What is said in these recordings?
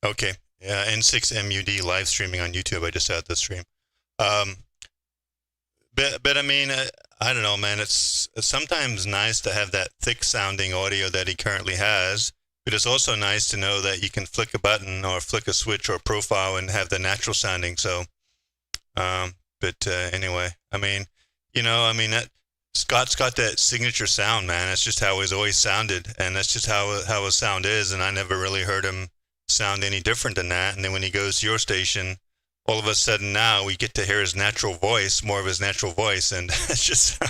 Okay. Yeah, N6MUD live streaming on YouTube. I just had the stream. Um, but I mean, I don't know, man. It's sometimes nice to have that thick sounding audio that he currently has, but it's also nice to know that you can flick a button or flick a switch or profile and have the natural sounding. So, anyway, I mean, I mean that Scott's got that signature sound, man. That's just how he's always sounded, and that's just how his sound is. And I never really heard him sound any different than that. And then when he goes to your station, all of a sudden now we get to hear his natural voice, more of his natural voice, and it's just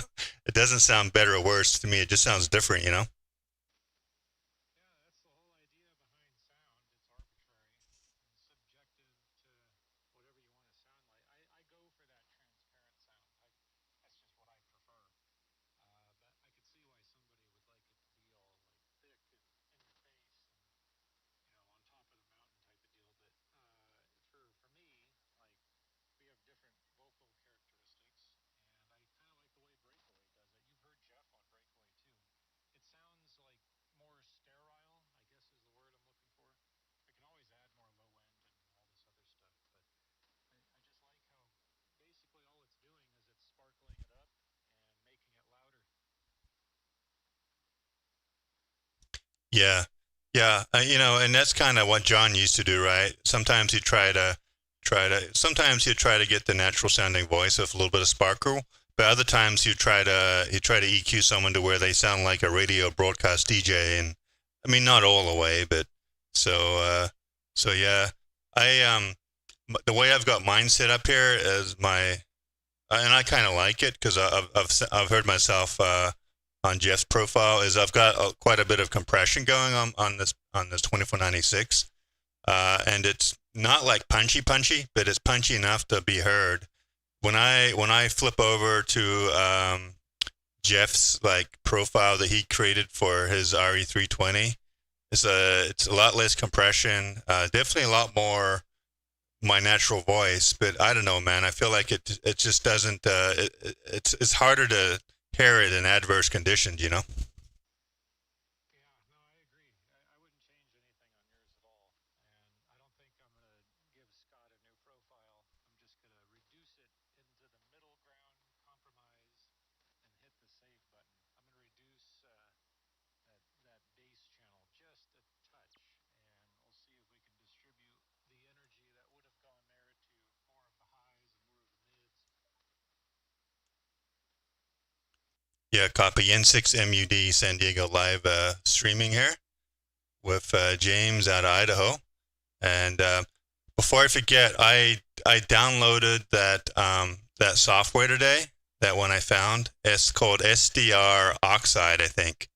it doesn't sound better or worse to me. It just sounds different, you know. Yeah, yeah, and that's kind of what John used to do, right? Sometimes he'd sometimes he'd try to get the natural sounding voice with a little bit of sparkle, but other times he'd try to EQ someone to where they sound like a radio broadcast DJ, and I mean not all the way, but so so yeah, I the way I've got mine set up here is and I kind of like it because I've heard myself on Jeff's profile is I've got quite a bit of compression going on this 2496, and it's not like punchy, but it's punchy enough to be heard. When I flip over to Jeff's like profile that he created for his RE320, it's a lot less compression, definitely a lot more my natural voice, but I don't know, man. I feel like it just doesn't. It's harder to hear it in adverse conditions, you know. Yeah, copy N6MUD San Diego live streaming here with James out of Idaho. And before I forget, I downloaded that software today. That one I found. It's called SDR Oxide, I think.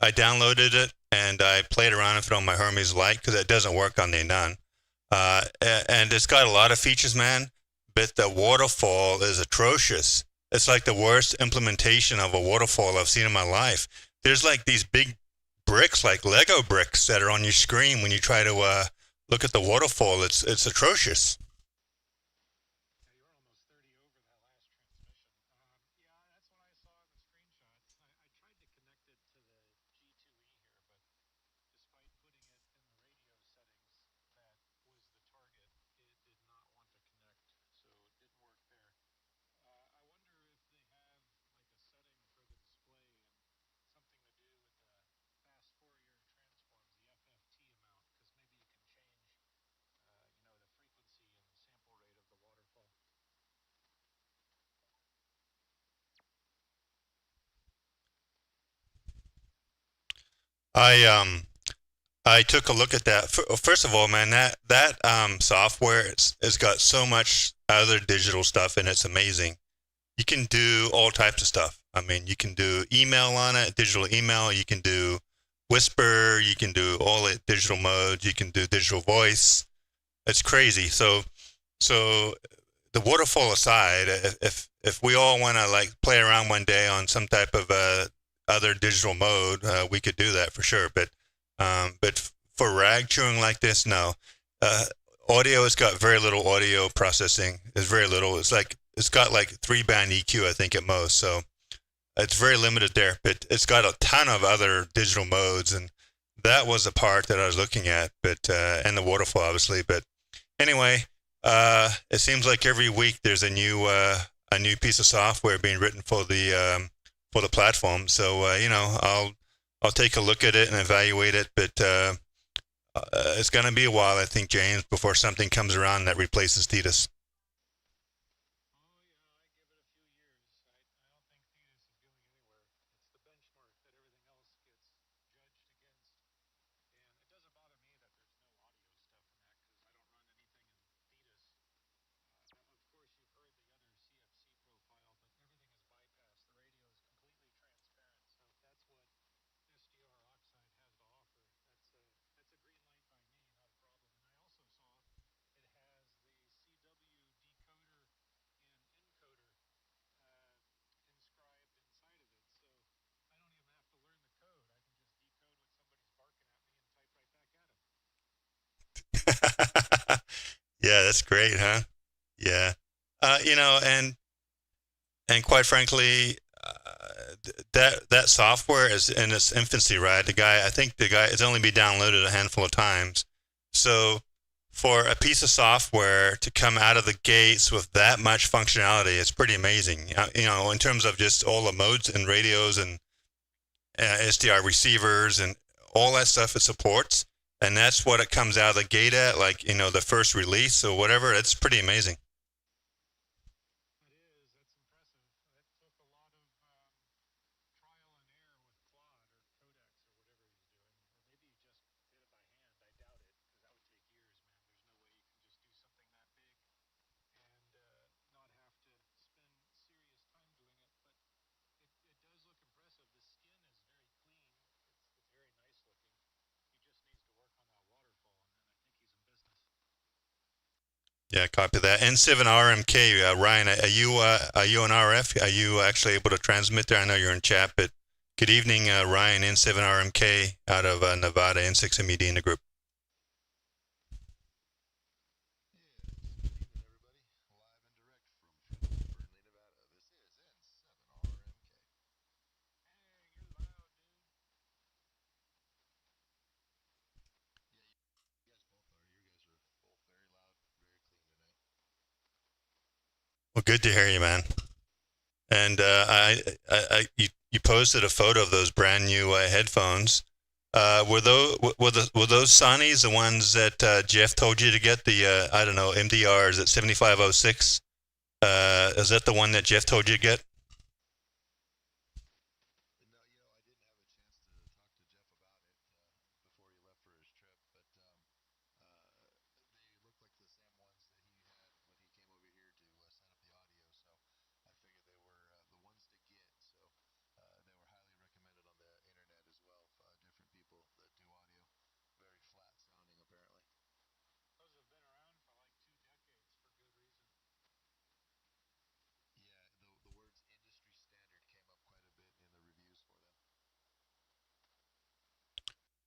I downloaded it and I played around with it on my Hermes Lite because it doesn't work on the None. And it's got a lot of features, man. But the waterfall is atrocious. It's like the worst implementation of a waterfall I've seen in my life. There's like these big bricks, like Lego bricks, that are on your screen when you try to look at the waterfall. It's atrocious. I I took a look at that. First of all, man, that software has got so much other digital stuff and it's amazing. You can do all types of stuff. I mean, you can do email on it, digital email. You can do whisper. You can do all the digital modes. You can do digital voice. It's crazy. So the waterfall aside, if we all want to like play around one day on some type of other digital mode, we could do that for sure. But for rag chewing like this, no. Uh, Audio has got very little audio processing. It's very little. It's got like 3-band EQ, I think, at most. So it's very limited there. But it's got a ton of other digital modes, and that was the part that I was looking at, but and the waterfall, obviously. But anyway, it seems like every week there's a new piece of software being written for the platform. So I'll take a look at it and evaluate it, but it's going to be a while, I think, James, before something comes around that replaces Thetis. Yeah, that's great, huh? Yeah. And quite frankly, that software is in its infancy, right? I think the guy, it's only been downloaded a handful of times. So for a piece of software to come out of the gates with that much functionality, it's pretty amazing. In terms of just all the modes and radios and SDR receivers and all that stuff it supports. And that's what it comes out of the gate at, like, the first release or whatever. It's pretty amazing. Yeah, copy that. N7RMK, Ryan, are you on RF? Are you actually able to transmit there? I know you're in chat, but good evening, Ryan, N7RMK out of Nevada, N6MED in the group. Well, good to hear you, man. And you posted a photo of those brand new headphones. Were those Sonys the ones that Jeff told you to get? The I don't know, MDR, is it 7506? Is that the one that Jeff told you to get?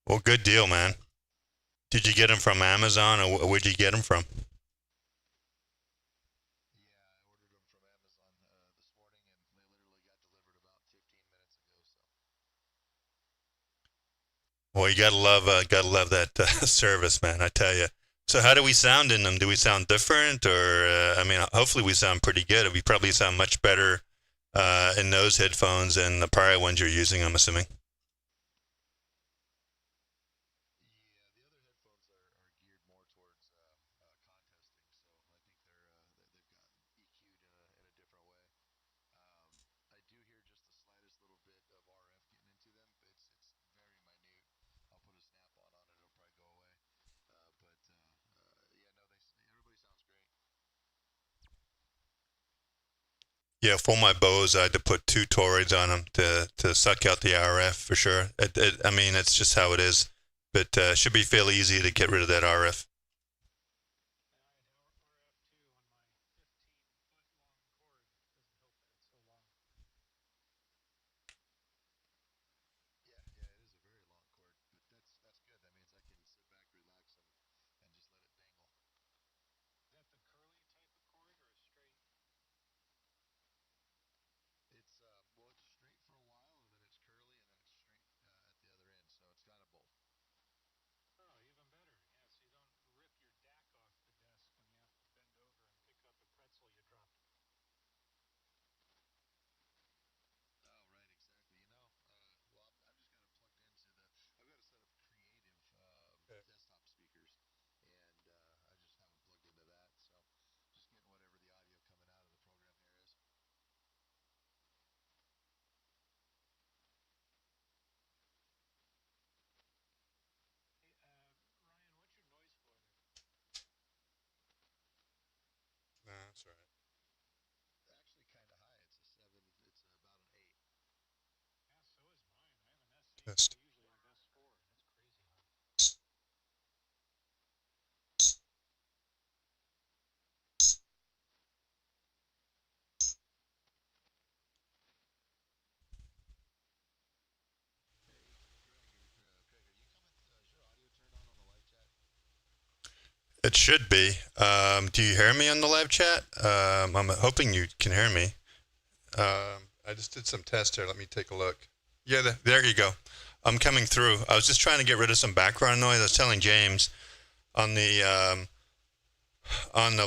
Well, good deal, man. Did you get them from Amazon, or where'd you get them from? Well, you gotta love that service, man. I tell you. So, how do we sound in them? Do we sound different, or I mean, hopefully we sound pretty good. We probably sound much better in those headphones than the prior ones you're using, I'm assuming. Yeah, for my Bose, I had to put two toroids on them to suck out the RF for sure. I mean, it's just how it is, but it should be fairly easy to get rid of that RF. That's all right. Test. It should be. Do you hear me on the live chat? I'm hoping you can hear me. I just did some tests here. Let me take a look. Yeah, there you go. I'm coming through. I was just trying to get rid of some background noise. I was telling James on the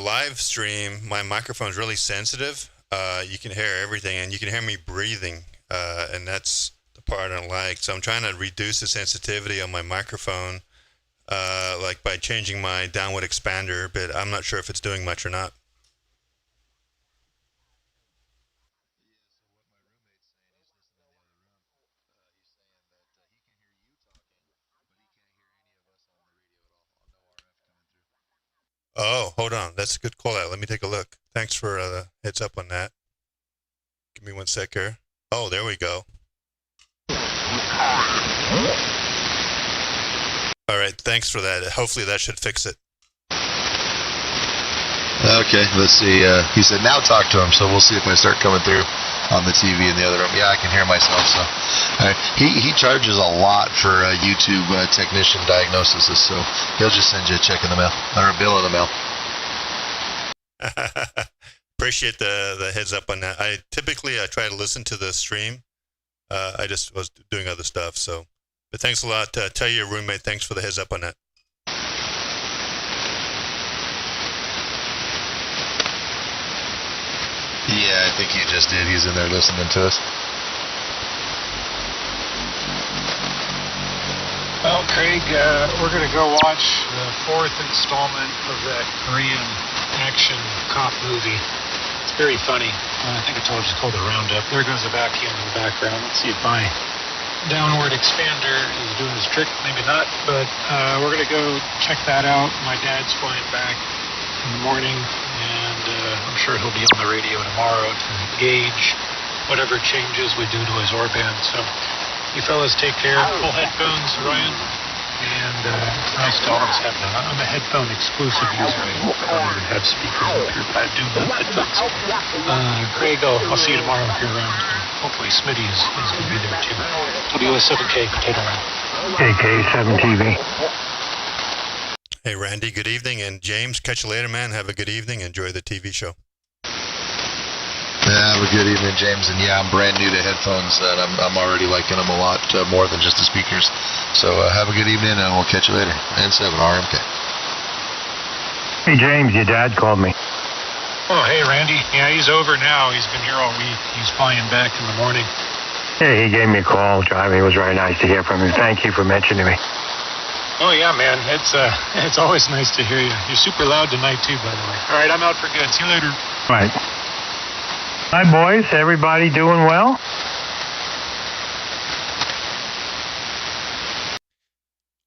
live stream, my microphone's really sensitive. You can hear everything, and you can hear me breathing, and that's the part I don't like. So I'm trying to reduce the sensitivity on my microphone, like by changing my downward expander, but I'm not sure if it's doing much or not. Oh, hold on. That's a good call out. Let me take a look. Thanks for the heads up on that. Give me 1 sec here. Oh, there we go. All right. Thanks for that. Hopefully that should fix it. Okay, let's see. He said, now talk to him, so we'll see if I start coming through on the TV in the other room. Yeah, I can hear myself, so. He charges a lot for YouTube technician diagnoses, so he'll just send you a check in the mail, or a bill in the mail. Appreciate the heads up on that. I typically try to listen to the stream. I just was doing other stuff, so. But thanks a lot. Tell your roommate thanks for the heads up on that. Yeah, I think he just did. He's in there listening to us. Well, Craig, we're going to go watch the 4th installment of that Korean action cop movie. It's very funny. I think I told you it's called The Roundup. There goes the vacuum in the background. Let's see if my downward expander is doing its trick. Maybe not, but we're going to go check that out. My dad's flying back in the morning, and I'm sure he'll be on the radio tomorrow to gauge whatever changes we do to his Orband. So you fellas take care. Full headphones, Ryan. And it's nice to always have them. I'm a headphone exclusive user. I don't even have speakers up here, but I do have headphones. Craig, I'll see you tomorrow if you're around. Hopefully Smitty is going to be there too. WS7K, potato round. AK7TV. Hey, Randy, good evening. And James, catch you later, man. Have a good evening. Enjoy the TV show. Yeah, have a good evening, James. And yeah, I'm brand new to headphones, and I'm already liking them a lot more than just the speakers. So have a good evening, and we'll catch you later. N7 RMK. Hey, James, your dad called me. Oh, hey, Randy. Yeah, he's over now. He's been here all week. He's flying back in the morning. Hey, he gave me a call driving. It was very nice to hear from him. Thank you for mentioning me. Oh, yeah, man. It's always nice to hear you. You're super loud tonight, too, by the way. All right, I'm out for good. See you later. Right. Hi, boys. Everybody doing well?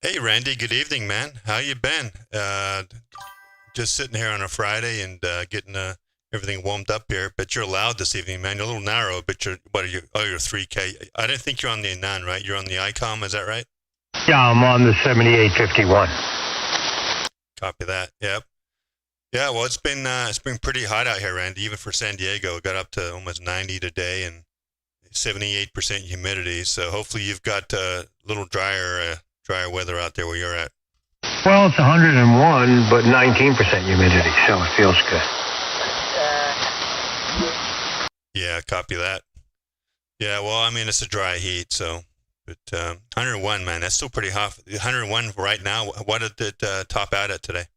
Hey, Randy. Good evening, man. How you been? Just sitting here on a Friday and getting everything warmed up here. But you're loud this evening, man. You're a little narrow, but you're 3K. I didn't think you're on the 9, right? You're on the Icom, is that right? Yeah, I'm on the 7851. Copy that. Yep. Yeah, well, it's been pretty hot out here, Randy. Even for San Diego, it got up to almost 90 today and 78% humidity. So hopefully you've got a little drier weather out there where you're at. Well, it's 101, but 19% humidity, so it feels good. Yeah, copy that. Yeah, well, I mean, it's a dry heat, so. But 101, man, that's still pretty hot. 101 right now. What did it top out at today?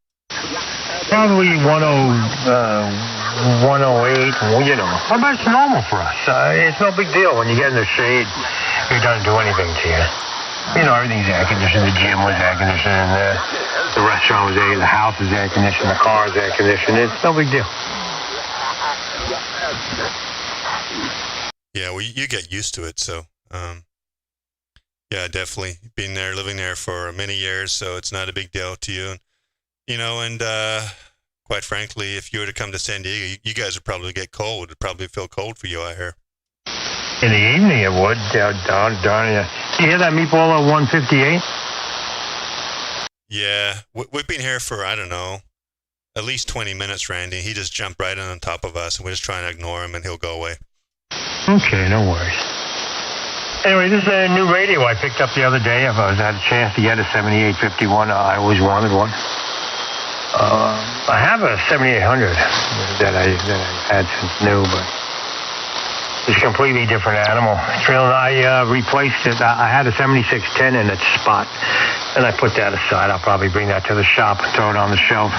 Probably 108, you know. But it's normal for us. It's no big deal. When you get in the shade, it doesn't do anything to you. You know, everything's air conditioned. The gym was air conditioned. The restaurant was the house is air conditioned. The car is air conditioned. It's no big deal. Yeah, well, you get used to it, so. Yeah, definitely. Been there, living there for many years, so it's not a big deal to you. You know, and quite frankly, if you were to come to San Diego, you guys would probably get cold. It'd probably feel cold for you out here. In the evening it would. Darn. You hear that meatball at 158? Yeah, we've been here for, I don't know, at least 20 minutes, Randy. He just jumped right in on top of us, and we're just trying to ignore him, and he'll go away. Okay, no worries. Anyway, this is a new radio I picked up the other day. If I had a chance to get a 7851, I always wanted one. I have a 7800 that I had since new, but it's a completely different animal. I replaced it. I had a 7610 in its spot, and I put that aside. I'll probably bring that to the shop and throw it on the shelf.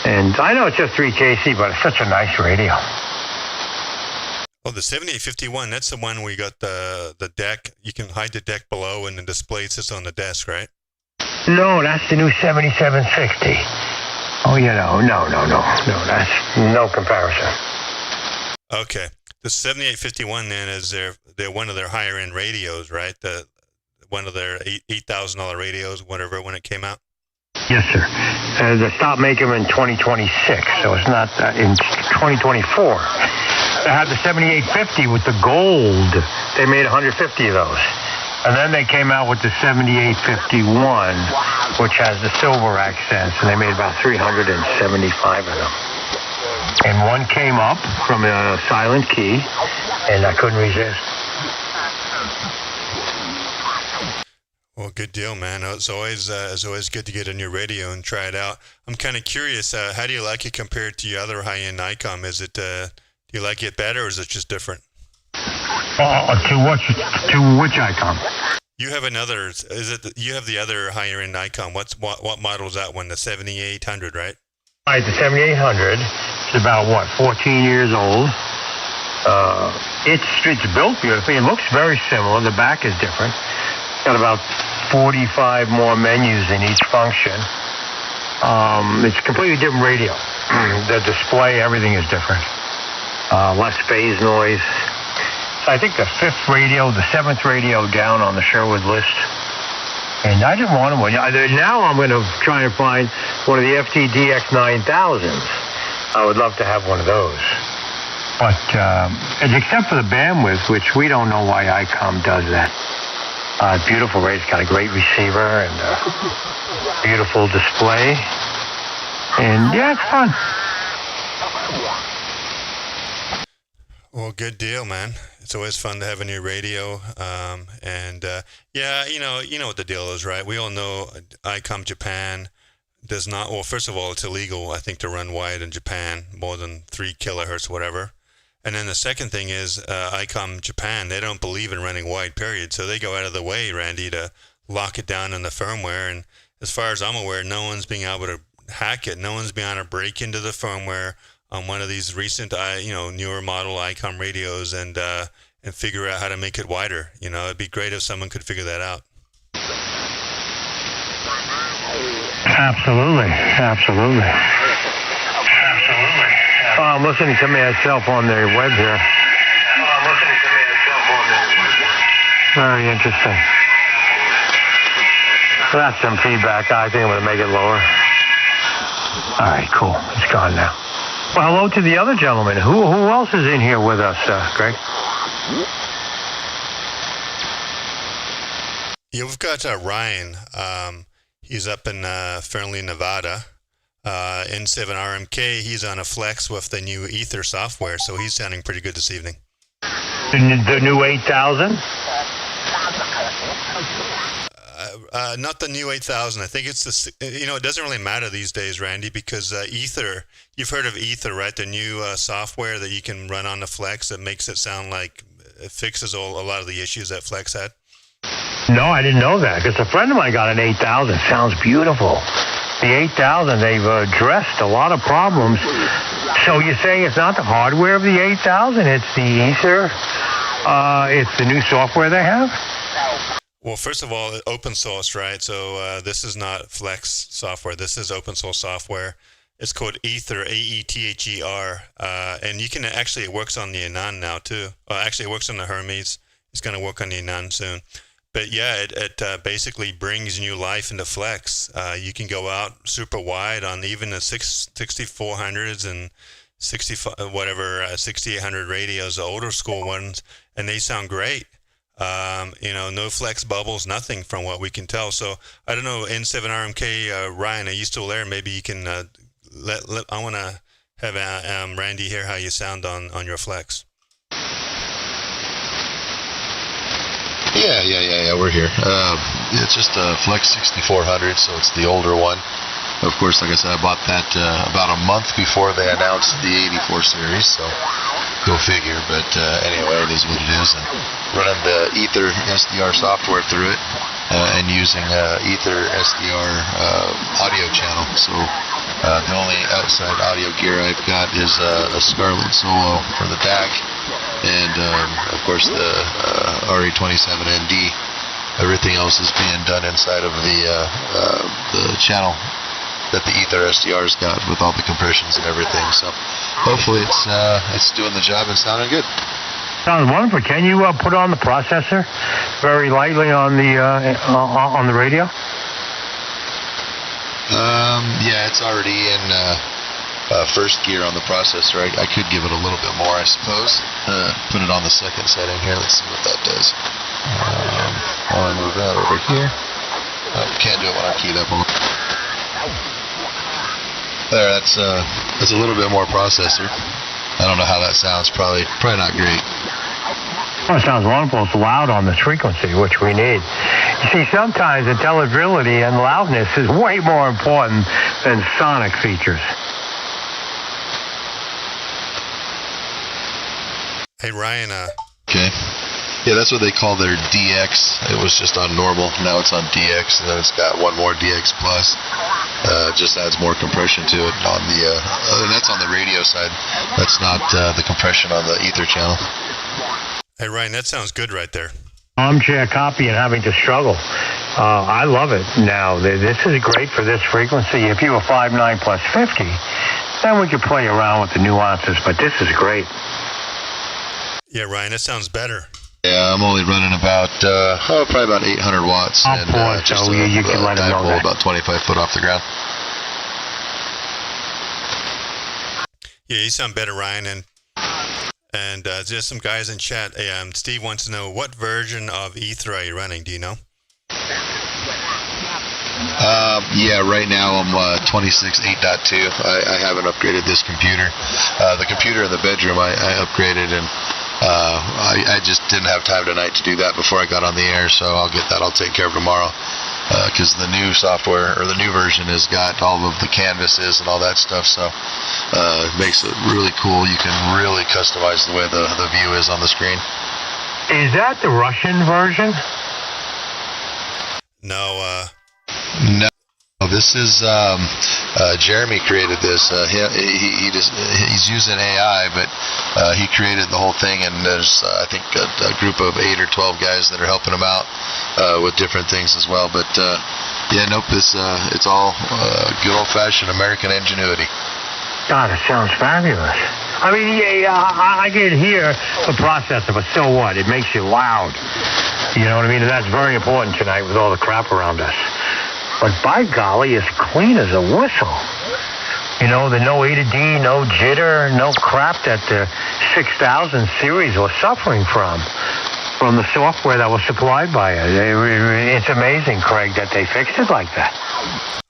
And I know it's just 3KC, but it's such a nice radio. Well, the 7851, that's the one where you got the deck. You can hide the deck below, and the display sits on the desk, right? No, that's the new 7760. Oh, no. That's no comparison. Okay. The 7851 then is they're one of their higher end radios, right? One of their $8,000 radios, whatever, when it came out. Yes, sir. They stopped making them in 2026, so it's not in 2024. They had the 7850 with the gold. They made 150 of those. And then they came out with the 7851, which has the silver accents, and they made about 375 of them. And one came up from a silent key, and I couldn't resist. Well, good deal, man. It's always good to get a new radio and try it out. I'm kind of curious. How do you like it compared to your other high-end Icom? Is it do you like it better, or is it just different? To which Icom? You have another. You have the other higher-end Icom? What model is that one? The 7800, right? Right, the 7800. It's about 14 years old. It's built beautifully. It looks very similar. The back is different. Got about 45 more menus in each function. It's a completely different radio. The display, everything is different. Less phase noise. So I think the seventh radio down on the Sherwood list. And I didn't want one. Now I'm going to try and find one of the FTDX 9000s. I would love to have one of those. But except for the bandwidth, which we don't know why Icom does that. Beautiful radio. It's got a great receiver and beautiful display. And yeah, it's fun. Well, good deal, man. It's always fun to have a new radio. Yeah, you know what the deal is, right? We all know Icom Japan does not. Well, first of all, it's illegal, I think, to run wide in Japan, more than 3 kilohertz, whatever. And then the second thing is Icom Japan, they don't believe in running wide, period. So they go out of the way, Randy, to lock it down in the firmware. And as far as I'm aware, no one's being able to hack it. No one's being able to break into the firmware on one of these recent, newer model Icom radios and figure out how to make it wider. It'd be great if someone could figure that out. Absolutely. I'm listening to myself on the web here. Very interesting. So that's some feedback. I think I'm going to make it lower. All right, cool. It's gone now. Well, hello to the other gentleman. Who else is in here with us, Greg? Yeah, we've got Ryan. He's up in Fernley, Nevada. N7RMK, he's on a flex with the new Ether software, so he's sounding pretty good this evening. The new 8000? Not the new 8000. I think it's it doesn't really matter these days, Randy, because Ether, you've heard of Ether, right? The new software that you can run on the Flex that makes it sound like it fixes a lot of the issues that Flex had. No, I didn't know that, because a friend of mine got an 8000. Sounds beautiful. The 8000, they've addressed a lot of problems. So you're saying it's not the hardware of the 8000, it's the Ether, it's the new software they have? Well, first of all, open source, right? So this is not Flex software. This is open source software. It's called Ether, AETHER, and you can actually, it works on the Anan now too. Actually, it works on the Hermes. It's going to work on the Anan soon. but yeah, it basically brings new life into Flex. You can go out super wide on even the 6400s and 6800 radios, the older school ones, and they sound great. No flex bubbles, nothing from what we can tell. So I don't know, N7RMK, Ryan, are you still there? Maybe you can I want to have Randy hear how you sound on your flex. Yeah, we're here. It's just a Flex 6400, so it's the older one. Of course, like I said, I bought that about a month before they announced the 84 series, so go figure. But anyway, it is what it is. And running the Ether SDR software through it and using Ether SDR audio channel. So the only outside audio gear I've got is a Scarlett Solo for the DAC, and of course the RE27ND. Everything else is being done inside of the channel that the Ether SDR's got with all the compressions and everything. So hopefully it's doing the job and sounding good. Sounds wonderful. Can you put on the processor very lightly on the radio? Yeah, it's already in first gear on the processor. I could give it a little bit more, I suppose. Put it on the second setting here. Let's see what that does. I'll move that over here. Can't do it when I'm keyed up on. There, that's a little bit more processor. I don't know how that sounds. Probably not great. Well, it sounds wonderful. It's loud on this frequency, which we need. You see, sometimes intelligibility and loudness is way more important than sonic features. Hey, Ryan. Okay. Yeah, that's what they call their DX. It was just on normal. Now it's on DX, and then it's got one more DX plus. Just adds more compression to it on and that's on the radio side. That's not the compression on the Ether channel. Hey, Ryan, that sounds good right there. Armchair copy and having to struggle. I love it now. This is great for this frequency. If you were 5.9 plus 50, then we could play around with the nuances, but this is great. Yeah, Ryan, that sounds better. Yeah, I'm only running about probably about 800 watts, and just you can let them know that. About 25 foot off the ground. Yeah, you sound better, Ryan, and just some guys in chat. Steve wants to know, what version of Ether are you running? Do you know? Yeah, right now I'm 26.8.2. I haven't upgraded this computer. The computer in the bedroom I upgraded, and I just didn't have time tonight to do that before I got on the air, so I'll get that. I'll take care of tomorrow, because the new software, or the new version, has got all of the canvases and all that stuff, so it makes it really cool. You can really customize the way the view is on the screen. Is that the Russian version? No. No. This is Jeremy created this. He's using AI, but he created the whole thing, and there's I think a group of 8 or 12 guys that are helping him out with different things as well. But yeah, nope, it's all good old-fashioned American ingenuity. God, it sounds fabulous. I mean, I can hear the processor, but so what? It makes you loud. You know what I mean? And that's very important tonight with all the crap around us. But by golly, it's clean as a whistle. You know, the no A to D, no jitter, no crap that the 6000 series was suffering from the software that was supplied by it. It's amazing, Craig, that they fixed it like that.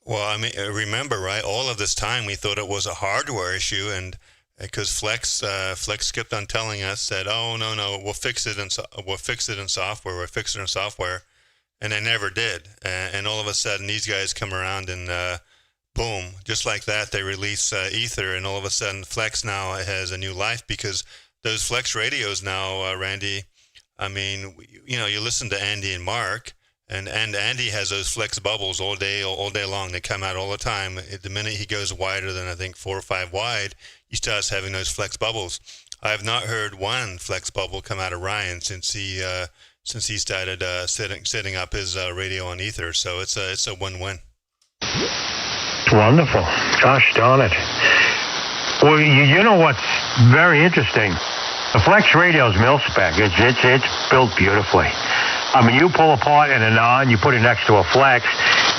Well, I mean, remember, right? All of this time we thought it was a hardware issue, and because Flex kept on telling us that, oh no, we'll fix it in software. And they never did. And all of a sudden, these guys come around and boom, just like that, they release Ether. And all of a sudden, Flex now has a new life, because those Flex radios now, Randy, I mean, you listen to Andy and Mark, and Andy has those Flex bubbles all day long. They come out all the time. The minute he goes wider than, I think, 4 or 5 wide, he starts having those Flex bubbles. I have not heard one Flex bubble come out of Ryan since he started setting up his radio on Ether. So it's a win-win. Wonderful. Gosh darn it. Well, you know what's very interesting? The Flex radio's mil-spec. It's built beautifully. I mean, you pull apart an Anon, you put it next to a Flex,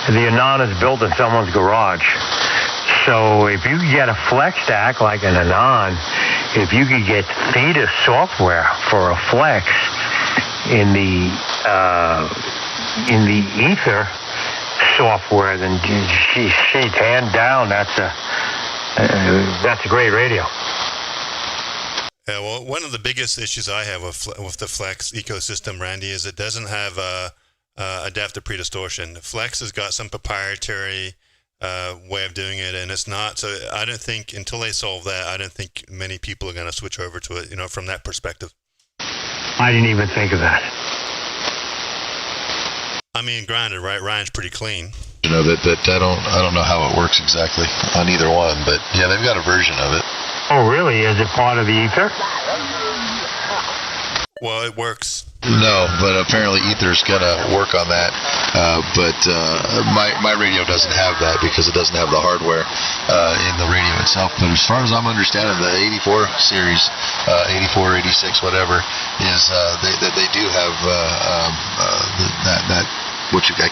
the Anon is built in someone's garage. So if you get a Flex stack like an Anon, if you could get Theta software for a Flex in the Ether software, then she's hand down. That's a great radio. Yeah, well, one of the biggest issues I have with the Flex ecosystem, Randy, is it doesn't have adaptive pre-distortion. Flex has got some proprietary way of doing it, and it's not. So I don't think until they solve that, I don't think many people are going to switch over to it. From that perspective. I didn't even think of that. I mean, granted, right? Ryan's pretty clean. Of it, but I don't know how it works exactly on either one. But yeah, they've got a version of it. Oh, really? Is it part of the Ether? Well, it works. No, but apparently Ether's gonna work on that. But my radio doesn't have that because it doesn't have the hardware in the radio itself. But as far as I'm understanding, the 84 series, 84, 86, whatever, is they do have that which I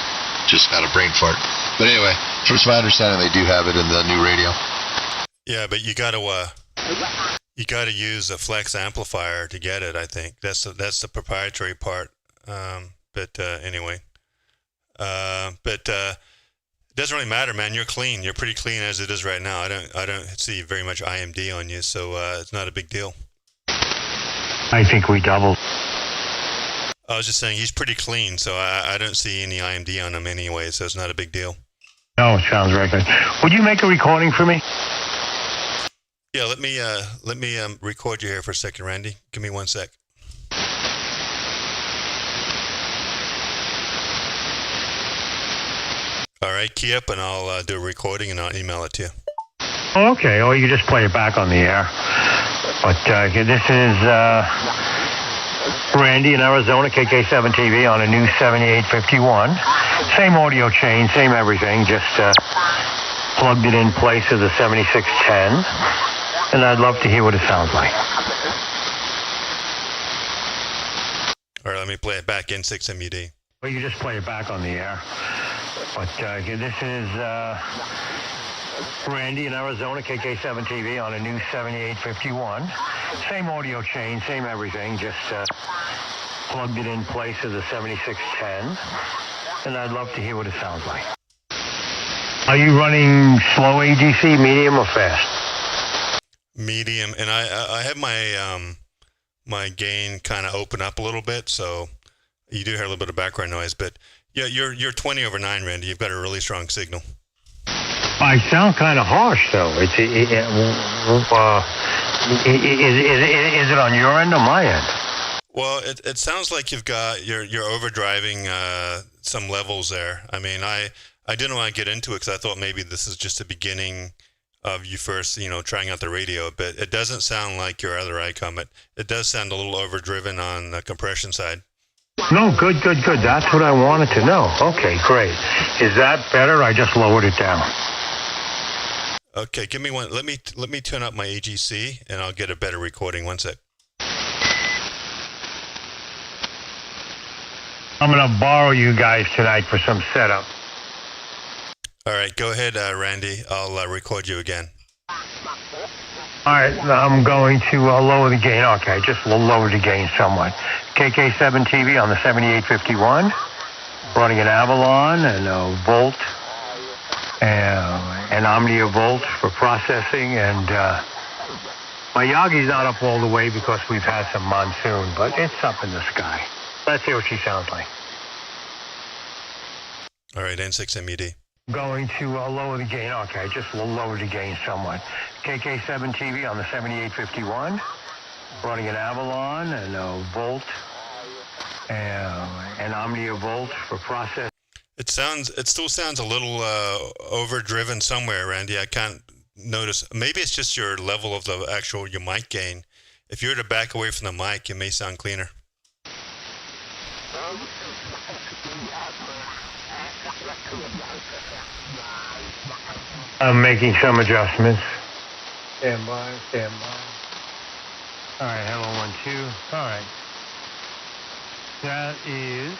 just had a brain fart. But anyway, from my understanding, they do have it in the new radio. Yeah, but you got to use a Flex amplifier to get it. I think that's the proprietary part. Anyway, it doesn't really matter, man. You're clean. You're pretty clean as it is right now. I don't see very much IMD on you, so it's not a big deal. I think we doubled. I was just saying he's pretty clean, so I don't see any IMD on him anyway, so it's not a big deal. No, it sounds very good. Would you make a recording for me? Yeah, let me record you here for a second, Randy. Give me 1 sec. All right, key up, and I'll do a recording, and I'll email it to you. Okay, or you just play it back on the air. But this is Randy in Arizona, KK7 TV on a new 7851. Same audio chain, same everything, just plugged it in place of the 7610. And I'd love to hear what it sounds like. All right, let me play it back in 6MUD. Well, you just play it back on the air. But this is Randy in Arizona, KK7 TV on a new 7851. Same audio chain, same everything, just plugged it in place of the 7610. And I'd love to hear what it sounds like. Are you running slow AGC, medium, or fast? Medium, and I have my my gain kind of open up a little bit, so you do hear a little bit of background noise. But yeah, you're 20/9, Randy. You've got a really strong signal. I sound kind of harsh, though. Is it on your end or my end? Well, it sounds like you're overdriving some levels there. I mean, I didn't want to get into it because I thought maybe this is just the beginning of you first, trying out the radio, but it doesn't sound like your other Icom. It does sound a little overdriven on the compression side. No, good. That's what I wanted to know. Okay, great. Is that better? I just lowered it down. Okay, give me one. Let me tune up my AGC, and I'll get a better recording. 1 sec. I'm going to borrow you guys tonight for some setup. All right, go ahead, Randy. I'll record you again. All right, I'm going to lower the gain. Okay, just lower the gain somewhat. KK7 TV on the 7851, running an Avalon and a Volt, and an Omnia Volt for processing. And my Yagi's not up all the way because we've had some monsoon, but it's up in the sky. Let's see what she sounds like. All right, N6MUD. Going to lower the gain. Okay, just lower the gain somewhat. KK7 TV on the 7851, running an Avalon and a Volt, and an Omnia Volt for process. It still sounds a little overdriven somewhere, Randy. I can't notice. Maybe it's just your level of your mic gain. If you were to back away from the mic, it may sound cleaner. I'm making some adjustments. Stand by. All right, hello, 1, 2. All right. That is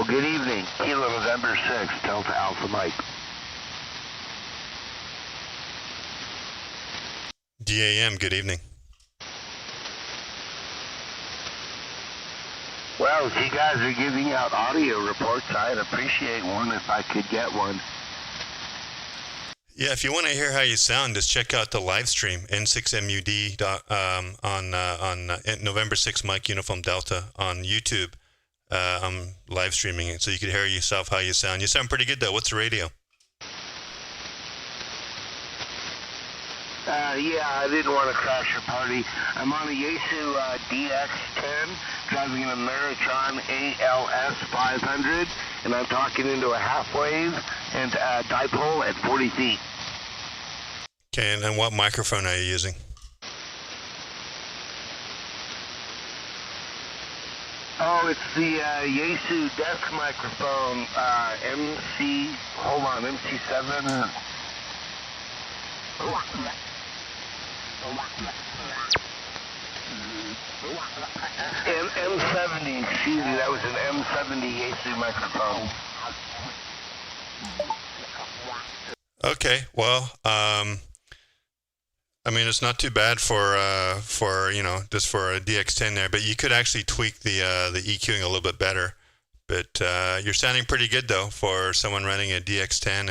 Well, good evening. Kilo November 6, Delta Alpha Mike. DAM, good evening. Well, if you guys are giving out audio reports, I'd appreciate one if I could get one. Yeah, if you want to hear how you sound, just check out the live stream, N6MUD on November 6 Mike Uniform Delta on YouTube. I'm live streaming it so you can hear yourself how you sound. You sound pretty good though. What's the radio? Yeah, I didn't want to crash your party. I'm on a Yaesu DX10, driving an Ameritron ALS 500, and I'm talking into a half wave and a dipole at 40 feet. Okay, and what microphone are you using? Oh, it's the Yaesu desk microphone, MC7. M70, excuse me, that was an M70 Yaesu microphone. Okay, well, I mean, it's not too bad for just for a DX10 there, but you could actually tweak the EQing a little bit better. But you're sounding pretty good though for someone running a DX10,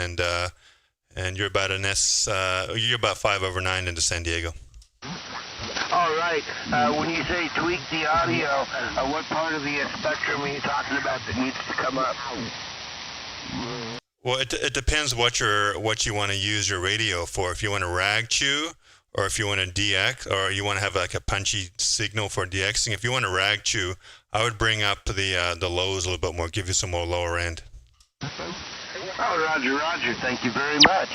and you're about you're about 5/9 into San Diego. All right. When you say tweak the audio, what part of the spectrum are you talking about that needs to come up? Well, it depends what you want to use your radio for. If you want to rag chew, or if you want to DX, or you want to have like a punchy signal for DXing. If you want to rag chew, I would bring up the lows a little bit more, give you some more lower end. Oh, Roger. Thank you very much.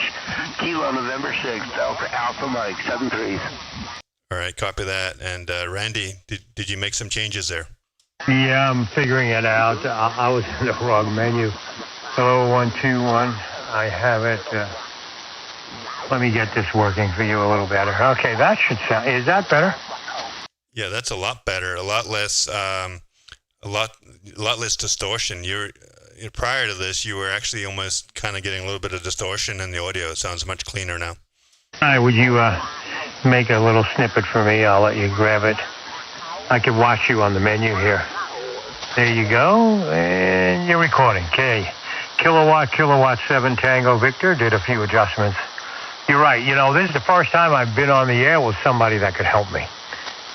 Kilo November 6, Delta Alpha Mike, 73. All right, copy that. And Randy, did you make some changes there? Yeah, I'm figuring it out. I was in the wrong menu. Hello, 121. I have it. Let me get this working for you a little better. Okay, that should sound. Is that better? Yeah, that's a lot better. A lot less distortion. You're prior to this, you were actually almost kind of getting a little bit of distortion in the audio. It sounds much cleaner now. All right, would you make a little snippet for me? I'll let you grab it. I can watch you on the menu here. There you go, and you're recording. Okay, kilowatt 7 Tango Victor. Did a few adjustments. You're right. This is the first time I've been on the air with somebody that could help me.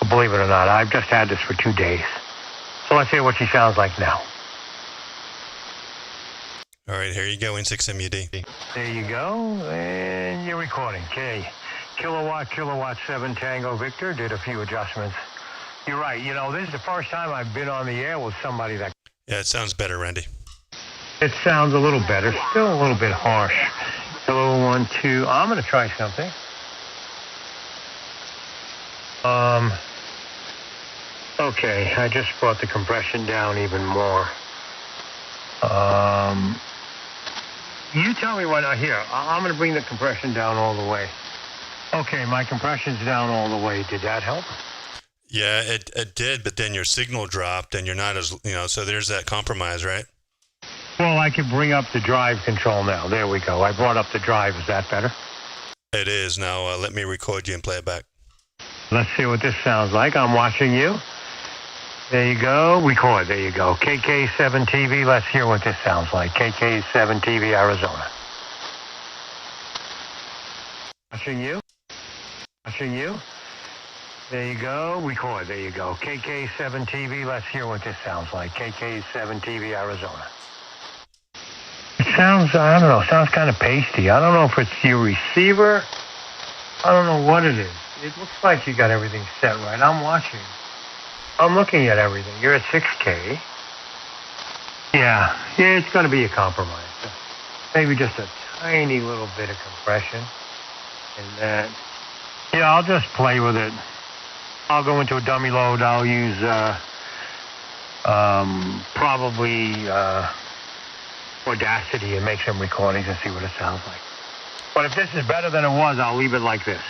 Well, believe it or not, I've just had this for 2 days. So let's hear what she sounds like now. All right, here you go, N6MUD. There you go, and you're recording. Okay, kilowatt 7 Tango Victor. Did a few adjustments. You're right. This is the first time I've been on the air with somebody that... Yeah, it sounds better, Randy. It sounds a little better. Still a little bit harsh. Hello, 1, 2. I'm going to try something. Okay, I just brought the compression down even more. You tell me what I hear. I'm going to bring the compression down all the way. Okay, my compression's down all the way. Did that help? Yeah, it did, but then your signal dropped, and you're not as, so there's that compromise, right? Well, I can bring up the drive control now. There we go. I brought up the drive. Is that better? It is. Now, let me record you and play it back. Let's see what this sounds like. I'm watching you. There you go. Record. There you go. KK7 TV. Let's hear what this sounds like. KK7 TV, Arizona. Watching you. There you go. Record. There you go. KK7 TV. Let's hear what this sounds like. KK7 TV, Arizona. It sounds, I don't know, sounds kind of pasty. I don't know if it's your receiver. I don't know what it is. It looks like you got everything set right. I'm watching. I'm looking at everything. You're at 6K. Yeah, it's going to be a compromise. Maybe just a tiny little bit of compression. And then, yeah, I'll just play with it. I'll go into a dummy load. I'll use probably Audacity and make some recordings and see what it sounds like. But if this is better than it was, I'll leave it like this.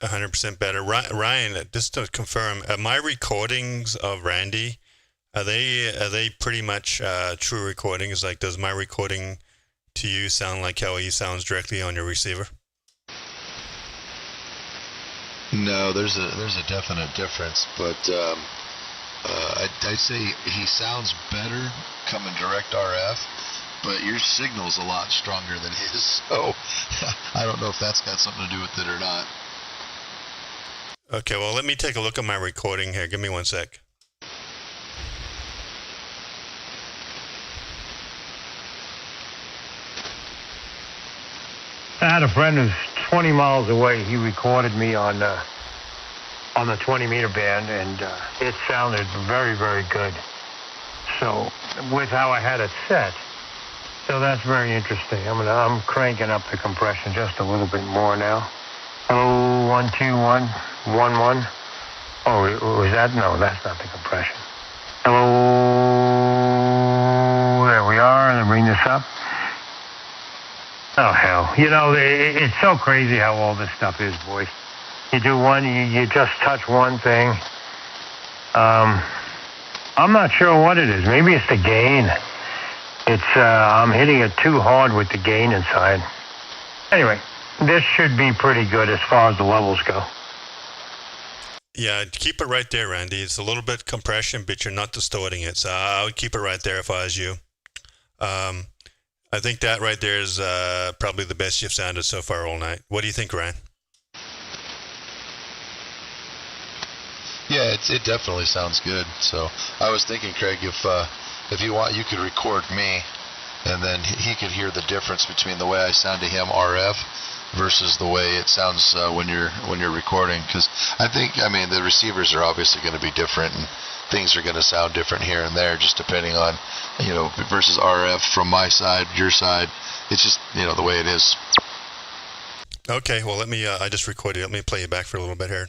100% better. Ryan, just to confirm, my recordings of Randy, Are they pretty much true recordings? Like, does my recording to you sound like how he sounds directly on your receiver? No, there's a definite difference, but I'd say he sounds better coming direct RF, but your signal's a lot stronger than his, so I don't know if that's got something to do with it or not. Okay, well, let me take a look at my recording here. Give me 1 sec. I had a friend who's 20 miles away. He recorded me on the 20-meter band, and it sounded very, very good. So, with how I had it set, so that's very interesting. I'm cranking up the compression just a little bit more now. Hello, 1 2 1 1 1. Oh, was that? No, that's not the compression. Hello, there we are. Let me bring this up. Oh, hell. You know, it's so crazy how all this stuff is, boys. You do one, you just touch one thing. I'm not sure what it is. Maybe it's the gain. I'm hitting it too hard with the gain inside. Anyway, this should be pretty good as far as the levels go. Yeah, keep it right there, Randy. It's a little bit compression, but you're not distorting it. So I would keep it right there if I was you. I think that right there is probably the best you've sounded so far all night. What do you think, Ryan? Yeah, it definitely sounds good. So I was thinking, Craig, if you want, you could record me, and then he could hear the difference between the way I sound to him RF versus the way it sounds when you're recording. Because I think, the receivers are obviously going to be different, and things are going to sound different here and there, just depending on, versus RF from my side, your side. It's just, the way it is. Okay, well, let me, I just recorded it. Let me play it back for a little bit here.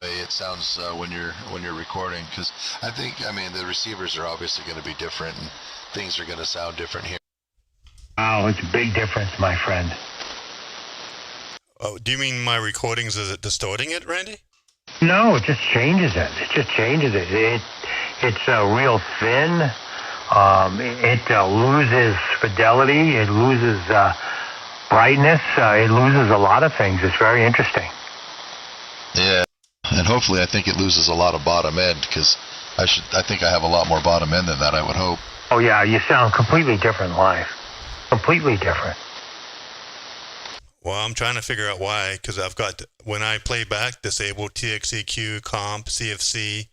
It sounds when you're recording, because I think, the receivers are obviously going to be different, and things are going to sound different here. Wow, it's a big difference, my friend. Oh, do you mean my recordings, is it distorting it, Randy? No, it just changes it. It's real thin. It loses fidelity. It loses brightness. It loses a lot of things. It's very interesting. Yeah, and hopefully I think it loses a lot of bottom end, because I think I have a lot more bottom end than that, I would hope. Oh, yeah, you sound completely different live. Completely different. Well, I'm trying to figure out why, because I've got, when I play back, disabled TXEQ, comp, CFC,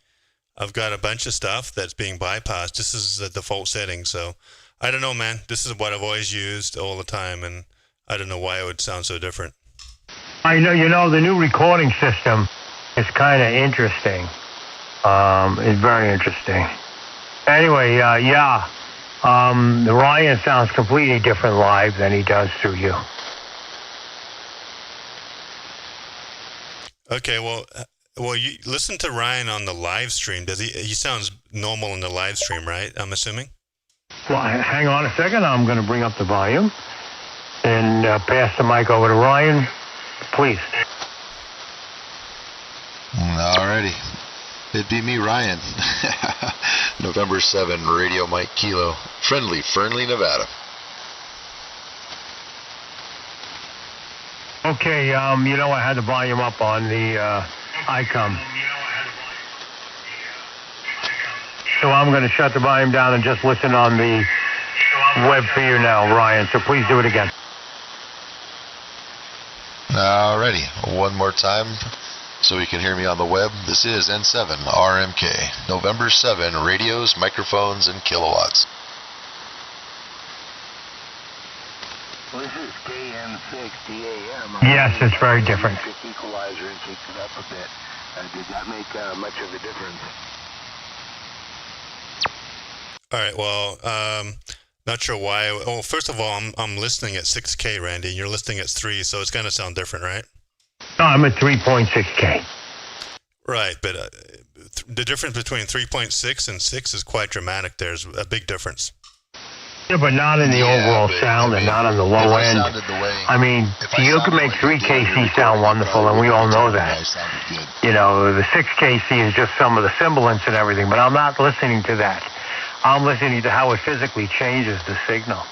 I've got a bunch of stuff that's being bypassed. This is the default setting, so I don't know, man. This is what I've always used all the time, and I don't know why it would sound so different. I know, the new recording system is kind of interesting. It's very interesting. Anyway, Ryan sounds completely different live than he does through you. Okay, well, you listen to Ryan on the live stream. Does he sounds normal in the live stream, right? I'm assuming. Well, hang on a second. I'm going to bring up the volume and pass the mic over to Ryan, please. Alrighty. It'd be me, Ryan. November 7, Radio Mike Kilo, Friendly, Fernley, Nevada. Okay, I had the volume up on the Icom. So I'm going to shut the volume down and just listen on the web for you now, Ryan. So please do it again. Alrighty, one more time so you can hear me on the web. This is N7 RMK, November 7, radios, microphones, and kilowatts. Well, this is KM6DAM. Yes, it's very different. Equalizer and takes it up a bit. Did that make much of a difference? All right. Well, not sure why. Oh, first of all, I'm listening at 6K, Randy, and you're listening at 3, so it's going to sound different, right? No, I'm at 3.6K. Right, but the difference between 3.6 and 6 is quite dramatic. There's a big difference. Yeah, but not in the overall but, sound I and mean, not on the if low I end. sounded the way, I mean, if I you can sounded make like 3 you did in your KC recording, sound you wonderful, probably and we all wouldn't know tell me that. I sounded good. You know, the 6 KC is just some of the semblance and everything, but I'm not listening to that. I'm listening to how it physically changes the signal.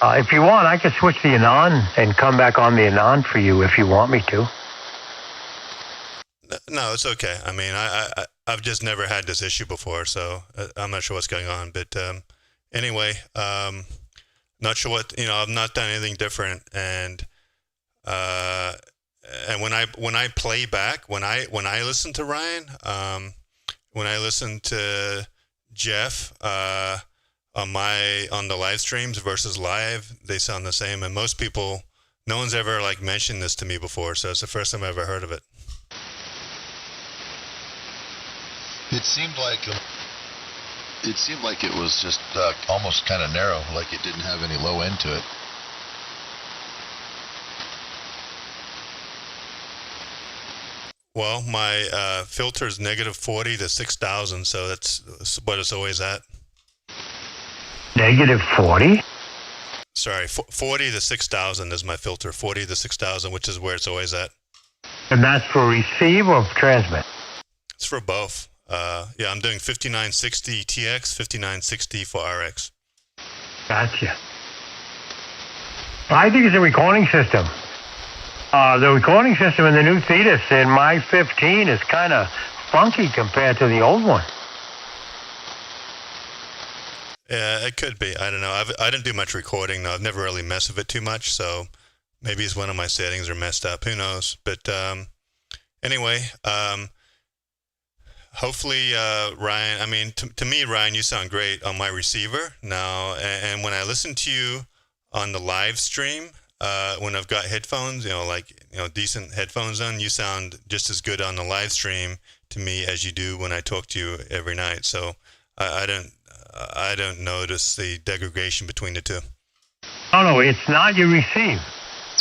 If you want, I could switch the Anon and come back on the Anon for you if you want me to. No, it's okay. I mean, I've just never had this issue before, so I'm not sure what's going on. But anyway, not sure what, I've not done anything different. And when I play back, when I listen to Ryan, when I listen to Jeff on the live streams versus live, they sound the same. And most people, no one's ever mentioned this to me before, so it's the first time I've ever heard of it. It seemed like it was just almost kind of narrow, like it didn't have any low end to it. Well, my filter is -40 to 6,000, so that's what it's always at. -40? Sorry, 40 to 6,000 is my filter. 40 to 6,000, which is where it's always at. And that's for receive or transmit? It's for both. Yeah, I'm doing 5960 TX, 5960 for RX. Gotcha. I think it's a recording system. The recording system in the new Thetis in my 15 is kind of funky compared to the old one. Yeah, it could be. I don't know. I didn't do much recording, though. I've never really messed with it too much, so maybe it's one of my settings are messed up. Who knows? But anyway, hopefully, Ryan, I mean, to me, Ryan, you sound great on my receiver now. And when I listen to you on the live stream, when I've got headphones, decent headphones on, you sound just as good on the live stream to me as you do when I talk to you every night. So I don't notice the degradation between the two. Oh, no, it's not you receive.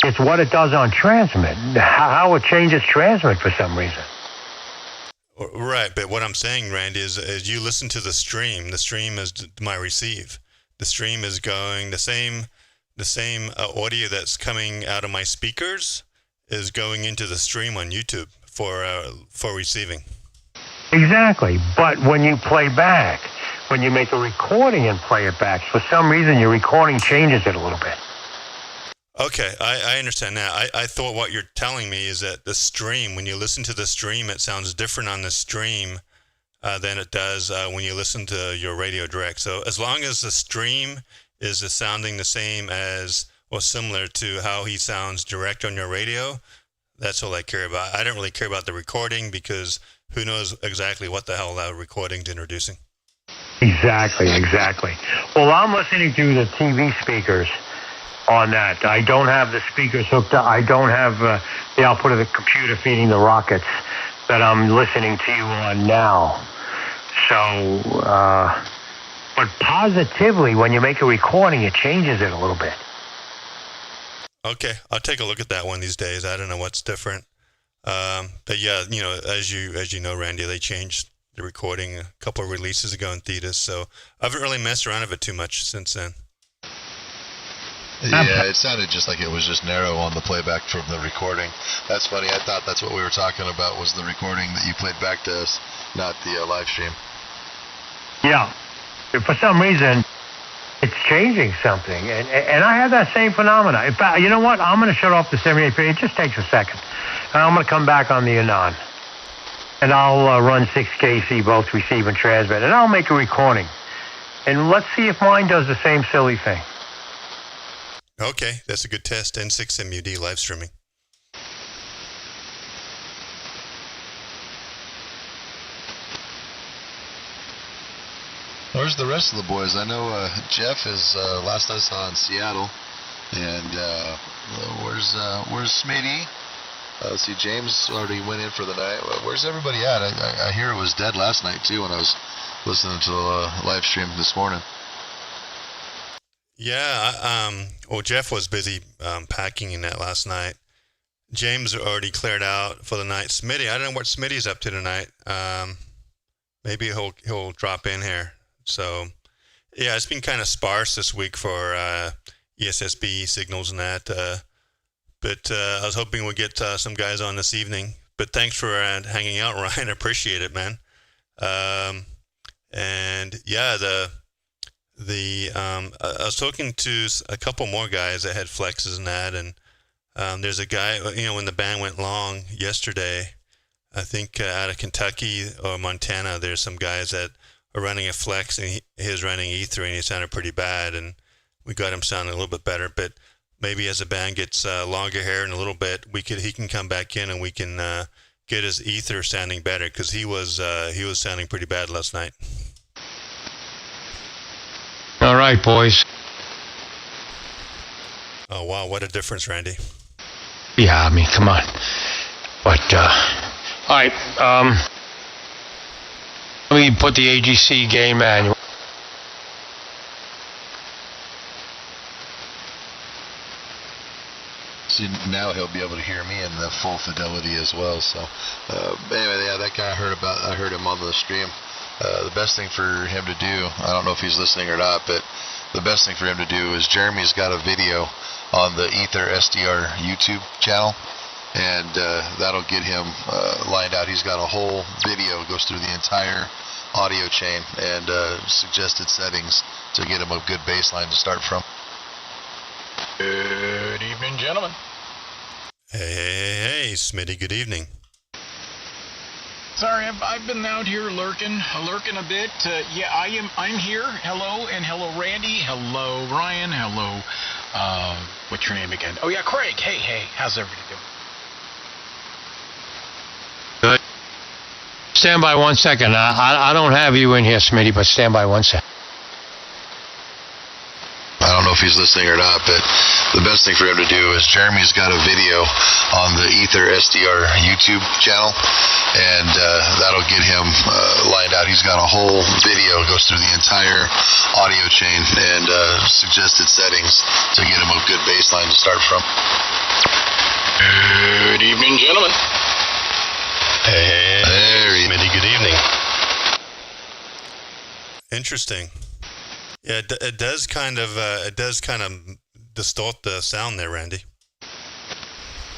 It's what it does on transmit, how it changes transmit for some reason. Right, but what I'm saying, Randy, is you listen to the stream is my receive. The stream is going, the same audio that's coming out of my speakers is going into the stream on YouTube for receiving. Exactly, but when you play back, when you make a recording and play it back, for some reason your recording changes it a little bit. Okay, I understand now. I thought what you're telling me is that the stream, when you listen to the stream, it sounds different on the stream than it does when you listen to your radio direct. So as long as the stream is sounding the same as or similar to how he sounds direct on your radio, that's all I care about. I don't really care about the recording because who knows exactly what the hell that recording's introducing. Exactly. Well, I'm listening to the TV speakers on that. I don't have the speakers hooked up. I don't have the output of the computer feeding the rockets that I'm listening to you on now. So, but positively, when you make a recording, it changes it a little bit. Okay, I'll take a look at that one these days. I don't know what's different. But yeah, as you know, Randy, they changed the recording a couple of releases ago in Thetis, so I haven't really messed around with it too much since then. Yeah, it sounded just like it was just narrow on the playback from the recording. That's funny. I thought that's what we were talking about was the recording that you played back to us, not the live stream. Yeah. For some reason, it's changing something. And I have that same phenomena. In fact, you know what? I'm going to shut off the 78. It just takes a second. And I'm going to come back on the Anon. And I'll run 6KC, both receive and transmit. And I'll make a recording. And let's see if mine does the same silly thing. Okay, that's a good test. N6MUD live streaming. Where's the rest of the boys? I know Jeff is last I saw in Seattle, and where's Smitty? Let's see, James already went in for the night. Where's everybody at? I hear it was dead last night too when I was listening to the live stream this morning. Yeah, well, Jeff was busy packing in that last night. James already cleared out for the night. Smitty, I don't know what Smitty's up to tonight. Maybe he'll drop in here. So Yeah, it's been kind of sparse this week for ESSB signals and that. But I was hoping we'd get some guys on this evening. But thanks for hanging out, Ryan. I appreciate it, man. And yeah, I was talking to a couple more guys that had flexes and that, and there's a guy, when the band went long yesterday, I think out of Kentucky or Montana, there's some guys that are running a flex, and he was running Ether, and he sounded pretty bad, and we got him sounding a little bit better. But maybe as the band gets longer hair in a little bit, he can come back in, and we can get his Ether sounding better, because he was sounding pretty bad last night. All right, boys. Oh wow, what a difference, Randy. Yeah, I mean, come on. But all right. Let me put the AGC gain manual. See, now he'll be able to hear me in the full fidelity as well. So, anyway, yeah, that guy I heard him on the stream. The best thing for him to do, I don't know if he's listening or not, but the best thing for him to do is Jeremy's got a video on the Ether SDR YouTube channel, and that'll get him lined out. He's got a whole video, goes through the entire audio chain and suggested settings to get him a good baseline to start from. Good evening, gentlemen. Hey, Smitty, good evening. Sorry, I've been out here lurking a bit. Yeah, I'm here. Hello, and hello, Randy. Hello, Ryan. Hello, what's your name again? Oh, yeah, Craig. Hey, how's everybody doing? Good. Stand by 1 second. I don't have you in here, Smitty, but stand by 1 second. I don't know if he's listening or not, but the best thing for him to do is Jeremy's got a video on the Ether SDR YouTube channel, and that'll get him lined out. He's got a whole video, goes through the entire audio chain and suggested settings to get him a good baseline to start from. Good evening, gentlemen. Hey, Smitty, good evening. Interesting. Yeah, it does kind of distort the sound there, Randy.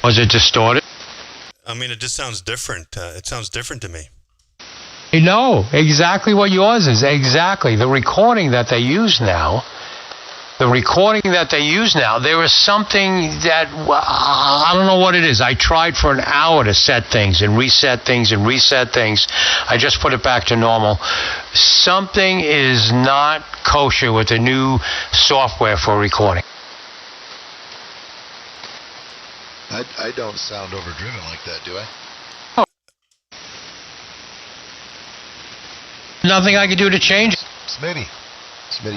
Was it distorted? I mean, it just sounds different. It sounds different to me. No, exactly what yours is. Exactly. The recording that they use now, there is something that, I don't know what it is. I tried for an hour to set things and reset things. I just put it back to normal. Something is not kosher with the new software for recording. I don't sound overdriven like that, do I? Oh. Nothing I can do to change it. Smitty,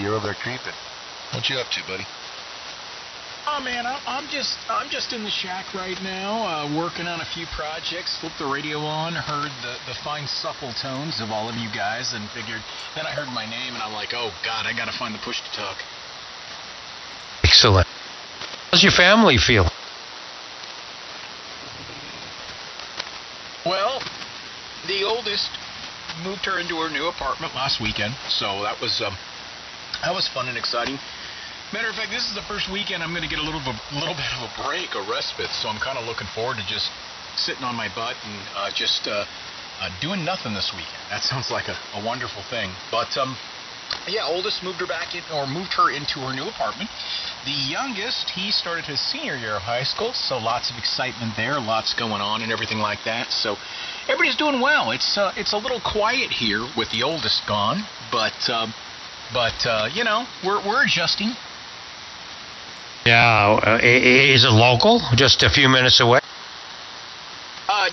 you're over there creeping. What you up to, buddy? Oh man, I'm just in the shack right now, working on a few projects. Flipped the radio on, heard the fine supple tones of all of you guys, and figured. Then I heard my name, and I'm like, oh God, I gotta find the push to talk. Excellent. How's your family feel? Well, the oldest moved her into her new apartment last weekend, so that was fun and exciting. Matter of fact, this is the first weekend I'm going to get a little bit of a break, a respite, so I'm kind of looking forward to just sitting on my butt and just doing nothing this weekend. That sounds like a wonderful thing. But yeah, oldest moved her into her new apartment. The youngest, he started his senior year of high school, so lots of excitement there, lots going on and everything like that. So everybody's doing well. It's a little quiet here with the oldest gone, but you know, we're adjusting. Yeah, is it local? Just a few minutes away?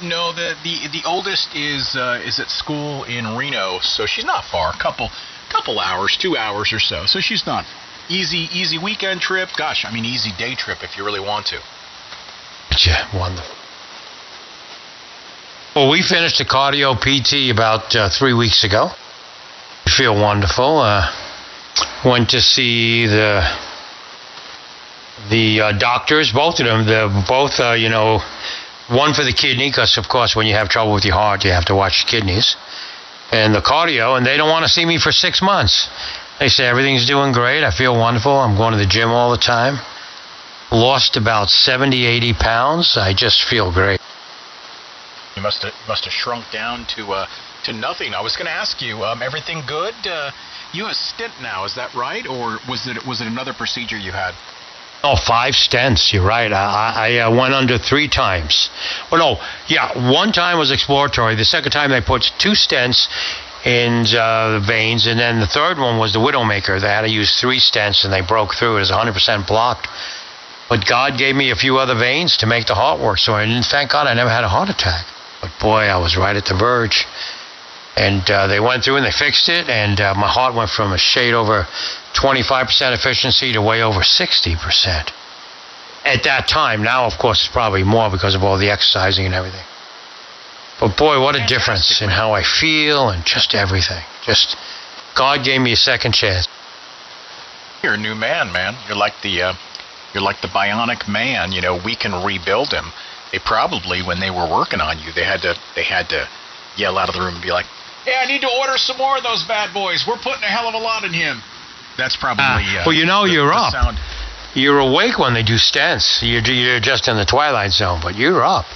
No, the oldest is at school in Reno, so she's not far. Couple hours, 2 hours or so. So she's not easy weekend trip. Gosh, I mean easy day trip if you really want to. Yeah, wonderful. Well, we finished the cardio PT about 3 weeks ago. I feel wonderful. Went to see the doctors, both of them. They're both, you know, one for the kidney, because of course when you have trouble with your heart, you have to watch your kidneys. And the cardio, and they don't want to see me for 6 months. They say everything's doing great. I feel wonderful. I'm going to the gym all the time. Lost about 70, 80 pounds. I just feel great. You must have shrunk down to nothing. I was going to ask you, everything good? You have a stint now, is that right, or was it another procedure you had? Oh, 5 stents. You're right. I went under 3 times. Well, no, yeah, 1 time was exploratory. The second time they put 2 stents in the veins, and then the third one was the Widowmaker. They had to use 3 stents, and they broke through. It was 100% blocked. But God gave me a few other veins to make the heart work, so thank God I never had a heart attack. But boy, I was right at the verge. And they went through and they fixed it, and my heart went from a shade over 25% efficiency to way over 60% at that time. Now, of course, it's probably more because of all the exercising and everything. But boy, what a difference in how I feel and just everything. Just God gave me a second chance. You're a new man, man. You're like the bionic man. You know, we can rebuild him. They probably, when they were working on you, they had to yell out of the room and be like, "Hey, I need to order some more of those bad boys. We're putting a hell of a lot in him." That's probably well, you know, you're up. Sound. You're awake when they do stents. You're just in the twilight zone, but you're up.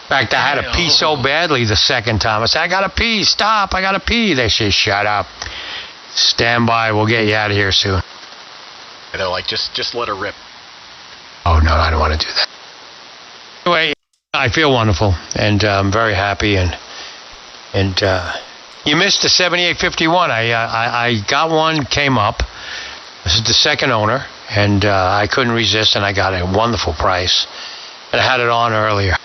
In fact, I had to pee so badly the second time. I said, "I gotta pee. Stop! I gotta pee." They said, "Shut up. Stand by. We'll get you out of here soon." And they're like, "Just let her rip." Oh no, I don't want to do that. Anyway, I feel wonderful, and I'm very happy, and you missed the 7851. I got one, came up. This is the second owner, and I couldn't resist, and I got a wonderful price. And I had it on earlier.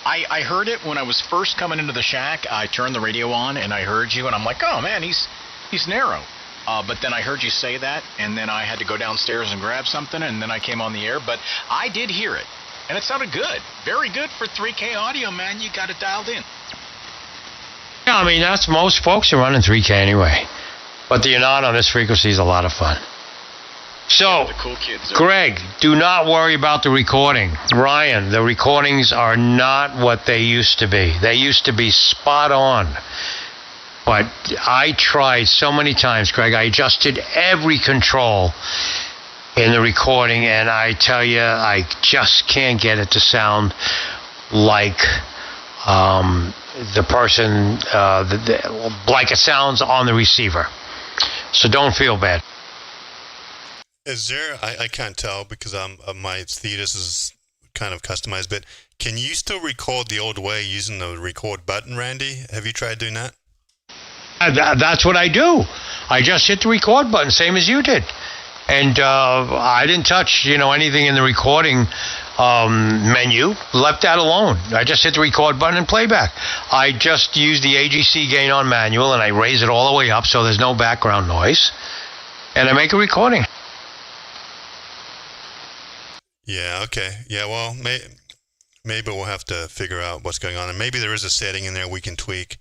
I heard it when I was first coming into the shack. I turned the radio on, and I heard you, and I'm like, "Oh man, he's narrow." But then I heard you say that, and then I had to go downstairs and grab something, and then I came on the air. But I did hear it, and it sounded good. Very good for 3K audio, man. You got it dialed in. Yeah, I mean, that's most folks are running 3K anyway. But the not on this frequency is a lot of fun. So, the cool kids Greg, do not worry about the recording. Ryan, the recordings are not what they used to be. They used to be spot on. But I tried so many times, Greg. I adjusted every control in the recording, and I tell you, I just can't get it to sound like the person, like it sounds on the receiver. So don't feel bad. Is there? I can't tell because my Thetis is kind of customized. But can you still record the old way using the record button, Randy? Have you tried doing that? That's what I do. I just hit the record button, same as you did, and I didn't touch anything in the recording menu. Left that alone. I just hit the record button and playback. I just use the AGC gain on manual, and I raise it all the way up so there's no background noise, and I make a recording. Yeah, okay. Yeah, well, maybe we'll have to figure out what's going on. And maybe there is a setting in there we can tweak.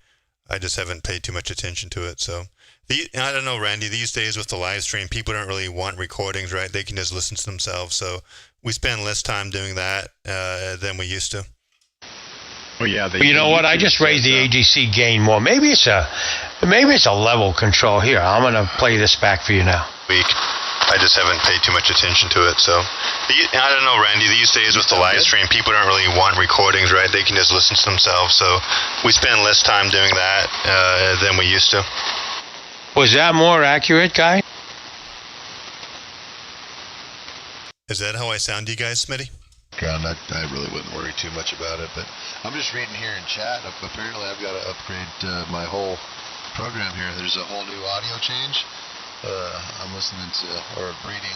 I just haven't paid too much attention to it. So, I don't know, Randy, these days with the live stream, people don't really want recordings, right? They can just listen to themselves. So we spend less time doing that than we used to. Oh, yeah. You know what? I just raised the AGC gain more. Maybe it's a level control. Here, I'm going to play this back for you now. I just haven't paid too much attention to it. So, I don't know, Randy, these days with the live stream, people don't really want recordings, right? They can just listen to themselves. So we spend less time doing that than we used to. Was that more accurate, guy? Is that how I sound to you guys, Smitty? I really wouldn't worry too much about it, but I'm just reading here in chat. Apparently, I've got to upgrade my whole program here. There's a whole new audio change. I'm listening to, or reading,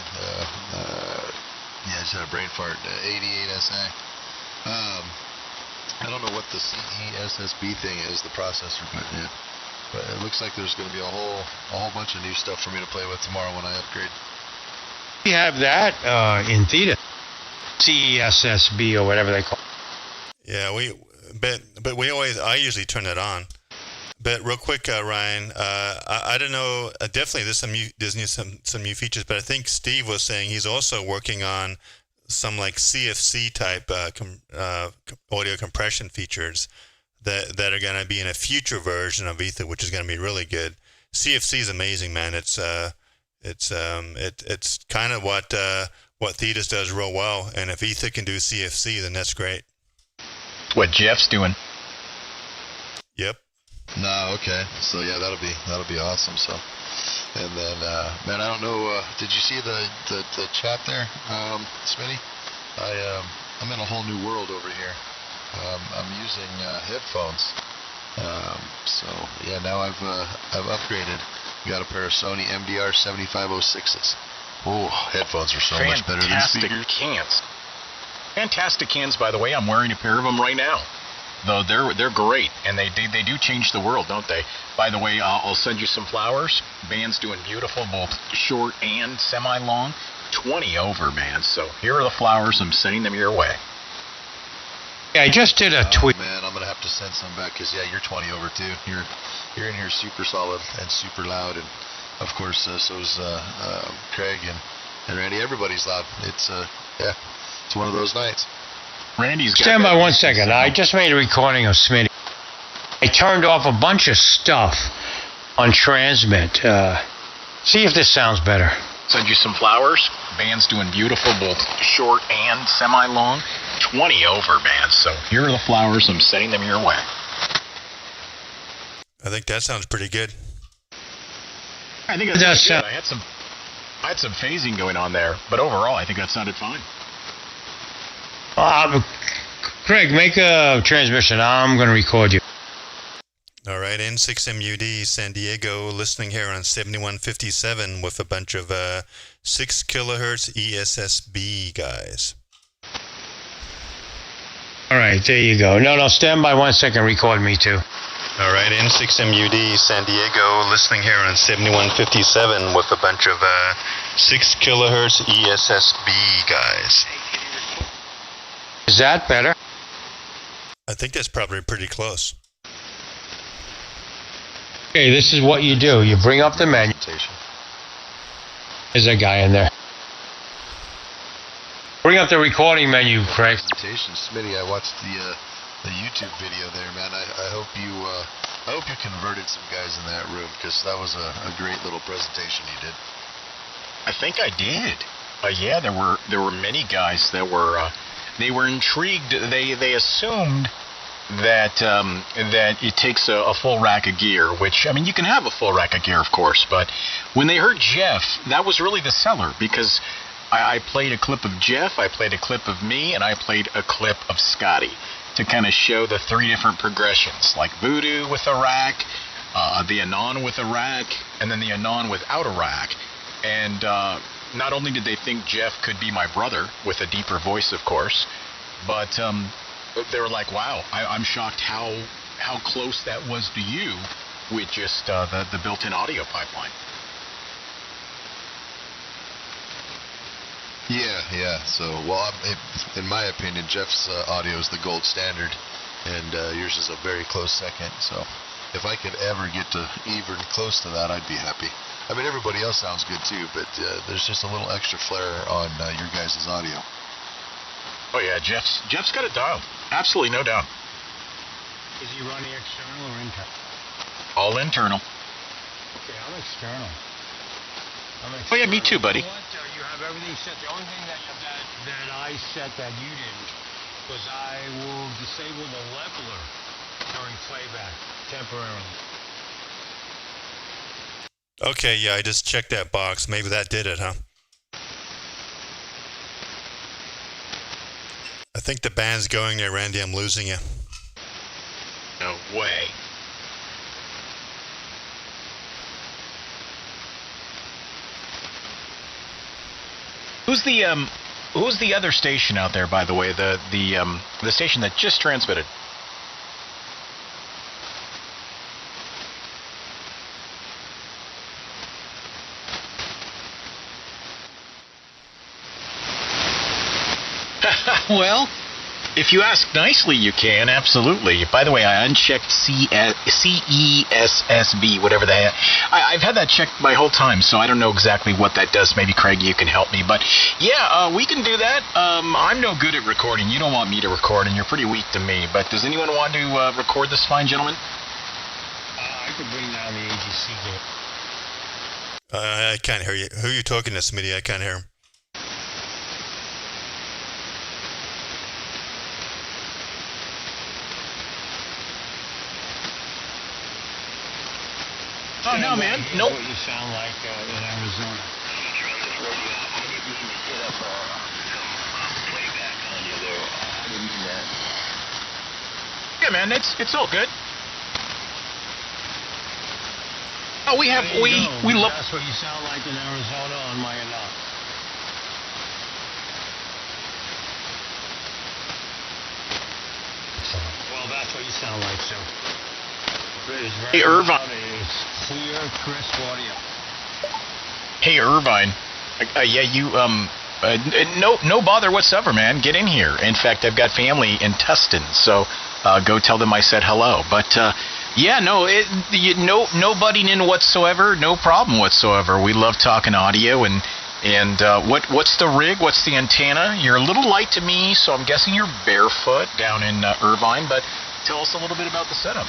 I just had a brain fart, 88SA. I don't know what the ESSB thing is, the processor, but it looks like there's going to be a whole bunch of new stuff for me to play with tomorrow when I upgrade. We have that in Theta, CESSB or whatever they call it. Yeah, but I usually turn that on. But real quick, Ryan, I don't know. Definitely, there's some new features. But I think Steve was saying he's also working on some like CFC type audio compression features that are going to be in a future version of Ether, which is going to be really good. CFC is amazing, man. It's kind of what Thetis does real well. And if Ether can do CFC, then that's great. What Jeff's doing. Yep. No, okay. So yeah, that'll be awesome. So, and then man, I don't know. Did you see the chat there, Smitty? I'm in a whole new world over here. I'm using headphones. So yeah, now I've upgraded. Got a pair of Sony MDR 7506s. Oh, headphones are so much better than speakers. Fantastic cans, by the way. I'm wearing a pair of them right now. Though they're great, and they do change the world, don't they? By the way, I'll send you some flowers. Band's doing beautiful, both short and semi-long. 20 over, man. So here are the flowers. I'm sending them your way. Yeah, I just did a tweet. Man, I'm gonna have to send some back because yeah, you're 20 over too. You're in here super solid and super loud, and of course so's Craig and Randy. Everybody's loud. It's yeah, it's one of those nights. Randy's got Stand by 1 second. I just made a recording of Smitty. I turned off a bunch of stuff on transmit. See if this sounds better. Send you some flowers. Band's doing beautiful, both short and semi-long. 20 over, man. So here are the flowers. I'm sending them your way. I think that sounds pretty good. I think it does sound. I had some phasing going on there, but overall, I think that sounded fine. Craig, make a transmission. I'm going to record you. All right, N6MUD San Diego, listening here on 7157 with a bunch of 6 kilohertz ESSB guys. All right, there you go. No, stand by 1 second. Record me too. All right, N6MUD San Diego, listening here on 7157 with a bunch of 6 kilohertz ESSB guys. Is that better? I think that's probably pretty close. Okay, this is what you do. You bring up the menu. There's a guy in there. Bring up the recording menu, Craig. Smitty, I watched the YouTube video there, man. I hope you converted some guys in that room because that was a great little presentation you did. I think I did. Yeah, there were many guys that were they were intrigued. They assumed that it takes a full rack of gear, which, I mean, you can have a full rack of gear, of course, but when they heard Jeff, that was really the seller, because I played a clip of Jeff, I played a clip of me, and I played a clip of Scotty to kind of show the 3 different progressions, like Voodoo with a rack, the Anon with a rack, and then the Anon without a rack. And not only did they think Jeff could be my brother, with a deeper voice, of course, but they were like, wow, I'm shocked how close that was to you with just the built-in audio pipeline. Yeah. So, well, in my opinion, Jeff's audio is the gold standard, and yours is a very close second. So, if I could ever get to even close to that, I'd be happy. I mean, everybody else sounds good too, but there's just a little extra flair on your guys' audio. Oh yeah, Jeff's got it dialed. Absolutely, no doubt. Is he running external or internal? All internal. Okay, I'm external. Oh yeah, me too, buddy. You have everything set. The only thing that I set that you didn't was I will disable the leveler during playback temporarily. Okay, yeah, I just checked that box. Maybe that did it, huh? I think the band's going there, Randy. I'm losing you. No way. Who's the other station out there, by the way? The station that just transmitted. Well, if you ask nicely, you can, absolutely. By the way, I unchecked CESSB, whatever that. I've had that checked my whole time, so I don't know exactly what that does. Maybe, Craig, you can help me. But, yeah, we can do that. I'm no good at recording. You don't want me to record, and you're pretty weak to me. But does anyone want to record this fine gentleman? I I could bring down the AGC gate. I can't hear you. Who are you talking to, Smitty? I can't hear him. Oh, no, man. Nope. What you sound like in Arizona. I didn't mean to set up some playback on you there. I didn't mean that. Yeah, man, it's all good. Oh, we love. That's what you sound like in Arizona on my enough. Well, that's what you sound like, so. Hey, Irvine. It's clear, crisp audio. Hey, Irvine. Yeah, you no bother whatsoever, man. Get in here. In fact, I've got family in Tustin, so go tell them I said hello. But yeah, no butting in whatsoever. No problem whatsoever. We love talking audio and what's the rig? What's the antenna? You're a little light to me, so I'm guessing you're barefoot down in Irvine. But tell us a little bit about the setup.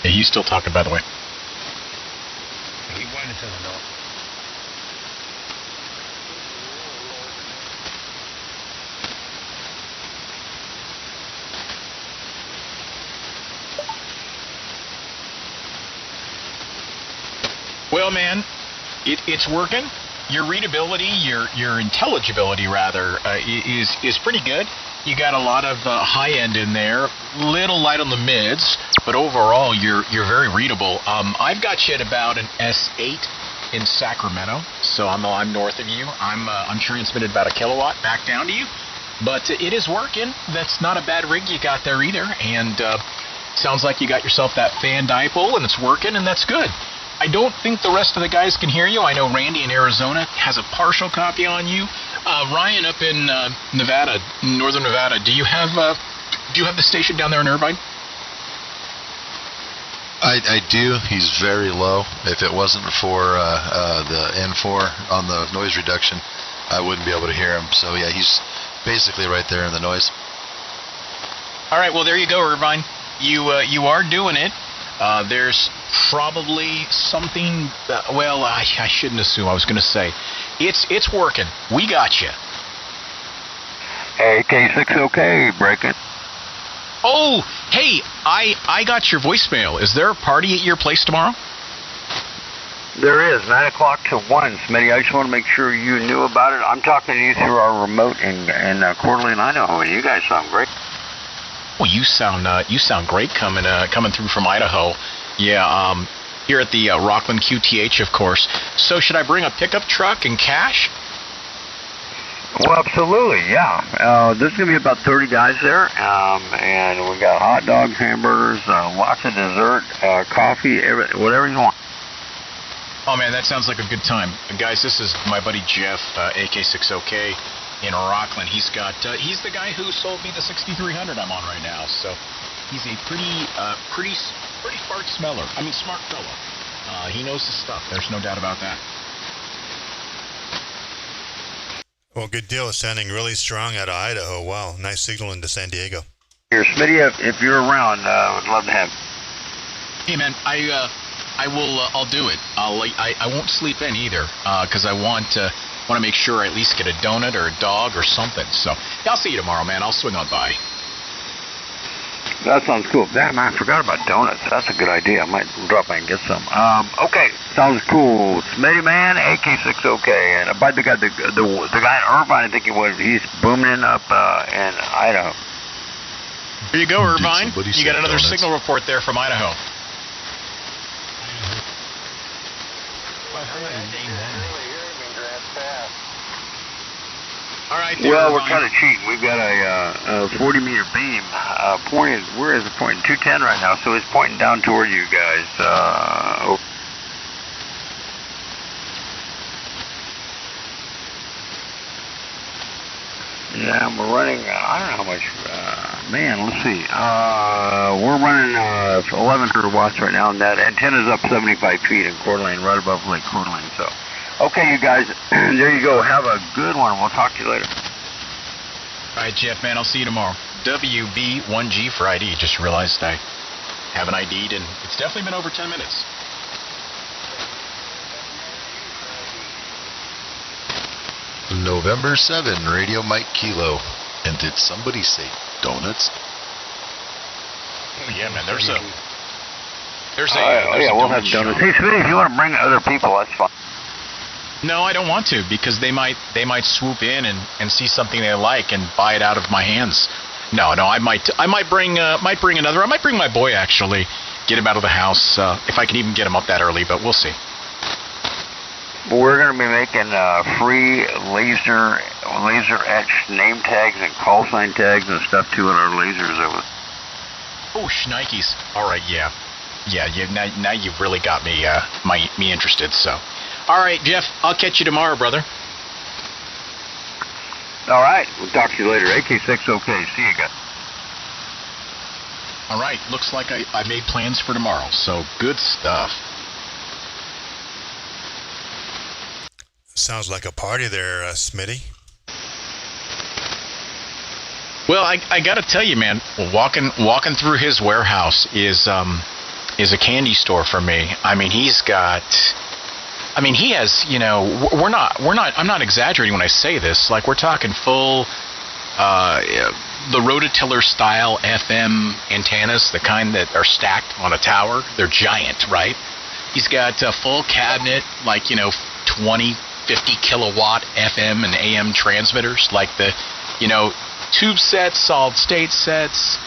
He's still talking, by the way. He went into the north. Well, man, it's working. Your readability, your intelligibility rather, is pretty good. You got a lot of high end in there, little light on the mids, but overall you're very readable. I've got you at about an S8 in Sacramento, so I'm north of you. I'm transmitted about a kilowatt back down to you, but it is working. That's not a bad rig you got there either, and sounds like you got yourself that fan dipole and it's working, and that's good. I don't think the rest of the guys can hear you. I know Randy in Arizona has a partial copy on you. Ryan up in Nevada, northern Nevada, do you have the station down there in Irvine? I do. He's very low. If it wasn't for the N4 on the noise reduction, I wouldn't be able to hear him. So yeah, he's basically right there in the noise. All right, well there you go, Irvine. You are doing it. There's probably something. Well, I shouldn't assume. I was going to say, it's working. We got you. AK6 OK, breaking. Oh, hey, I got your voicemail. Is there a party at your place tomorrow? There is 9 o'clock to 1, Smitty. I just want to make sure you knew about it. I'm talking to you through our remote in Coeur d'Alene, Idaho, and you guys sound great. Well, you sound great coming through from Idaho. Yeah, here at the Rockland QTH, of course. So should I bring a pickup truck and cash? Well, absolutely, yeah. There's going to be about 30 guys there, and we got hot dogs, hamburgers, lots of dessert, coffee, whatever you want. Oh, man, that sounds like a good time. Guys, this is my buddy Jeff, AK6OK. In Rockland, he's the guy who sold me the 6300 I'm on right now. So he's a pretty smart smeller. I mean, smart fella. He knows his stuff. There's no doubt about that. Well, good deal. It's sounding really strong out of Idaho. Wow, nice signal into San Diego. Here, Smitty, if you're around, I'd love to have you. Hey, man, I will. I'll do it. I won't sleep in either, because I want to make sure I at least get a donut or a dog or something. So yeah, I'll see you tomorrow, man. I'll swing on by. That sounds cool. Damn, I forgot about donuts. That's a good idea. I might drop by and get some. Okay, sounds cool. Smitty man, AK6 OK. And by the guy in Irvine, I think he's booming up in Idaho. Here you go, Irvine. You got another signal report there from Idaho. Well, how do I name that? fast. All right, there, Well, we're Ryan. kind of cheating. We've got a 40-meter beam pointed. Where is it pointing? 210 right now, so it's pointing down toward you guys. Yeah, we're running, I don't know how much, man, let's see. We're running 1100 watts right now, and that antenna's up 75 feet in Coeur d'Alene, right above Lake Coeur d'Alene. So, okay, you guys, there you go. Have a good one. We'll talk to you later. All right, Jeff, man, I'll see you tomorrow. WB1G for ID. Just realized I haven't ID'd, and it's definitely been over 10 minutes. November 7, Radio Mike Kilo. And did somebody say donuts? Oh, yeah, man, there's a Yeah, we'll have donuts. Hey, Smitty, if you want to bring other people, that's fine. No, I don't want to, because they might swoop in and see something they like and buy it out of my hands. No, I might bring another. I might bring my boy, actually, get him out of the house if I can even get him up that early, but we'll see. We're going to be making free laser etched name tags and call sign tags and stuff too on our lasers over. Oh, shnikes. All right, yeah. Now you've really got me me interested. So, all right, Jeff, I'll catch you tomorrow, brother. All right, we'll talk to you later. AK6, okay. See you guys. All right, looks like I made plans for tomorrow. So good stuff. Sounds like a party there, Smitty. Well, I got to tell you, man, walking through his warehouse is a candy store for me. I mean, he has, I'm not exaggerating when I say this. Like, we're talking full, the rototiller style FM antennas, the kind that are stacked on a tower. They're giant, right? He's got a full cabinet, 20, 50 kilowatt FM and AM transmitters, like the, tube sets, solid state sets,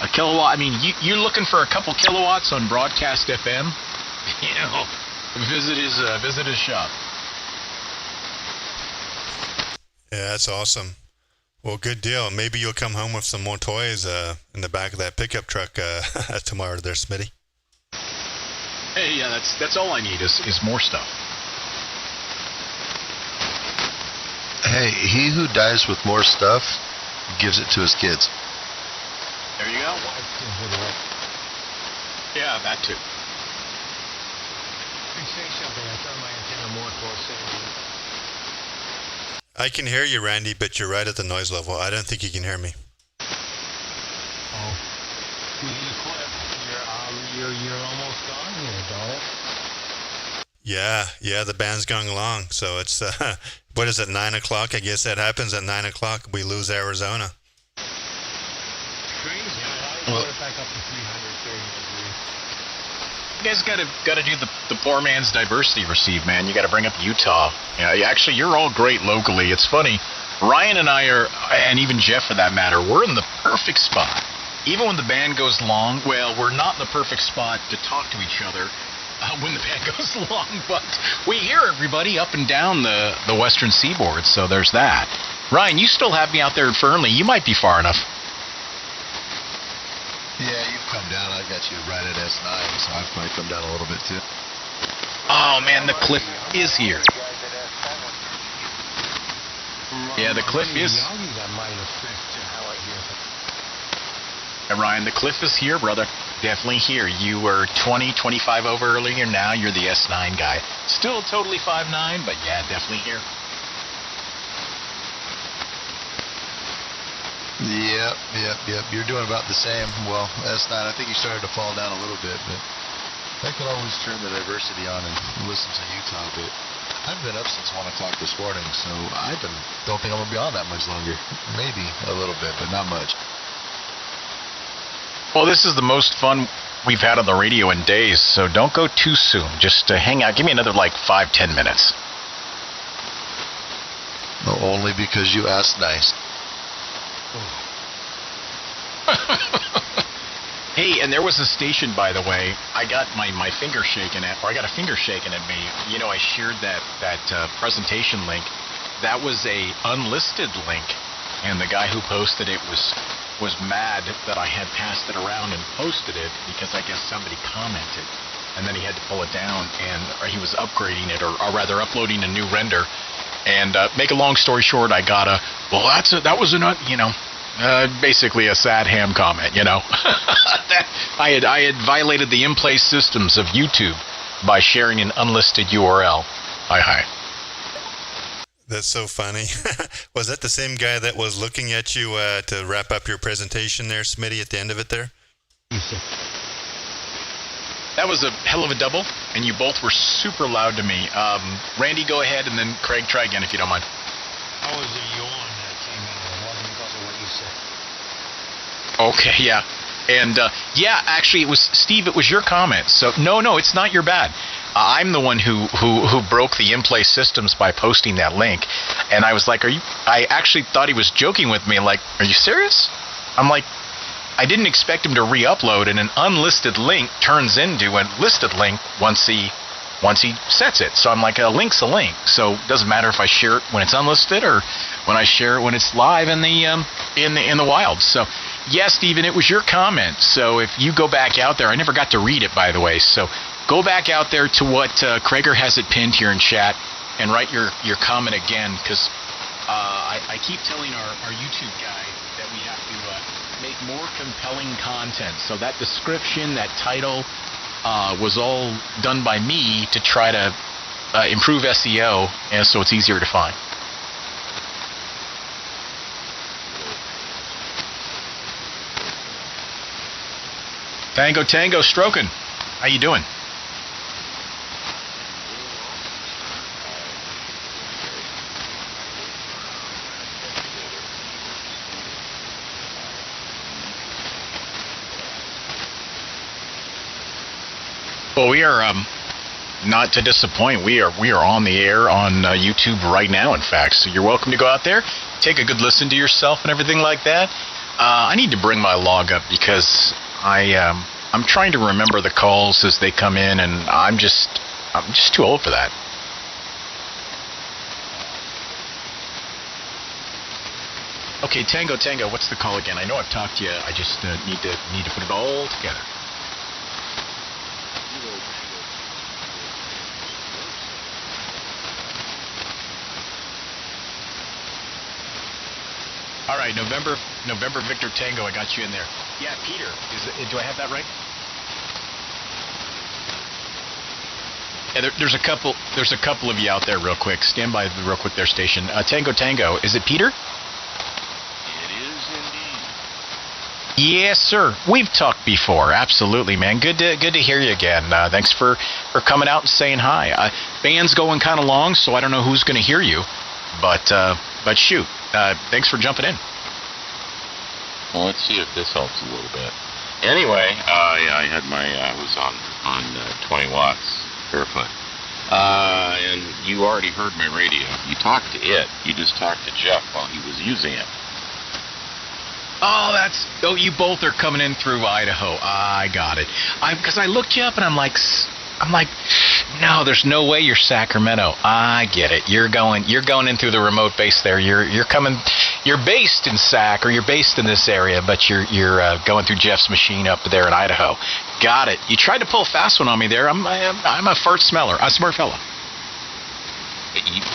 a kilowatt. I mean, you're looking for a couple kilowatts on broadcast FM, visit his shop. Yeah, that's awesome. Well, good deal. Maybe you'll come home with some more toys in the back of that pickup truck tomorrow there, Smitty. Hey, yeah, that's all I need is more stuff. Hey, he who dies with more stuff gives it to his kids. There you go. Yeah, that too. I can hear you, Randy, but you're right at the noise level. I don't think you can hear me. Oh. You're almost gone here, Donald. Yeah, the band's going along. So it's, what is it, 9 o'clock? I guess that happens at 9 o'clock. We lose Arizona. Crazy. I brought it back up to 330 degrees. You guys gotta do the poor man's diversity receive, man. You gotta bring up Utah. Yeah, actually, you're all great locally. It's funny. Ryan and I are, and even Jeff for that matter, we're in the perfect spot. Even when the band goes long, well, we're not in the perfect spot to talk to each other when the band goes long, but we hear everybody up and down the western seaboard, so there's that. Ryan, you still have me out there in Fernley. You might be far enough. Yeah, you've come down. I got you right at S9, so I might come down a little bit too. Oh, man, the cliff is here. Yeah, the cliff is... Hey, Ryan, the cliff is here, brother. Definitely here. You were 20, 25 over earlier. Now you're the S9 guy. Still totally 5'9", but yeah, definitely here. Yep. You're doing about the same. Well, S9, I think you started to fall down a little bit, but I could always turn the diversity on and listen to Utah a bit. I've been up since 1 o'clock this morning, so don't think I'm going to be on that much longer. Maybe a little bit, but not much. Well, this is the most fun we've had on the radio in days, so don't go too soon. Just hang out. Give me another 5-10 minutes. No, only because you asked nice. Hey, and there was a station, by the way. I got my finger shaken at, or I got a finger shaken at me. You know, I shared that presentation link. That was a unlisted link, and the guy who posted it was mad that I had passed it around and posted it because I guess somebody commented, and then he had to pull it down, and or he was upgrading it, or rather uploading a new render. And make a long story short, I got that was basically a sad ham comment, you know. I had violated the in-place systems of YouTube by sharing an unlisted URL. Hi. That's so funny. Was that the same guy that was looking at you to wrap up your presentation there, Smitty, at the end of it there? That was a hell of a double, and you both were super loud to me. Randy, go ahead, and then Craig, try again if you don't mind. That was a yawn that came in. It wasn't because of what you said. Okay, yeah. And, yeah, actually, it was, Steve, it was your comment. So, no, it's not your bad. I'm the one who broke the in-place systems by posting that link. And I was like, I actually thought he was joking with me. Like, are you serious? I'm like, I didn't expect him to re-upload, and an unlisted link turns into a listed link once he sets it. So I'm like, a link's a link. So it doesn't matter if I share it when it's unlisted or when I share it when it's live in the wild. So yeah, Steven, it was your comment. So if you go back out there, I never got to read it, by the way. So go back out there to what Krager has it pinned here in chat and write your comment again, because I keep telling our YouTube guy that we have to make more compelling content. So that description, that title, was all done by me to try to improve SEO, and so it's easier to find. Tango stroking. How you doing? Well, we are not to disappoint. We are on the air on YouTube right now, in fact. So you're welcome to go out there, take a good listen to yourself and everything like that. I need to bring my log up because I'm trying to remember the calls as they come in, and I'm just too old for that. Okay, Tango, what's the call again? I know I've talked to you. I just need to put it all together. All right, November Victor Tango, I got you in there. Yeah, Peter, do I have that right? Yeah, there's a couple of you out there real quick. Stand by real quick there, station. Tango, is it Peter? It is indeed. Yes, sir. We've talked before. Absolutely, man. Good to hear you again. Thanks for coming out and saying hi. Band's going kind of long, so I don't know who's going to hear you, but shoot. Thanks for jumping in. Well, let's see if this helps a little bit. Anyway, I had I was on 20 watts barefoot. And you already heard my radio. You talked to it. You just talked to Jeff while he was using it. Oh, you both are coming in through Idaho. I got it. Because I looked you up and I'm like, no, there's no way you're Sacramento. I get it. You're going in through the remote base there. You're based in Sac, or you're based in this area, but you're going through Jeff's machine up there in Idaho. Got it. You tried to pull a fast one on me there. I'm a fart smeller. A smart fella.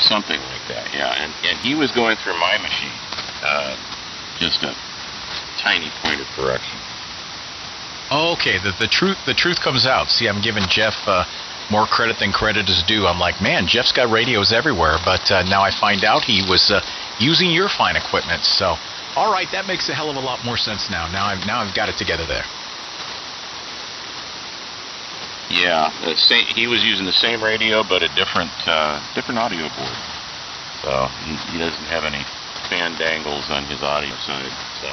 Something like that, yeah. And he was going through my machine. Just a tiny point of correction. Okay, the truth comes out. See, I'm giving Jeff more credit than credit is due. I'm like, man, Jeff's got radios everywhere, but now I find out he was using your fine equipment. So, all right, that makes a hell of a lot more sense now. Now I've got it together there. Yeah, he was using the same radio, but a different audio board. So he doesn't have any fan dangles on his audio side. So,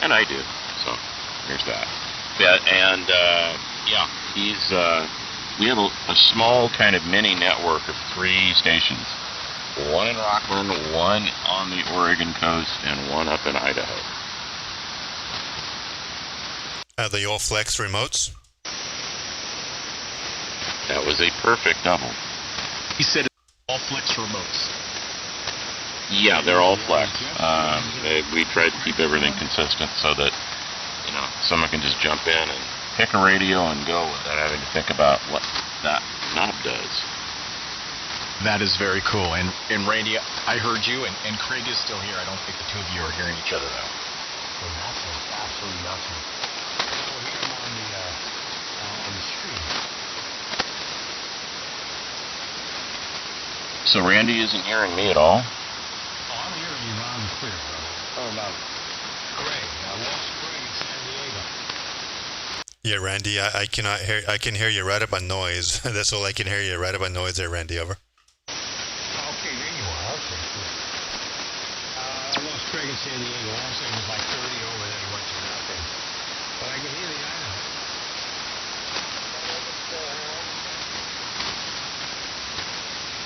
and I do. So there's that. Yeah, and we have a small kind of mini network of 3 stations. One in Rockland, one on the Oregon coast, and one up in Idaho. The old Flex remotes. That was a perfect double. He said all Flex remotes. Yeah, they're all Flex. We tried to keep everything consistent so that, someone can just jump in and pick a radio and go without having to think about what that knob does. That is very cool. And Randy, I heard you, and Craig is still here. I don't think the two of you are hearing each other, though. Well, nothing. Absolutely nothing. We'll hear him on the street. So Randy isn't hearing me at all? Oh, I'm hearing you loud and clear, brother. Oh, no. Craig. I lost Craig in San Diego. Yeah, Randy, I cannot hear. I can hear you right up on noise. That's all I can hear you right up on noise there, Randy. Over. Okay, there you are. Okay, good. I lost Craig in San Diego. All I'm saying was like 30 over there. He went to nothing. But I can hear the Idaho.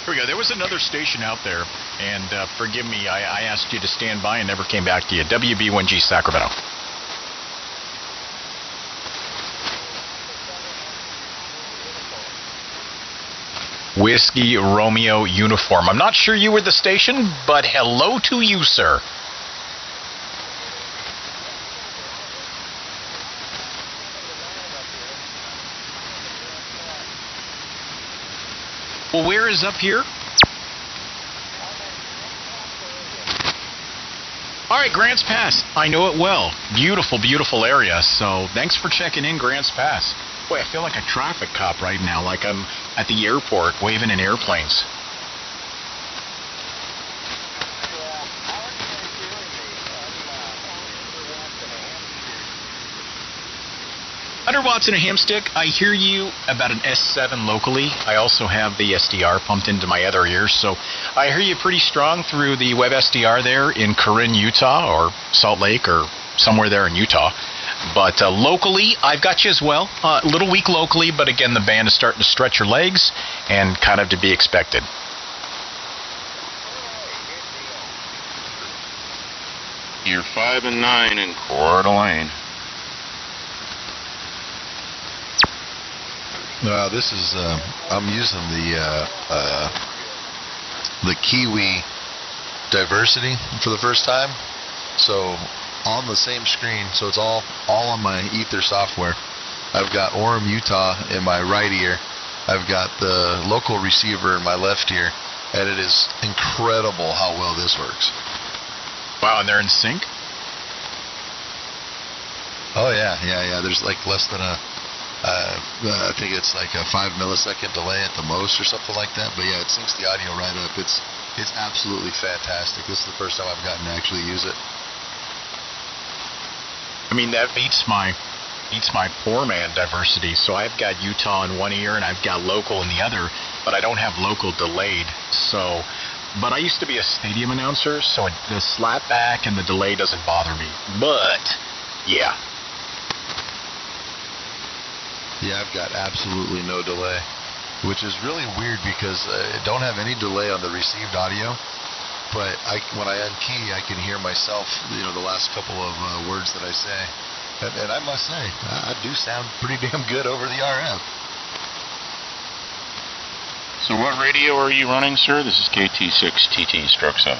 Here we go. There was another station out there, and forgive me, I asked you to stand by and never came back to you. WB1G Sacramento. Whiskey Romeo uniform. I'm not sure you were the station, but hello to you, sir. Well, where is up here? All right, Grants Pass. I know it well. Beautiful, beautiful area. So thanks for checking in, Grants Pass. Boy, I feel like a traffic cop right now, like I'm at the airport waving in airplanes. $100 and a ham stick. I hear you about an S7 locally. I also have the SDR pumped into my other ears, so I hear you pretty strong through the web SDR there in Corinne, Utah, or Salt Lake, or somewhere there in Utah. But locally, I've got you as well. A little weak locally, but again, the band is starting to stretch your legs, and kind of to be expected. You're 5 and 9 in Coeur d'Alene. This is I'm using the Kiwi Diversity for the first time. So on the same screen, so it's all on my Ether software. I've got Orem, Utah in my right ear. I've got the local receiver in my left ear, and it is incredible how well this works. Wow, and they're in sync? Oh yeah. There's like less than I think it's like a 5 millisecond delay at the most or something like that. But yeah, it syncs the audio right up. It's absolutely fantastic. This is the first time I've gotten to actually use it. I mean, that beats my poor man diversity. So I've got Utah in one ear and I've got local in the other, but I don't have local delayed. So, but I used to be a stadium announcer, so the slap back and the delay doesn't bother me. But yeah. Yeah, I've got absolutely no delay, which is really weird because I don't have any delay on the received audio. But when I unkey, I can hear myself, the last couple of words that I say. And I must say, I do sound pretty damn good over the RF. So what radio are you running, sir? This is KT6TT-7.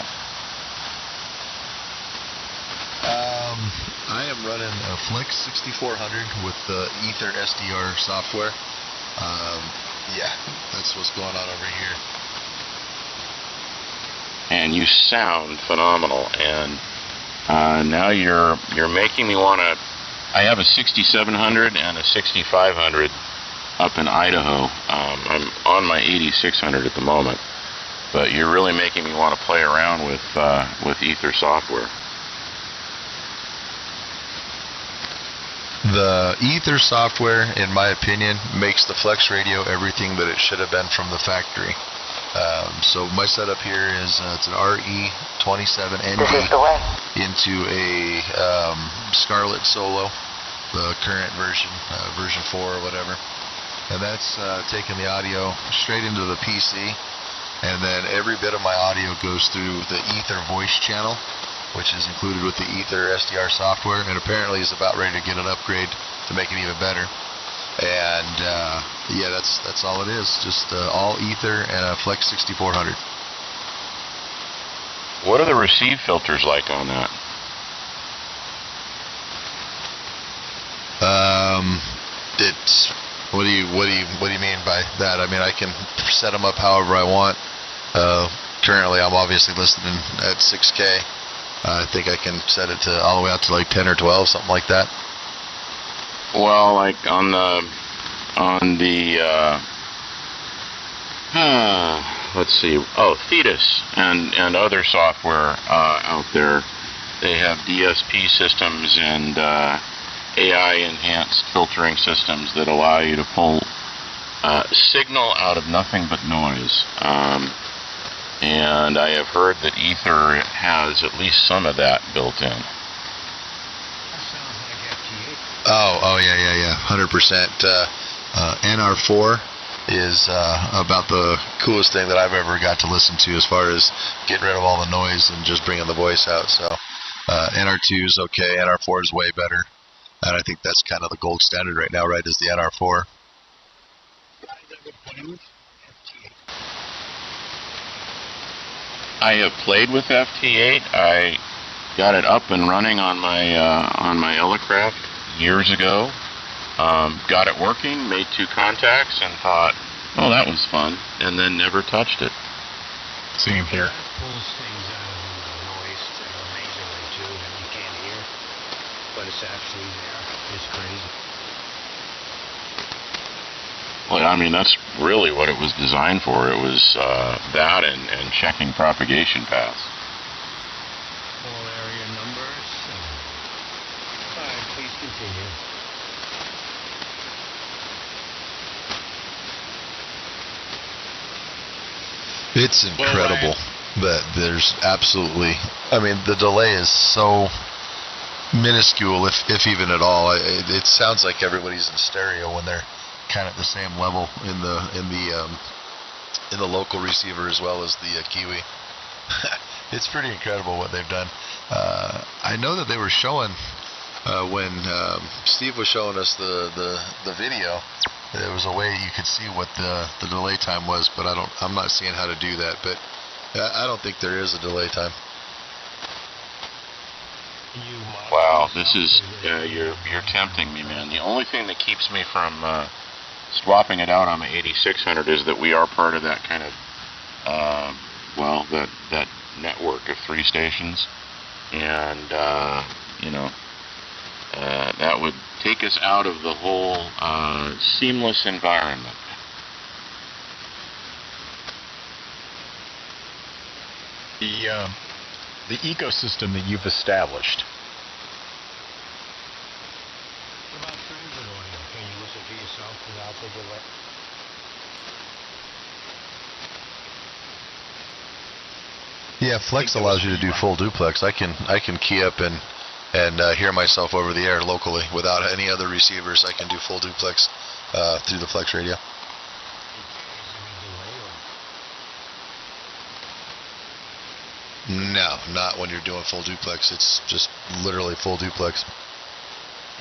I am running a Flex 6400 with the Ether SDR software. Yeah, that's what's going on over here. And you sound phenomenal. And now you're making me want to. I have a 6700 and a 6500 up in Idaho. I'm on my 8600 at the moment, but you're really making me want to play around with Ether software. The Ether software, in my opinion, makes the Flex radio everything that it should have been from the factory. So my setup here is it's an RE27ND into a Scarlett Solo, the current version, version 4 or whatever. And that's taking the audio straight into the PC. And then every bit of my audio goes through the Ether voice channel, which is included with the Ether SDR software, and apparently is about ready to get an upgrade to make it even better. And yeah, that's all it is. Just all Ether and a Flex 6400. What are the receive filters like on that? It's what do you mean by that? I mean, I can set them up however I want. Currently, I'm obviously listening at 6K. I think I can set it to all the way out to like 10 or 12, something like that. Well, like on the let's see, Thetis and other software out there, they have DSP systems and AI enhanced filtering systems that allow you to pull signal out of nothing but noise. And I have heard that Ether has at least some of that built in. Oh yeah, 100%. NR4 is about the coolest thing that I've ever got to listen to as far as getting rid of all the noise and just bringing the voice out. So NR2 is okay, NR4 is way better, and I think that's kind of the gold standard right now, right, is the NR4. I have played with FT8. I got it up and running on my Elecraft years ago. Got it working, made 2 contacts, and thought, oh, that was fun, and then never touched it. Same here. Pulls things out of the noise amazingly too that you can't hear, but it's actually there. It's crazy. Well, I mean, that's really what it was designed for. It was that and checking propagation paths. All area numbers. All right, please continue. It's incredible that there's absolutely, I mean, the delay is so minuscule, if even at all. It sounds like everybody's in stereo when they're kind of at the same level in the local receiver as well as the Kiwi. It's pretty incredible what they've done. I know that they were showing when Steve was showing us the video. There was a way you could see what the delay time was, but I'm not seeing how to do that. But I don't think there is a delay time. Wow, this is you're tempting me, man. The only thing that keeps me from swapping it out on the 8600 is that we are part of that kind of that network of 3 stations, and that would take us out of the whole seamless environment. The ecosystem that you've established. What about transit audio? Can you listen to yourself without the delay? Yeah, Flex allows you to do full duplex. I can key up and hear myself over the air locally without any other receivers. I can do full duplex through the Flex radio. No, not when you're doing full duplex. It's just literally full duplex. Can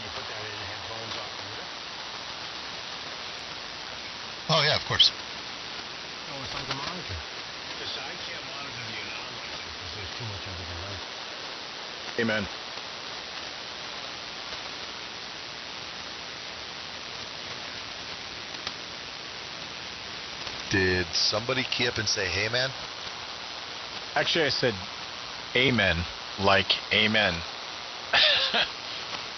you put that in the headphones off the Oh yeah, of course. No, it's like a monitor. Because I can't monitor the anomalies because there's too much of a delay. Amen. Did somebody key up and say, hey man? Actually, I said amen, like amen.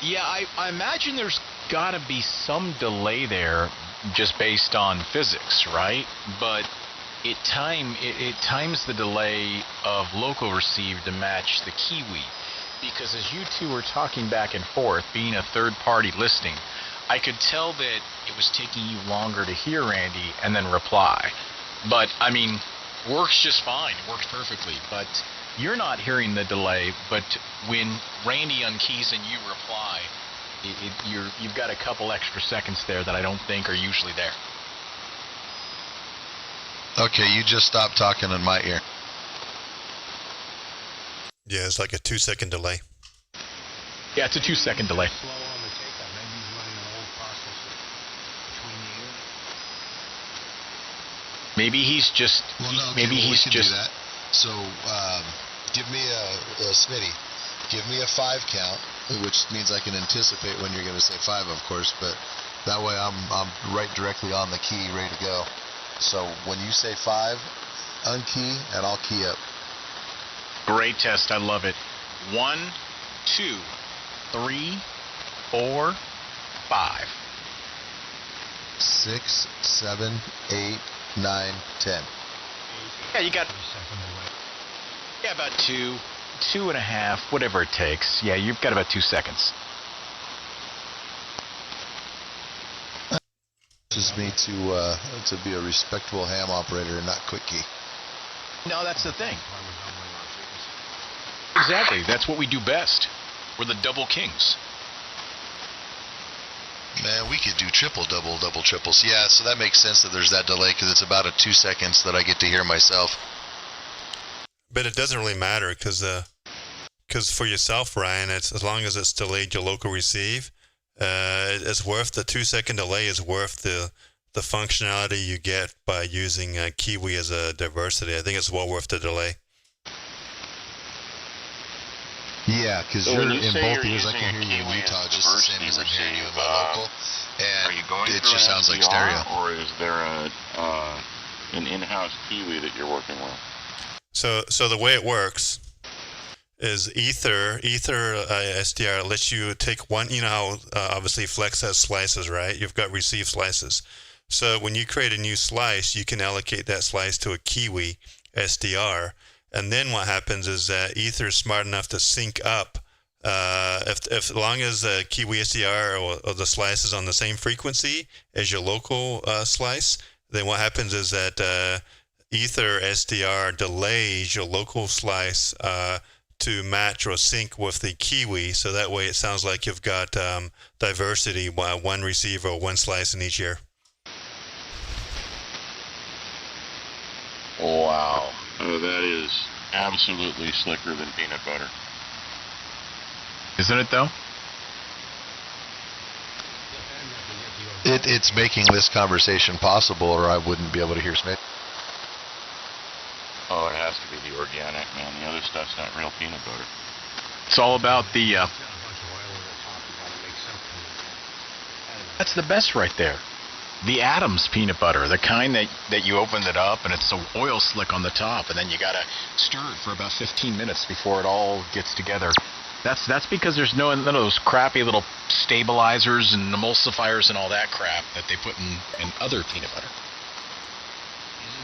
Yeah, I imagine there's got to be some delay there just based on physics, right? But it times the delay of local receive to match the Kiwi. Because as you two were talking back and forth, being a third party listening, I could tell that it was taking you longer to hear Randy and then reply. But, I mean, works just fine. It works perfectly. But you're not hearing the delay, but when Randy unkeys and you reply, you've got a couple extra seconds there that I don't think are usually there. Okay, you just stopped talking in my ear. Yeah, it's like a 2-second delay. Yeah, it's a 2-second delay. Slow on the takeoff. Maybe he's running Maybe he's just. Well, no, maybe we he's can just. do that. So, give me a Smitty. Give me a 5 count, which means I can anticipate when you're going to say 5, of course. But that way, I'm right directly on the key, ready to go. So when you say 5, unkey, and I'll key up. Great test. I love it. 1, 2, 3, 4, 5. 6, 7, 8, 9, 10. Yeah, you got. Yeah, about 2.5, whatever it takes. Yeah, you've got about 2 seconds. Just me to be a respectable ham operator and not quick key. No, that's the thing. Exactly. That's what we do best. We're the double kings. Man, we could do triple, double, double, triples. Yeah, so that makes sense that there's that delay because it's about 2 seconds that I get to hear myself. But it doesn't really matter because for yourself, Ryan, it's as long as it's delayed your local receive, it's worth the 2-second delay is worth the functionality you get by using Kiwi as a diversity. I think it's well worth the delay. Yeah, because So you're when you in say both you're ears. I can using hear you a in Kiwi Utah as just the same as I'm hearing you in my local, Are you going and it through just an sounds like SDR, stereo. or is there an in-house Kiwi that you're working with? So the way it works is Ether SDR lets you take one. You know how obviously Flex has slices, right? You've got receive slices. So when you create a new slice, you can allocate that slice to a Kiwi SDR. And then what happens is that Ether is smart enough to sync up. If as long as the Kiwi SDR or the slice is on the same frequency as your local slice, then what happens is that Ether SDR delays your local slice to match or sync with the Kiwi, so that way it sounds like you've got diversity, one receiver or one slice in each ear. Wow. That is absolutely slicker than peanut butter. Isn't it, though? It's making this conversation possible, or I wouldn't be able to hear Smith. Oh, it has to be the organic, man. The other stuff's not real peanut butter. It's all about the. That's the best right there. The Adams peanut butter, the kind that you open it up and it's so oil slick on the top, and then you gotta stir it for about 15 minutes before it all gets together. That's because there's none of those crappy little stabilizers and emulsifiers and all that crap that they put in other peanut butter.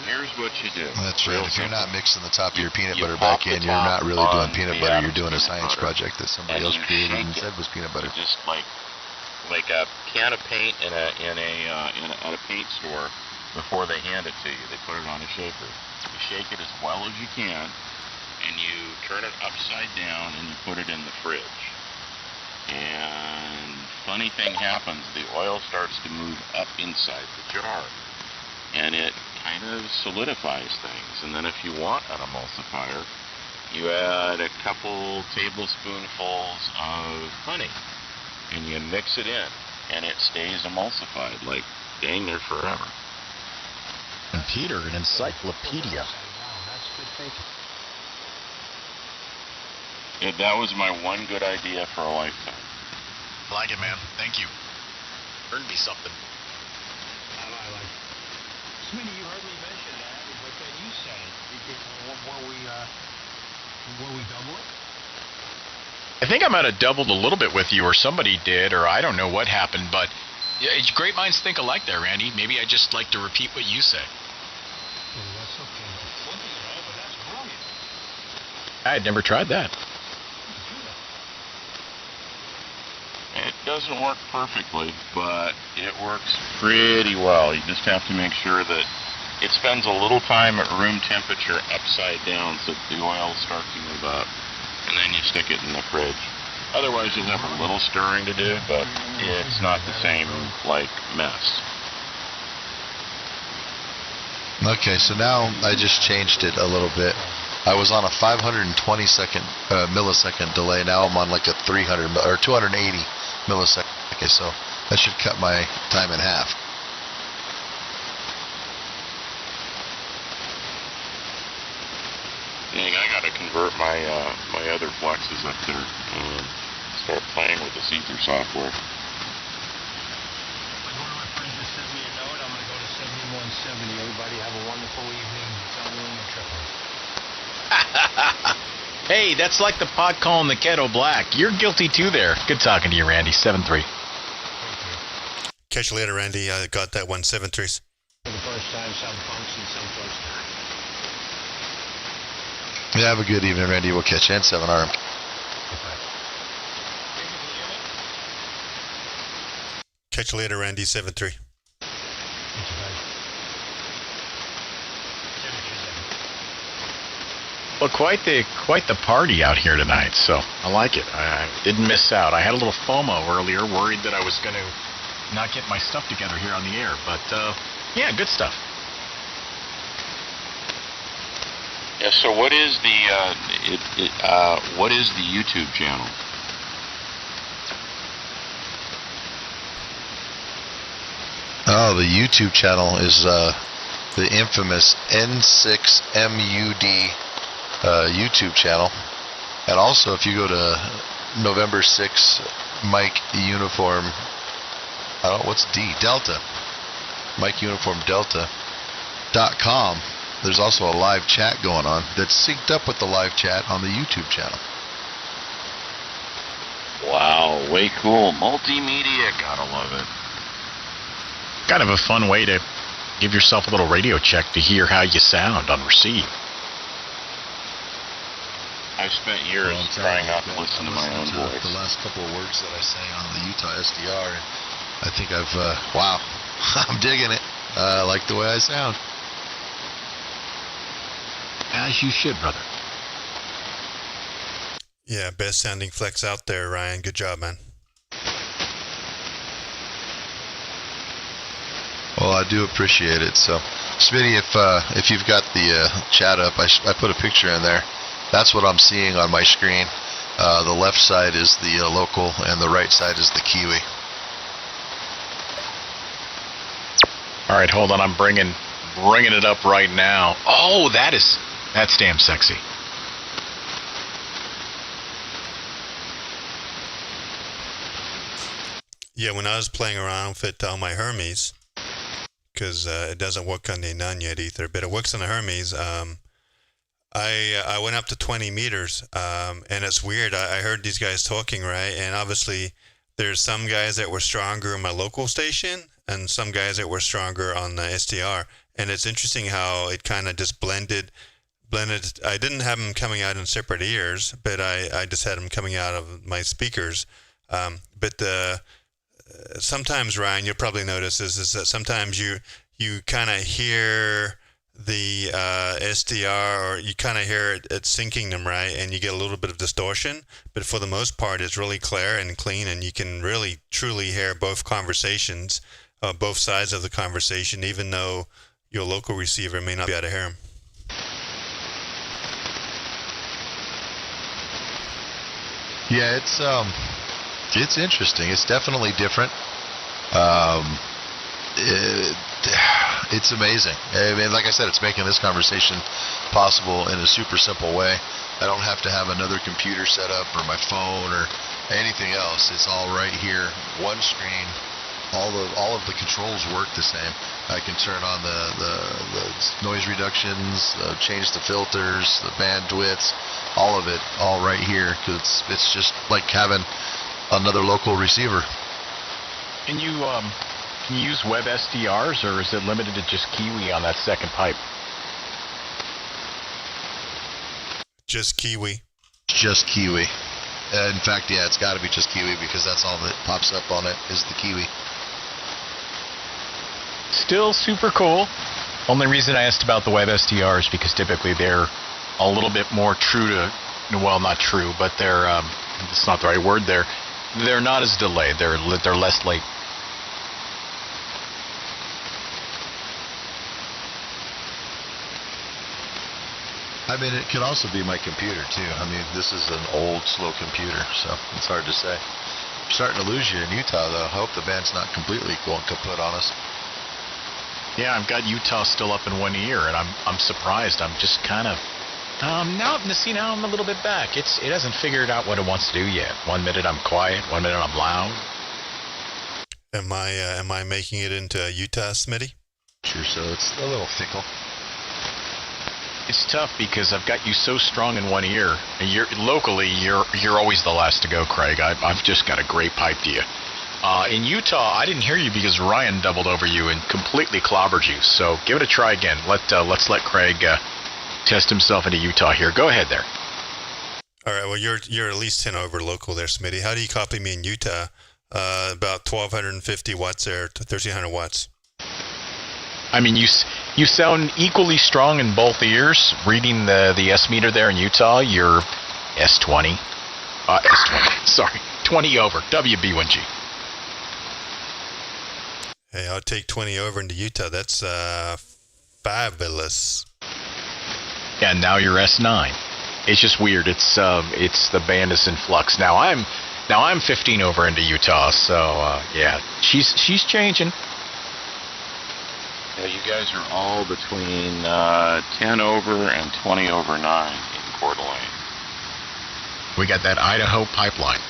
Here's what you do. That's right. Real If you're simple. not mixing the top of your peanut You butter pop back the in, you're top not really doing on peanut the butter. Adams You're doing a peanut science butter, project that somebody and else you created shake and it. said was peanut butter. Just like a can of paint at a paint store before they hand it to you. They put it on a shaker. You shake it as well as you can, and you turn it upside down and you put it in the fridge. And funny thing happens, the oil starts to move up inside the jar, and it kind of solidifies things. And then if you want an emulsifier, you add a couple tablespoonfuls of honey, and you mix it in, and it stays emulsified like dang near forever. And Peter, an encyclopedia. That was my one good idea for a lifetime. I like it, man. Thank you. Earned me something. I like it. Smitty, you heard me mention that, but then you said it. Were we double it? I think I might have doubled a little bit with you, or somebody did, or I don't know what happened, but yeah, great minds think alike there, Randy. Maybe I just like to repeat what you say. Well, that's okay. One thing but that's brilliant. I had never tried that. It doesn't work perfectly, but it works pretty well. You just have to make sure that it spends a little time at room temperature upside down so that the oil starts to move up, and then you stick it in the fridge. Otherwise, you'll have a little stirring to do, but it's not the same, like, mess. Okay, so now I just changed it a little bit. I was on a 520 millisecond delay. Now I'm on like a 300 or 280 millisecond. Okay, so that should cut my time in half. convert my my other fluxes up there and start playing with this Ether software. One of my friends just sent me a note. I'm going to go to 7170. Everybody have a wonderful evening. Don't ruin your trip. Hey, that's like the pot calling the kettle black. You're guilty too there. Good talking to you, Randy. 7-3. Catch you later, Randy. I got that 173s. For the first time, some punks and some folks. Yeah, have a good evening, Randy. We'll catch you in 7RM. Catch you later, Randy. 7-3. Well, quite the party out here tonight, so I like it. I didn't miss out. I had a little FOMO earlier, worried that I was going to not get my stuff together here on the air, but yeah, good stuff. Yeah. So what is the YouTube channel? Oh, the YouTube channel is the infamous N6MUD YouTube channel. And also, if you go to November 6 Mike Uniform, what's D? Delta. Mike Uniform Delta.com. There's also a live chat going on that's synced up with the live chat on the YouTube channel. Wow, way cool. Multimedia, gotta love it. Kind of a fun way to give yourself a little radio check to hear how you sound on receive. I've spent years trying not to listen to my own voice. The last couple of words that I sang on the Utah SDR, and I think wow, I'm digging it. I like the way I sound. As you should, brother. Yeah, best sounding flex out there, Ryan. Good job, man. Well, I do appreciate it. So, Smitty, if you've got the chat up, I put a picture in there. That's what I'm seeing on my screen. The left side is the local, and the right side is the Kiwi. All right, hold on. I'm bringing it up right now. Oh, that's damn sexy. Yeah, when I was playing around with my Hermes, because it doesn't work on the non-yet Ether, but it works on the Hermes. I went up to 20 meters, and it's weird. I heard these guys talking, right? And obviously, there's some guys that were stronger in my local station, and some guys that were stronger on the SDR. And it's interesting how it kind of just blended. I didn't have them coming out in separate ears, but I just had them coming out of my speakers. But sometimes, Ryan, you'll probably notice is that sometimes you kind of hear the SDR, or you kind of hear it syncing them, right? And you get a little bit of distortion, but for the most part, it's really clear and clean, and you can really truly hear both conversations, both sides of the conversation, even though your local receiver may not be able to hear them. Yeah, it's interesting. It's definitely different. It's amazing. I mean, like I said, it's making this conversation possible in a super simple way. I don't have to have another computer set up or my phone or anything else. It's all right here, one screen. All of the controls work the same. I can turn on the noise reductions, change the filters, the bandwidths, all of it, all right here. Because it's just like having another local receiver. Can you use web SDRs, or is it limited to just Kiwi on that second pipe? Just Kiwi. Just Kiwi. In fact, yeah, it's got to be just Kiwi, because that's all that pops up on it is the Kiwi. Still super cool. Only reason I asked about the web SDR is because typically they're a little bit more true to, well, not true, but they're, it's not the right word, they're not as delayed, they're less late. I mean, it could also be my computer, too. I mean, this is an old, slow computer, so it's hard to say. I'm starting to lose you in Utah, though. I hope the band's not completely going kaput on us. Yeah, I've got Utah still up in one ear, and I'm surprised. I'm just kind of Now I'm a little bit back. It hasn't figured out what it wants to do yet. 1 minute I'm quiet, 1 minute I'm loud. Am I making it into Utah, Smitty? Sure, so it's a little fickle. It's tough because I've got you so strong in one ear, and you're always the last to go, Craig. I've just got a great pipe to you. In Utah, I didn't hear you because Ryan doubled over you and completely clobbered you. So give it a try again. Let's let Craig test himself into Utah here. Go ahead there. All right. Well, you're at least 10 over local there, Smitty. How do you copy me in Utah? About 1,250 watts there to 1,300 watts. I mean, you sound equally strong in both ears. Reading the S meter there in Utah, you're S20. S20. Sorry, 20 over. WB1G. Hey, I'll take 20 over into Utah. That's fabulous. Yeah, now you're S9. It's just weird. It's the band is in flux. Now I'm 15 over into Utah. So yeah, she's changing. Yeah, you guys are all between 10 over and 20 over 9 in Coeur d'Alene. We got that Idaho pipeline.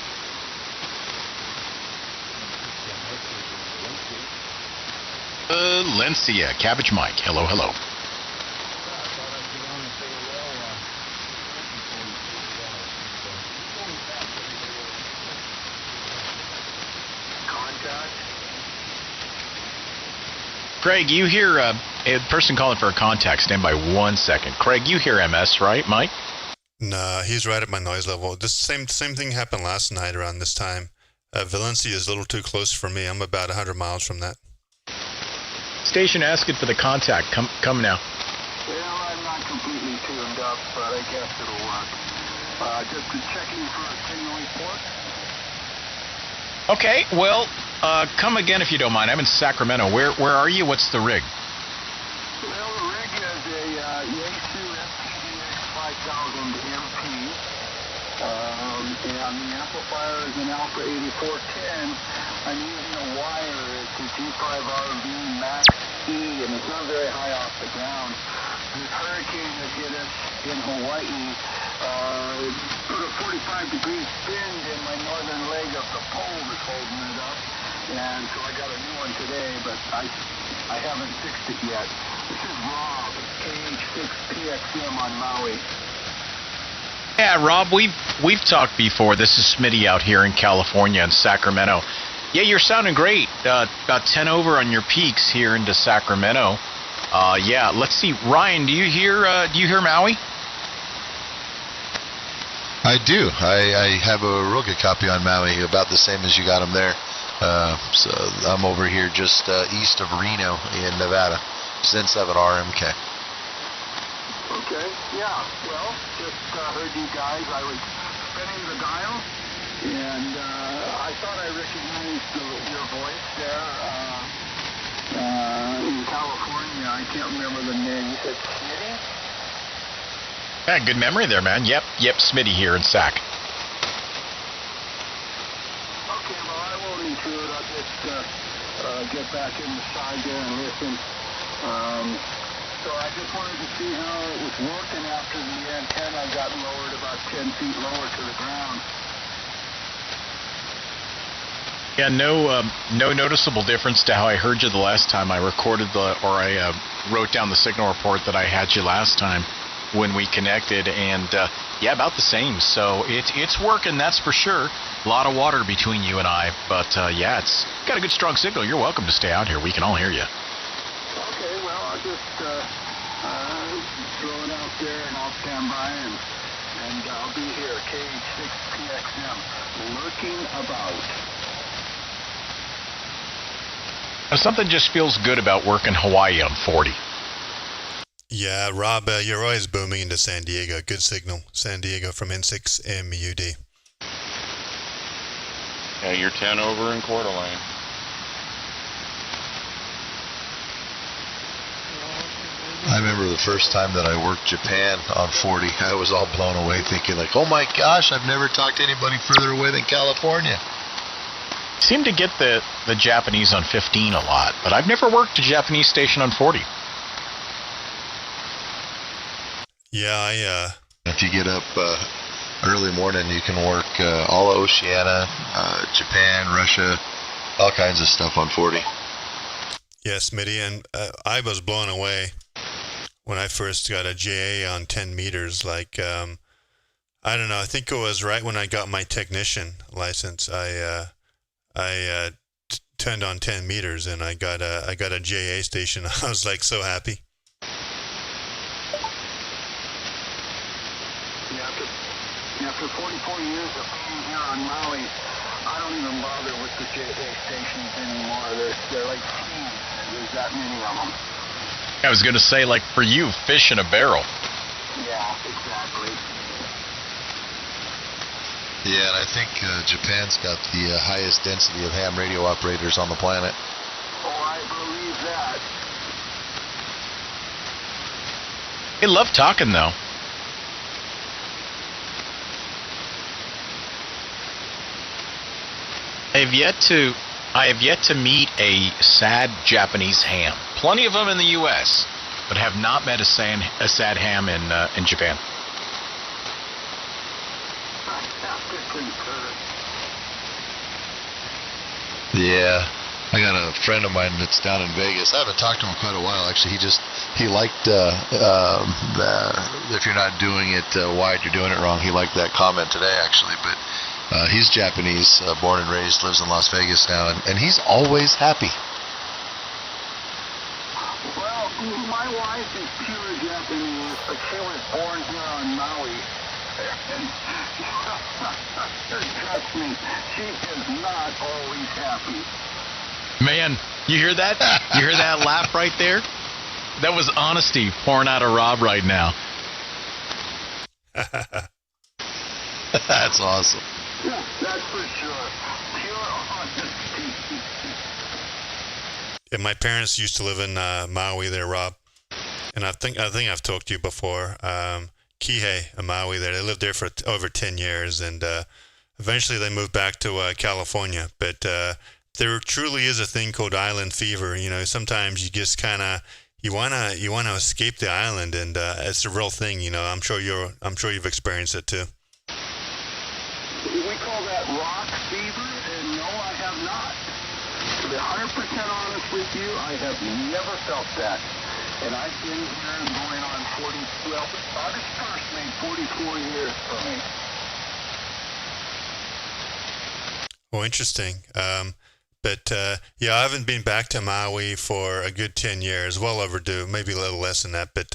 Lencia, Cabbage Mike. Hello, hello. Craig, you hear a person calling for a contact. Stand by 1 second. Craig, you hear MS, right, Mike? Nah, he's right at my noise level. This same thing happened last night around this time. Valencia is a little too close for me. I'm about 100 miles from that. Station asking for the contact. Come now. Well, I'm not completely tuned up, but I guess it'll work. Just checking for a signal report. Okay, well, come again if you don't mind. I'm in Sacramento. Where are you? What's the rig? Well, the rig is a Yaesu FPDX 5000 MP, and the amplifier is an Alpha 8410. I'm using a wire. It's a G5RV Max E, and it's not very high off the ground. This hurricane that hit us in Hawaii put a 45-degree spin in my northern leg of the pole that's holding it up, and so I got a new one today, but I haven't fixed it yet. This is Rob, KH6PXM on Maui. Yeah, Rob, we've talked before. This is Smitty out here in California in Sacramento. Yeah, you're sounding great. About 10 over on your peaks here into Sacramento. Yeah, let's see. Ryan, do you hear Maui? I do. I have a real good copy on Maui, about the same as you got them there. So I'm over here just east of Reno in Nevada. Zen 7 RMK. Okay, yeah, well, just heard you guys. I was spinning the dial, and I thought I recognized your voice there in California. I can't remember the name. You said Smitty? Yeah, good memory there, man. Yep, Smitty here in Sac. Okay, well, I won't intrude. I'll just get back in the side there and listen. So I just wanted to see how it was working after the antenna got lowered about 10 feet lower to the ground. Yeah, no noticeable difference to how I heard you the last time. I recorded I wrote down the signal report that I had you last time when we connected, and yeah, about the same. So it's working, that's for sure. A lot of water between you and I, but yeah, it's got a good strong signal. You're welcome to stay out here. We can all hear you. Okay, well, I'll just throw it out there, and I'll stand by, and I'll be here, KH6PXM, lurking about. Now, something just feels good about working Hawaii on 40. Yeah, Rob, you're always booming into San Diego. Good signal. San Diego from N6MUD. Yeah, you're 10 over in Coeur d'Alene. I remember the first time that I worked Japan on 40, I was all blown away thinking like, oh my gosh, I've never talked to anybody further away than California. Seem to get the Japanese on 15 a lot, but I've never worked a Japanese station on 40. Yeah, If you get up early morning, you can work all of Oceania, Japan, Russia, all kinds of stuff on 40. Yes, Smitty, and I was blown away when I first got a JA on 10 meters. Like, I don't know, I think it was right when I got my technician license. I turned on 10 meters and I got a JA station. I was like so happy. After 44 years of being here on Maui, I don't even bother with the JA stations anymore. They're like teams. There's that many of them. I was going to say, like, for you, fish in a barrel. Yeah, exactly. Yeah, and I think Japan's got the highest density of ham radio operators on the planet. Oh, I believe that. They love talking, though. I have yet to meet a sad Japanese ham. Plenty of them in the U.S., but have not met a sad ham in Japan. Yeah, I got a friend of mine that's down in Vegas. I haven't talked to him in quite a while. Actually, he liked if you're not doing it wide, you're doing it wrong. He liked that comment today, actually, but. He's Japanese, born and raised, lives in Las Vegas now, and he's always happy. Well, my wife is pure Japanese, but she was born here on Maui. And trust me, she is not always happy. Man, you hear that? You hear that laugh right there? That was honesty pouring out of Rob right now. That's awesome. Yeah, that's for sure. Pure honesty. Yeah, my parents used to live in Maui there, Rob, and I think I've talked to you before. Kihei, Maui there. They lived there for over 10 years, and eventually they moved back to California. But there truly is a thing called island fever. You know, sometimes you just kind of you wanna escape the island, and it's a real thing. You know, I'm sure you've experienced it too. We call that rock fever, and no, I have not. To be 100% honest with you, I have never felt that. And I've been here going on August 1st made 44 years for me. Well, interesting. But yeah, I haven't been back to Maui for a good 10 years. Well overdue, maybe a little less than that, but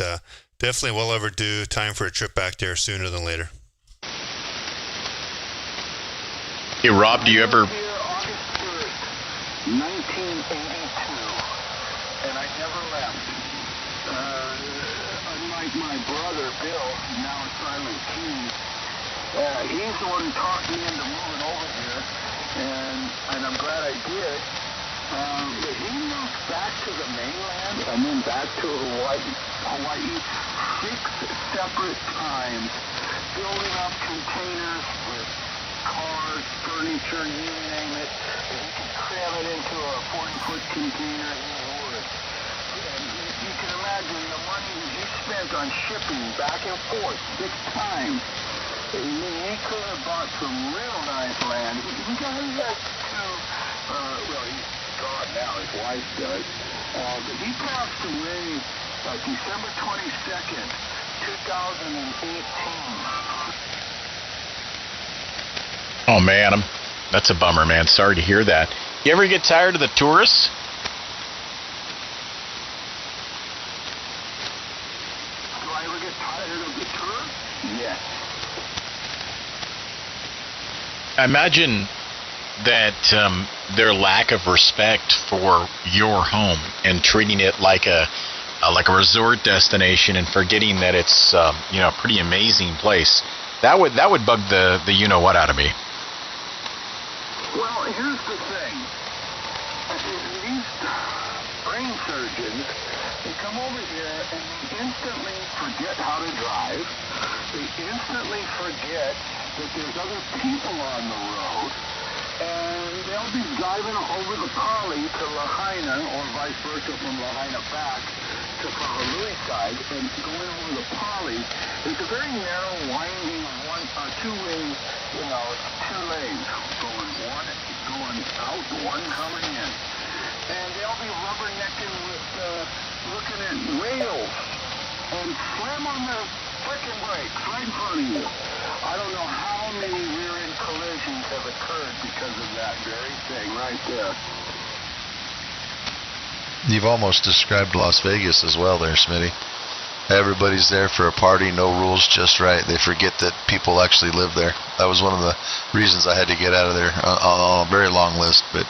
definitely well overdue. Time for a trip back there sooner than later. Hey, Rob, do you ever... Here, August 1st, 1982, and I never left. Unlike my brother, Bill, now a silent king, he's the one who talked me into moving over here, and I'm glad I did. But he moved back to the mainland and then back to Hawaii 6 separate times, building up containers with cars, furniture, you name it. If you could cram it into a 40-foot container, he would. And you can imagine the money that he spent on shipping back and forth 6 times. He could have bought some real nice land. He got two, well, he's gone now, his wife does. But he passed away December 22nd, 2018. Oh, man, that's a bummer, man. Sorry to hear that. You ever get tired of the tourists? Do I ever get tired of the tourists? Yes. I imagine that their lack of respect for your home and treating it like a resort destination and forgetting that it's a pretty amazing place. That would bug the you know what out of me. Well, here's the thing. These brain surgeons, they come over here and they instantly forget how to drive. They instantly forget that there's other people on the road. And they'll be driving over the Pali to Lahaina, or vice versa from Lahaina back, to Kahului side and going over the Poly, it's a very narrow, winding two-lane, two lanes going out, one coming in. And they'll be rubbernecking with looking at rails and slam on the frickin' brakes right in front of you. I don't know how many rear-end collisions have occurred because of that very thing right there. You've almost described Las Vegas as well there, Smitty. Everybody's there for a party, no rules, just right. They forget that people actually live there. That was one of the reasons I had to get out of there on a very long list, but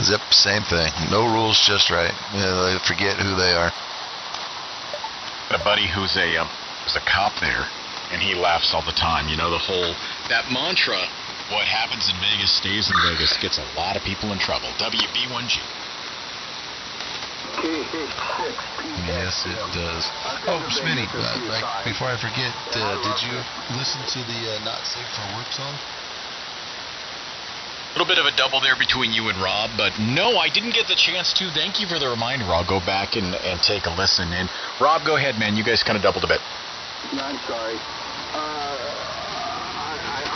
zip, same thing. No rules, just right. They forget who they are. A buddy who's a cop there, and he laughs all the time. That mantra, what happens in Vegas stays in Vegas, gets a lot of people in trouble. WB1G. Yes, it does. Oh, Smitty, before I forget, did you listen to the Not Safe for Work song? A little bit of a double there between you and Rob, but no, I didn't get the chance to. Thank you for the reminder. I'll go back and take a listen. And Rob, go ahead, man. You guys kind of doubled a bit. Yeah, I'm sorry. I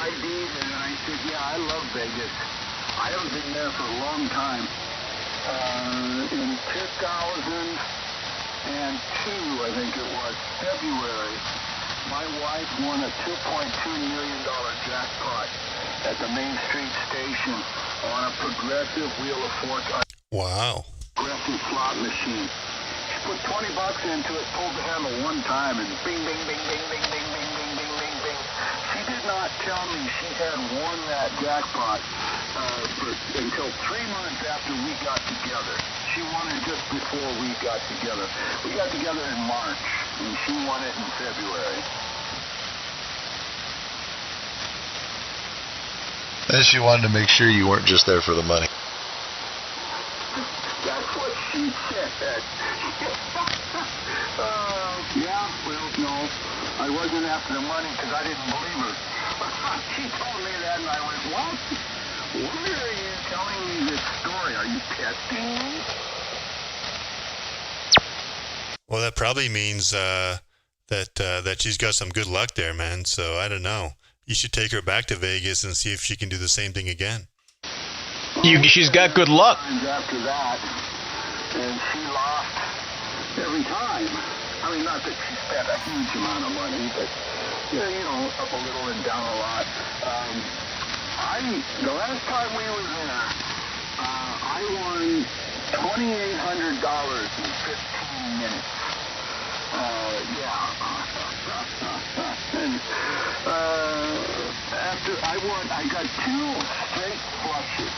ID'd and I said, yeah, I love Vegas. I haven't been there for a long time. In 2002, I think it was, February, my wife won a $2.2 million jackpot at the Main Street station on a progressive Wheel of Fortune. Wow. Progressive slot machine. She put $20 into it, pulled the handle one time, and bing, bing, bing, bing, bing, bing, bing, bing, bing, bing, bing. She did not tell me she had won that jackpot until 3 months after we got together. She won it just before we got together. We got together in March, and she won it in February. And she wanted to make sure you weren't just there for the money. That's what she said. Yeah, well, no. I wasn't after the money because I didn't believe her. She told me that and I went, what? Why are you telling me this story? Are you testing me? Well, that probably means that she's got some good luck there, man. So I don't know. You should take her back to Vegas and see if she can do the same thing again. She's got good luck. After that, and she lost every time. I mean, not that she spent a huge amount of money, but up a little and down a lot. The last time we were there, I won $2,800 in 15 minutes. And after I got 2 straight flushes.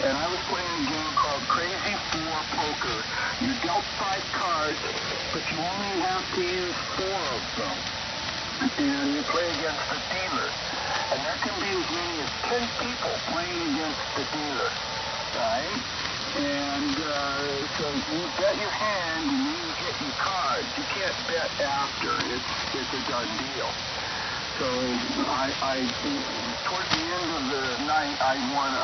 And I was playing a game called Crazy 4 Poker. You dealt 5 cards, but you only have to use 4 of them. And you play against the dealer. And there can be as many as 10 people playing against the dealer. Right? And so you bet your hand and then you get your cards. You can't bet after. It's a done deal. So I towards the end of the night, I won.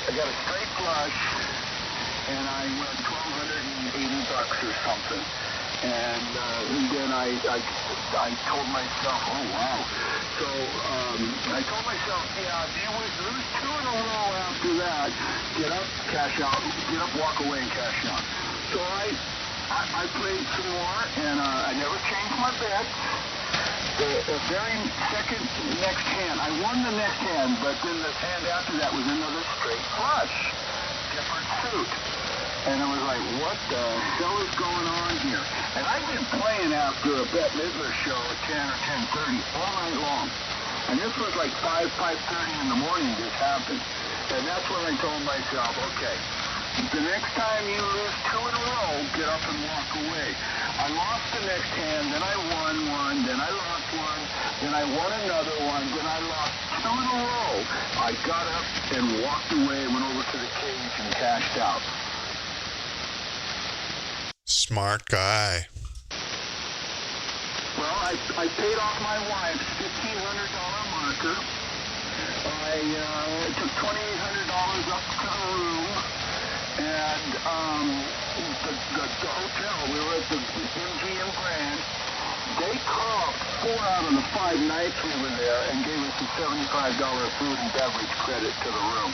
I got a straight flush, and I won $1,280 or something. And then I told myself, oh wow. So I told myself, yeah, if you would lose 2 in a row after that, get up, cash out, get up, walk away, and cash out. So I played some more, and I never changed my bet. The very next hand, I won the next hand, but then the hand after that was another straight flush, different suit. And I was like, what the hell is going on here? And I've been playing after a Bette Midler show at 10 or 10:30 all night long. And this was like 5:30 in the morning this happened. And that's when I told myself, okay, the next time you lose 2 in a row, get up and walk away. I lost the next hand, then I won one, then I lost one, then I won another one, then I lost 2 in a row. I got up and walked away, went over to the cage and cashed out. Smart guy. Well, I paid off my wife's $1,500 marker. I took $2,800 up to the room, and the hotel comped 4 out of the 5 nights we were there and gave us a $75 food and beverage credit to the room.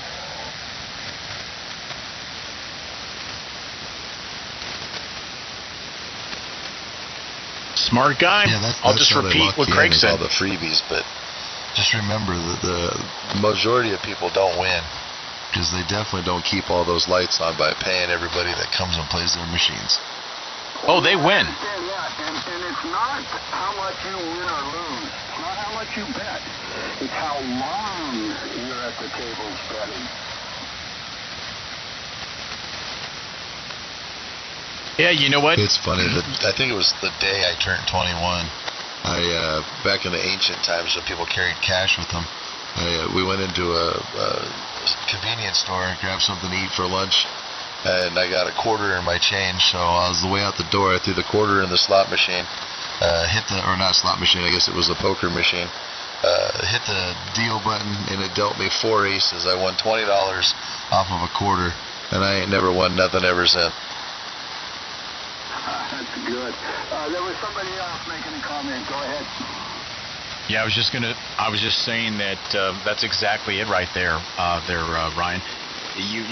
Smart guy. Yeah, I'll just repeat what Craig said. All the freebies, but just remember that the majority of people don't win because they definitely don't keep all those lights on by paying everybody that comes and plays their machines. Oh, they win. Yeah, and it's not how much you win or lose. It's not how much you bet. It's how long you're at the tables betting. Yeah, you know what? It's funny that I think it was the day I turned 21. Back in the ancient times when people carried cash with them, we went into a convenience store and grabbed something to eat for lunch, and I got a quarter in my change. So I was the way out the door. I threw the quarter in the slot machine, not slot machine. I guess it was a poker machine. Hit the deal button, and it dealt me 4 aces. I won $20 off of a quarter, and I ain't never won nothing ever since. That's good. There was somebody else making a comment. Go ahead. Yeah, I was just saying that that's exactly it right there, Ryan. You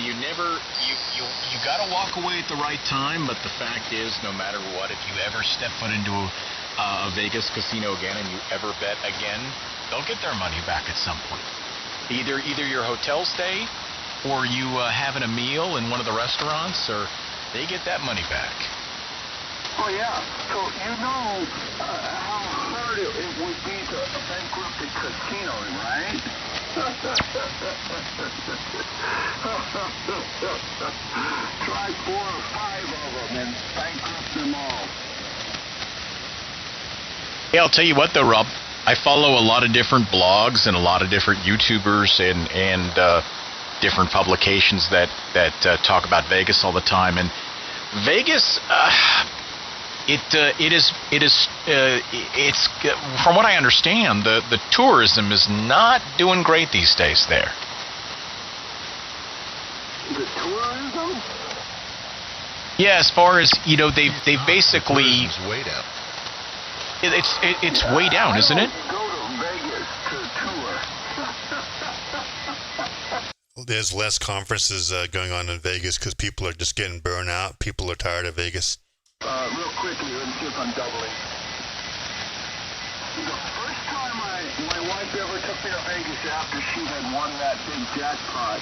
gotta walk away at the right time, but the fact is, no matter what, if you ever step foot into a Vegas casino again and you ever bet again, they'll get their money back at some point. Either your hotel stay, or you having a meal in one of the restaurants, or they get that money back. Oh, yeah. So you know how hard it would be to bankrupt a casino, right? Try 4 or 5 of them and bankrupt them all. Yeah, I'll tell you what though, Rob. I follow a lot of different blogs and a lot of different YouTubers and different publications that talk about Vegas all the time. And Vegas, it's from what I understand, the tourism is not doing great these days there. The tourism? Yeah, as far as they basically It's way down. It's way down, isn't it? Go to Vegas to tour. There's less conferences going on in Vegas because people are just getting burned out. People are tired of Vegas. Real quickly, let me see if I'm doubling. The first time my wife ever took me to Vegas after she had won that big jackpot,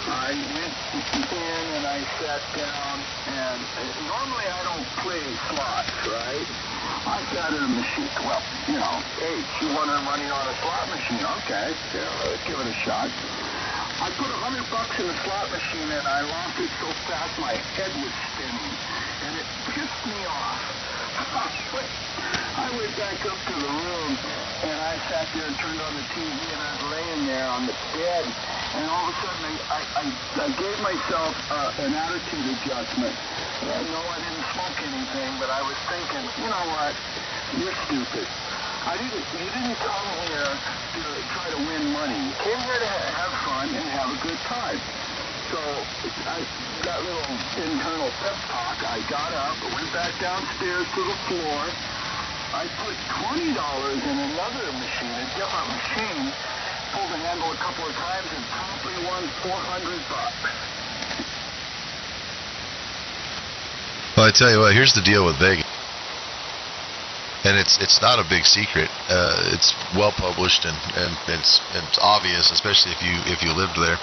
I went in and I sat down, and normally I don't play slots, right? I sat in a machine. Well, hey, she won her money on a slot machine. Okay, let's give it a shot. I put $100 in the slot machine and I lost it so fast my head was spinning, and it pissed me off. I went back up to the room and I sat there and turned on the TV and I was laying there on the bed, and all of a sudden I gave myself an attitude adjustment. No, I didn't smoke anything, but I was thinking, you know what? You're stupid. You didn't come here to try to win money. You came here to have fun and have a good time. So I got a little internal pep talk. I got up, went back downstairs to the floor. I put $20 in another machine, a different machine, pulled the handle a couple of times and promptly won $400. Well, I tell you what, here's the deal with Vegas. And it's not a big secret. It's well published and it's obvious, especially if you lived there.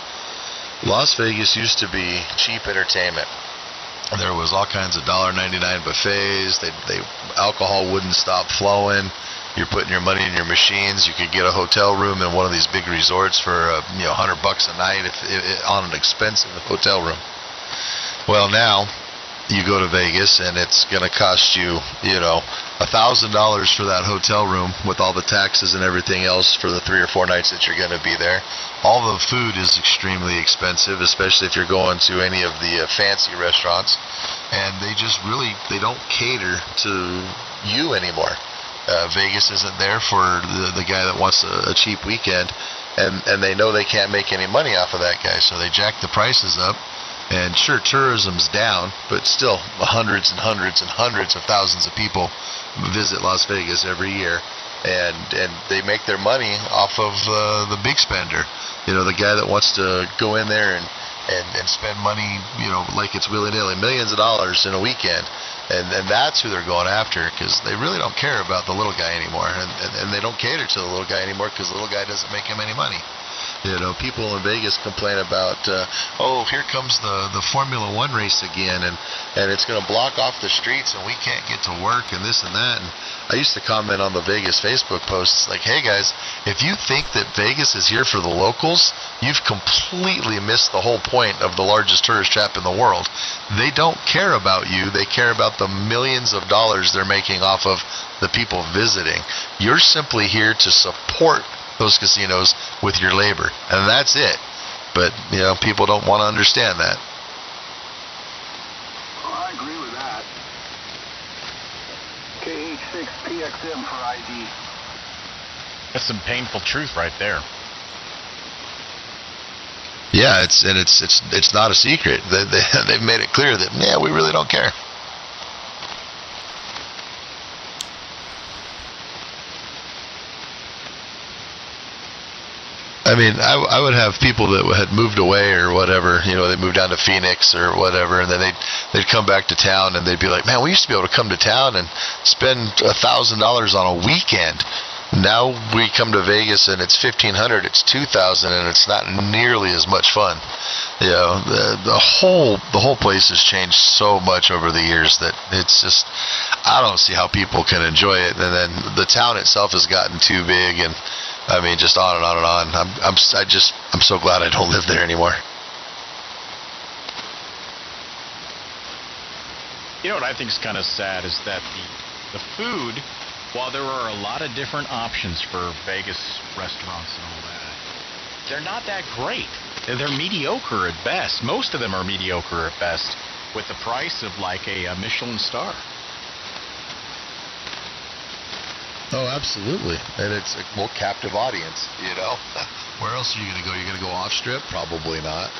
Las Vegas used to be cheap entertainment. There was all kinds of $1.99 buffets. Alcohol wouldn't stop flowing. You're putting your money in your machines. You could get a hotel room in one of these big resorts for $100 a night on an expensive hotel room. Well, now you go to Vegas and it's going to cost you, $1,000 for that hotel room with all the taxes and everything else for the 3 or 4 nights that you're going to be there. All the food is extremely expensive, especially if you're going to any of the fancy restaurants. And they don't cater to you anymore. Vegas isn't there for the guy that wants a cheap weekend, and they know they can't make any money off of that guy, so they jack the prices up. And sure, tourism's down, but still hundreds and hundreds and hundreds of thousands of people visit Las Vegas every year, and they make their money off of the big spender. You know, the guy that wants to go in there and spend money, you know, like it's willy-nilly, millions of dollars in a weekend. And that's who they're going after, because they really don't care about the little guy anymore. And they don't cater to the little guy anymore because the little guy doesn't make him any money. You know, people in Vegas complain about, oh, here comes the Formula One race again, and it's going to block off the streets, and we can't get to work, and this and that. And I used to comment on the Vegas Facebook posts like, hey guys, if you think that Vegas is here for the locals, you've completely missed the whole point of the largest tourist trap in the world. They don't care about you. They care about the millions of dollars they're making off of the people visiting. You're simply here to support those casinos with your labor, and that's it. But, you know, people don't want to understand that. Well, I agree with that. KH6PXM for ID. That's some painful truth right there. Yeah, it's not a secret. They've made it clear that, yeah, we really don't care. I mean, I would have people that had moved away or whatever, you know, they moved down to Phoenix or whatever, and then they'd come back to town and they'd be like, man, we used to be able to come to town and spend $1,000 on a weekend. Now we come to Vegas and it's $1,500, it's $2,000, and it's not nearly as much fun. You know, the whole place has changed so much over the years that it's just, I don't see how people can enjoy it. And then the town itself has gotten too big, and I mean, just on and on and on. I'm so glad I don't live there anymore. You know what I think is kind of sad is that the food, while there are a lot of different options for Vegas restaurants and all that, they're not that great. They're mediocre at best. Most of them are mediocre at best, with the price of like a Michelin star. Oh, absolutely. And it's a more captive audience, you know. Where else are you going to go? You're going to go off strip? Probably not.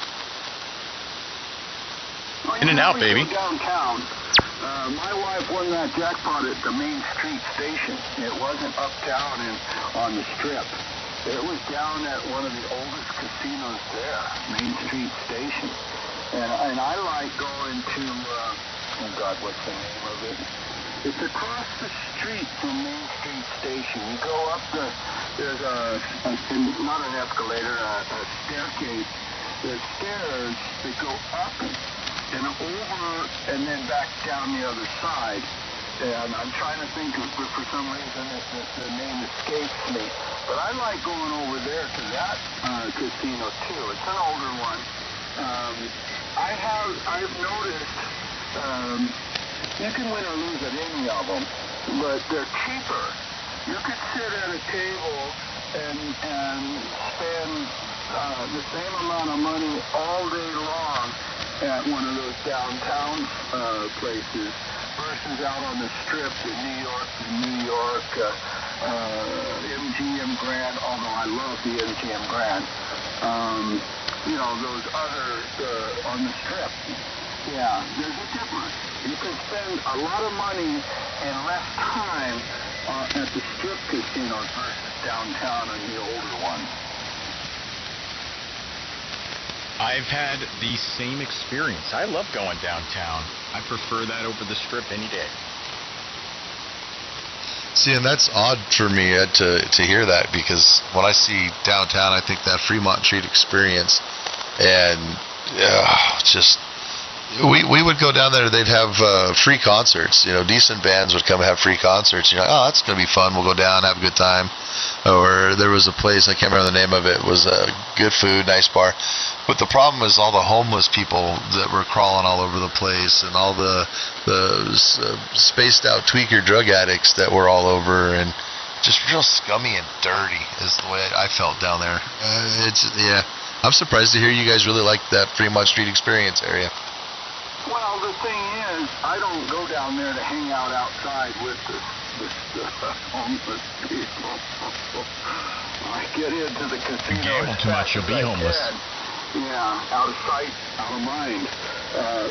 Well, In and out, baby. Downtown, my wife won that jackpot at the Main Street station. It wasn't uptown and on the strip. It was down at one of the oldest casinos there, Main Street station. And I like going to, oh God, what's the name of it? It's across the street from Main Street Station. You go up there's not an escalator, a staircase. There's stairs that go up and over and then back down the other side. And I'm trying to think of, but for some reason the name escapes me. But I like going over there to that casino too. It's an older one. I've noticed, you can win or lose at any of them, but they're cheaper. You could sit at a table and spend the same amount of money all day long at one of those downtown places versus out on the strip in New York, MGM Grand, although I love the MGM Grand. You know, those others on the strip. Yeah, there's a difference. You can spend a lot of money and less time at the strip casinos versus downtown and the older ones. I've had the same experience. I love going downtown. I prefer that over the strip any day. See, and that's odd for me to hear that, because when I see downtown, I think that Fremont Street experience, and just... We would go down there. They'd have free concerts. You know, decent bands would come have free concerts. You're like, oh, that's gonna be fun. We'll go down, have a good time. Or there was a place, I can't remember the name of it. It was good food, nice bar. But the problem is all the homeless people that were crawling all over the place, and all the spaced out tweaker drug addicts that were all over, and just real scummy and dirty is the way I felt down there. I'm surprised to hear you guys really like that Fremont Street experience area. Well, the thing is, I don't go down there to hang out outside with the homeless people. I get into the casino. You gamble too much, you'll be homeless. Yeah, out of sight, out of mind.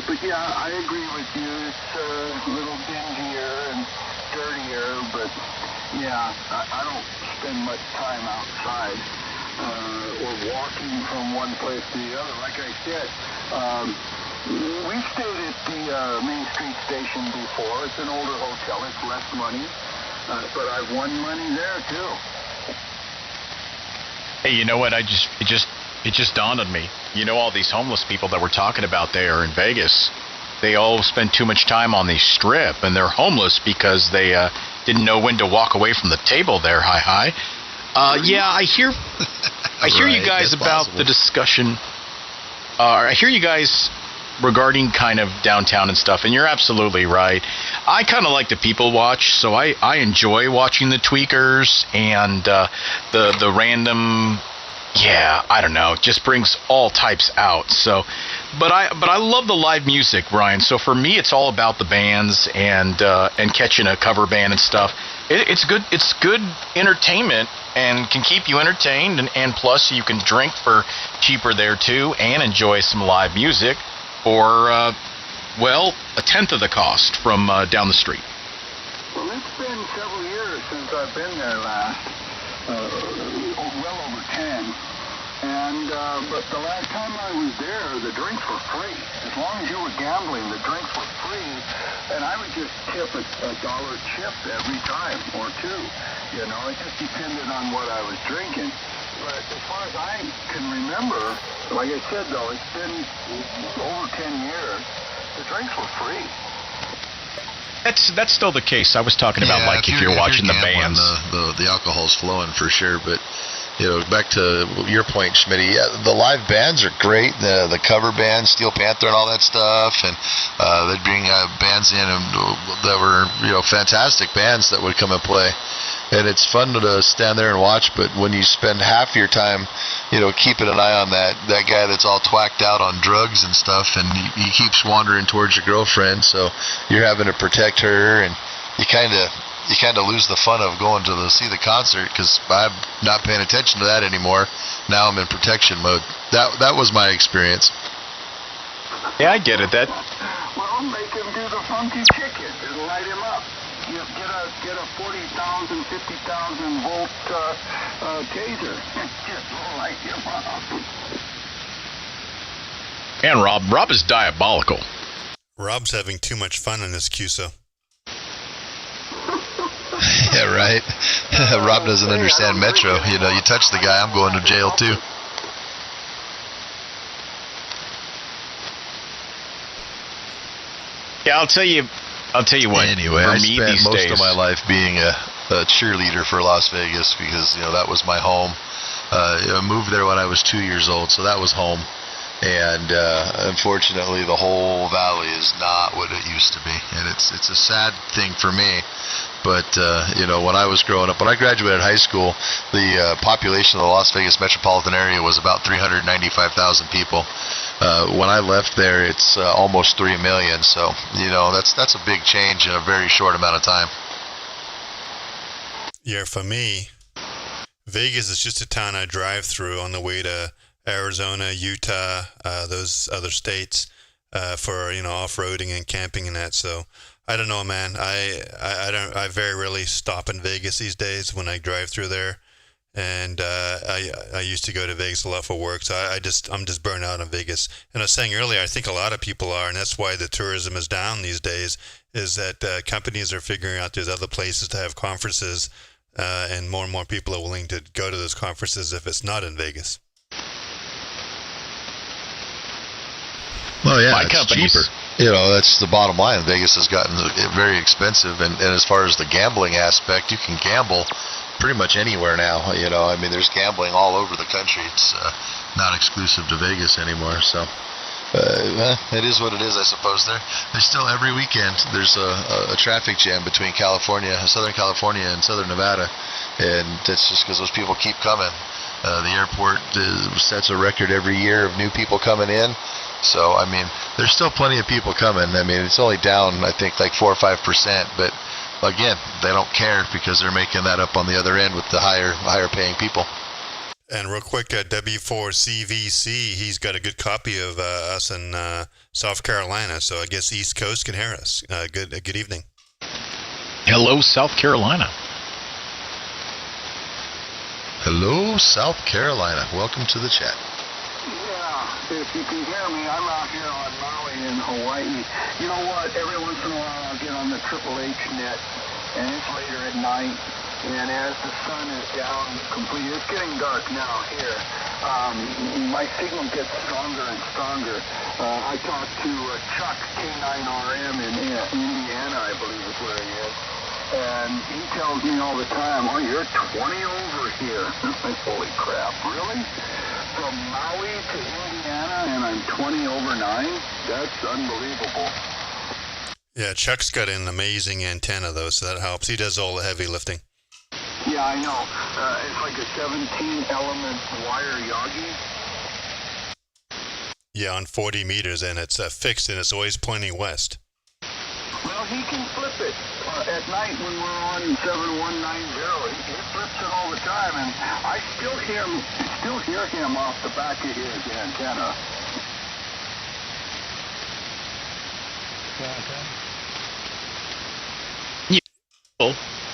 But yeah, I agree with you. It's a little dingier and dirtier, but yeah, I don't spend much time outside or walking from one place to the other. Like I said, we stayed at the Main Street station before. It's an older hotel. It's less money, but I've won money there too. Hey, you know what? It just dawned on me. You know, all these homeless people that we're talking about there in Vegas, they all spend too much time on the strip, and they're homeless because they didn't know when to walk away from the table there. Hi. Yeah, I hear Right, you guys that's about possible. the discussion. I hear you guys regarding kind of downtown and stuff, and you're absolutely right. I kind of like to people watch, so I enjoy watching the tweakers and the random. Yeah, I don't know. It just brings all types out. So, but I love the live music, Brian. So for me, it's all about the bands and catching a cover band and stuff. It's good. It's good entertainment and can keep you entertained. And plus, you can drink for cheaper there too and enjoy some live music for well, a tenth of the cost from down the street. Well, it's been several years since I've been there last. Well over 10. And, but the last time I was there, the drinks were free. As long as you were gambling, the drinks were free. And I would just tip a dollar chip every time, or two. You know, it just depended on what I was drinking. But as far as I can remember, like I said, though, it's been over 10 years. The drinks were free. That's still the case. I was talking about like if you're watching the gambling, bands. the alcohol's flowing for sure. But you know, back to your point, Schmitty. Yeah, the live bands are great. The cover bands, Steel Panther, and all that stuff, and they'd bring bands in that were fantastic bands that would come and play. And it's fun to stand there and watch, but when you spend half your time, keeping an eye on that guy that's all twacked out on drugs and stuff, and he keeps wandering towards your girlfriend, so you're having to protect her, and you kind of lose the fun of going to see the concert because I'm not paying attention to that anymore. Now I'm in protection mode. That was my experience. Yeah, I get it. Well, make him do the funky chicken. It'll light him up. You get a 40,000, 50,000 volt taser. Just light him up. And Rob is diabolical. Rob's having too much fun in this QSO. Yeah, right. Rob doesn't understand Metro. You touch the guy, I'm going to jail too. Yeah, I'll tell you what. Anyway, for I me spent these most days, of my life being a cheerleader for Las Vegas because that was my home. I moved there when I was 2 years old, so that was home. And unfortunately, the whole valley is not what it used to be, and it's a sad thing for me. But when I was growing up, when I graduated high school, the population of the Las Vegas metropolitan area was about 395,000 people. When I left there, it's almost 3 million. So that's a big change in a very short amount of time. Yeah, for me, Vegas is just a town I drive through on the way to Arizona, Utah, those other states for off-roading and camping and that. So I don't know, man. I very rarely stop in Vegas these days when I drive through there. And I used to go to Vegas a lot for work, so I'm just burnt out on Vegas. And I was saying earlier, I think a lot of people are, and that's why the tourism is down these days, is that companies are figuring out there's other places to have conferences, and more people are willing to go to those conferences if it's not in Vegas. Well, yeah, My it's company's- cheaper. That's the bottom line. Vegas has gotten very expensive, and as far as the gambling aspect, you can gamble pretty much anywhere now. There's gambling all over the country. It's not exclusive to Vegas anymore. So it is what it is, I suppose. There's still every weekend there's a traffic jam between Southern California and Southern Nevada, and that's just because those people keep coming. The airport sets a record every year of new people coming in. So, there's still plenty of people coming. It's only down, I think, like 4 or 5%. But, again, they don't care because they're making that up on the other end with the higher paying people. And real quick, W4CVC, he's got a good copy of us in South Carolina, so I guess East Coast can hear us. Good evening. Hello, South Carolina. Hello, South Carolina. Welcome to the chat. Yeah, if you can hear me, I'm out here on Maui in Hawaii. You know what? Every once in a while I'll get on the Triple H net, and it's later at night. And as the sun is down completely, it's getting dark now here, my signal gets stronger and stronger. I talked to Chuck, K9RM in Indiana, I believe is where he is. And he tells me all the time, oh, you're 20 over here. I'm like, holy crap, really? From Maui to Indiana, and I'm 20 over 9? That's unbelievable. Yeah, Chuck's got an amazing antenna, though, so that helps. He does all the heavy lifting. Yeah, I know. It's like a 17-element wire Yagi. Yeah, on 40 meters, and it's fixed, and it's always pointing west. Well, he can flip it. At night when we're on 7190, he flips it all the time, and I still hear him off the back of his antenna.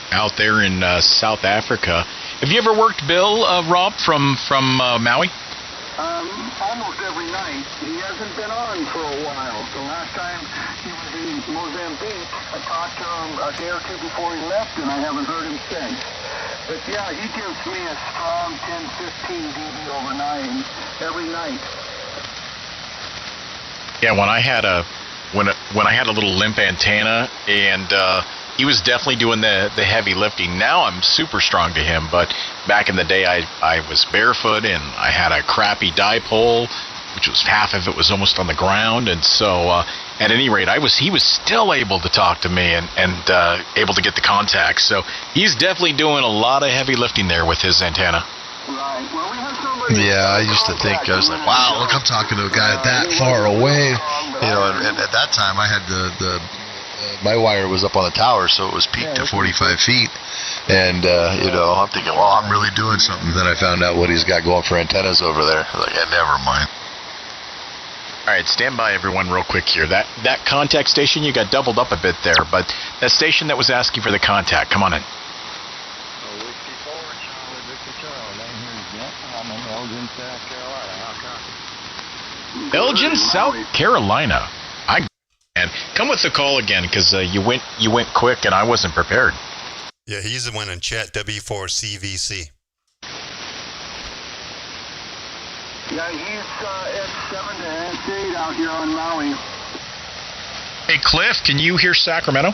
Out there in South Africa. Have you ever worked Bill, Rob, from Maui? Almost every night. He hasn't been on for a while. The last time he was in Mozambique, I talked to him a day or two before he left, and I haven't heard him since. But yeah, he gives me a strong 10-15 dB over 9 every night. Yeah, when I had a little limp antenna, and he was definitely doing the heavy lifting. Now I'm super strong to him, but back in the day I was barefoot and I had a crappy dipole, which was half of it was almost on the ground, and so at any rate he was still able to talk to me and able to get the contact. So he's definitely doing a lot of heavy lifting there with his antenna. Right. Well, we have somebody. Yeah, I used to think, I was like, wow, look, I'm talking to a guy that far away. You know, and at that time I had my wire was up on the tower, so it was peaked at 45 feet. And, you know, I'm thinking, well, I'm really doing something. Then I found out what he's got going for antennas over there. I was like, yeah, never mind. All right, stand by, everyone, real quick here. That contact station, you got doubled up a bit there, but that station that was asking for the contact, come on in. Whiskey 4, Charlie, Victor Charlie. Name here is Jensen. I'm in Elgin, South Carolina. How copy? Elgin, South Carolina. And come with the call again, because you went quick and I wasn't prepared. Yeah, he's the one in chat, W4CVC. Yeah, he's S7 to S8 out here on Maui. Hey, Cliff, can you hear Sacramento?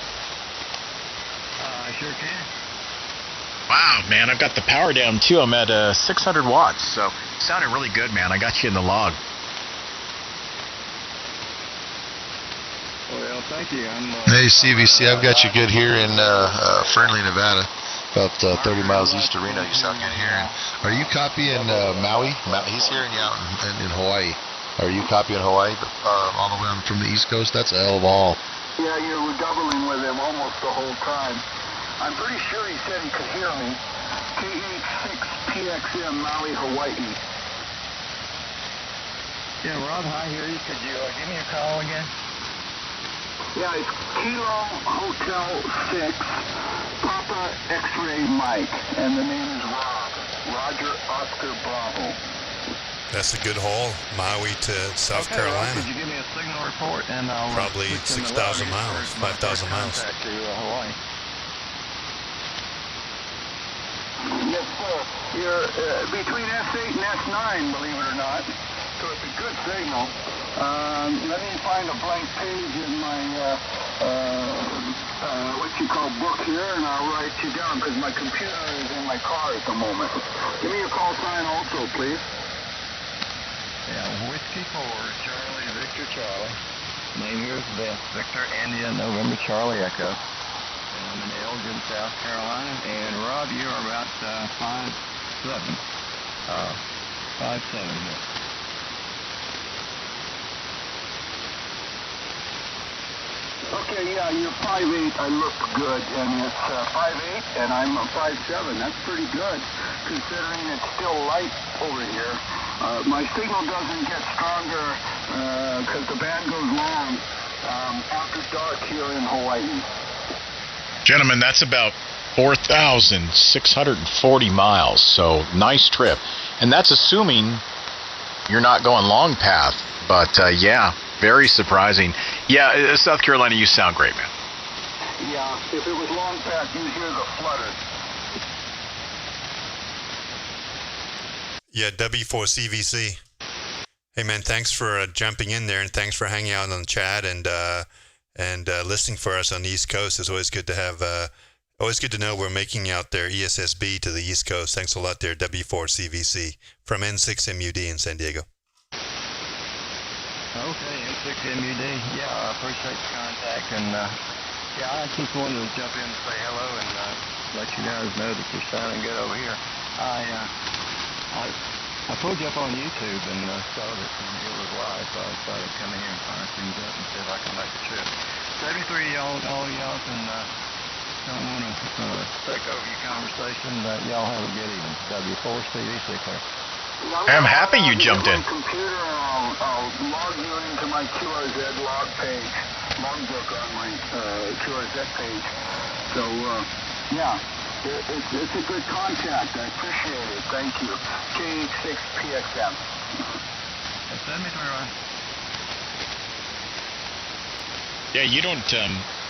I sure can. Wow, man, I've got the power down too. I'm at 600 watts, so sounded really good, man. I got you in the log. Well, thank you. Hey, CVC, I've got you good here in Fernley, Nevada, about 30 miles east of Reno. You sound good here. And are you copying Maui? He's hearing you out in Hawaii. Are you copying Hawaii all the way on from the East Coast? That's a hell of a haul. Yeah, you were doubling with him almost the whole time. I'm pretty sure he said he could hear me. KH6PXM, Maui, Hawaii. Yeah, Rob, hi, here you. Could you give me a call again? Yeah, it's Kilo Hotel 6, Papa X-Ray Mike, and the name is Rob. Roger Oscar Bravo. That's a good haul, Maui to South Carolina. Rob, could you give me a signal report, and I'll probably 6,000 miles, 5,000 miles. To Hawaii. Yes, sir. You're between S8 and S9, believe it or not. So it's a good signal. Let me find a blank page in my book here, and I'll write you down because my computer is in my car at the moment. Give me a call sign also, please. Yeah, Whiskey 4, Charlie, Victor Charlie. Name here is Beth, Victor, India, November, Charlie, Echo. And I'm in Elgin, South Carolina. And Rob, you are about 5'7". 5'7", yeah. Okay, yeah, you're 5'8". I look good, and it's 5'8", and I'm 5'7". That's pretty good, considering it's still light over here. My signal doesn't get stronger because the band goes long after dark here in Hawaii. Gentlemen, that's about 4,640 miles, so nice trip. And that's assuming you're not going long path, but yeah, very surprising. Yeah, South Carolina, you sound great, man. Yeah, if it was long path, you'd hear the flutter. Yeah, W4CVC. Hey man, thanks for jumping in there, and thanks for hanging out on the chat and listening for us on the East Coast. It's always good to have, always good to know we're making out there ESSB to the East Coast. Thanks a lot there, W4CVC from N6MUD in San Diego. Okay, N6MUD. Yeah, I appreciate the contact, and yeah, I just wanted to jump in and say hello and let you guys know that you're sounding good over here. I pulled you up on YouTube and saw that it was live, so I decided to come in here and fire things up and see if I can make the trip. 73, all y'all can, don't want to take over your conversation, but y'all have a good evening. W4CVC here. I'm happy you jumped in. Computer, I'll log you into my QRZ log page, logbook on my QRZ page. So, yeah, it's a good contact. I appreciate it. Thank you. KH6PXM. 73. Yeah, you don't,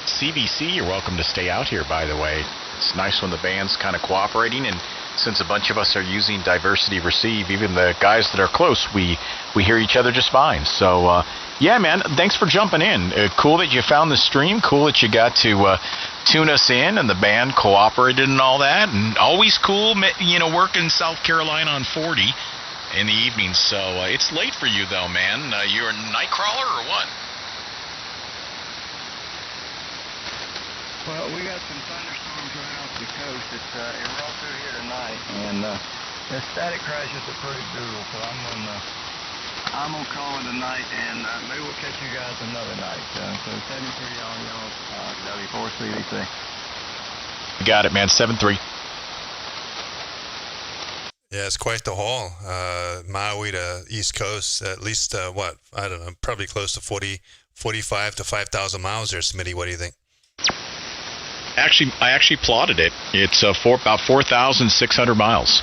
CVC, you're welcome to stay out here, by the way. It's nice when the band's kind of cooperating, and since a bunch of us are using Diversity Receive, even the guys that are close, we hear each other just fine. So, yeah, man, thanks for jumping in. Cool that you found the stream. Cool that you got to tune us in, and the band cooperated and all that. And always cool, you know, working South Carolina on 40 in the evenings. So it's late for you, though, man. You're a night crawler or what? Well, we got some thunderstorms right off the coast. It rolled through here tonight, and the static crashes are pretty brutal. So I'm gonna call it a night, and maybe we'll catch you guys another night. So 73 y'all, W4CVC. You got it, man. 7-3. Yeah, it's quite the haul. Maui to East Coast, at least, what, I don't know, probably close to 45 to 5,000 miles there, Smitty. What do you think? I actually plotted it. It's about 4,600 miles.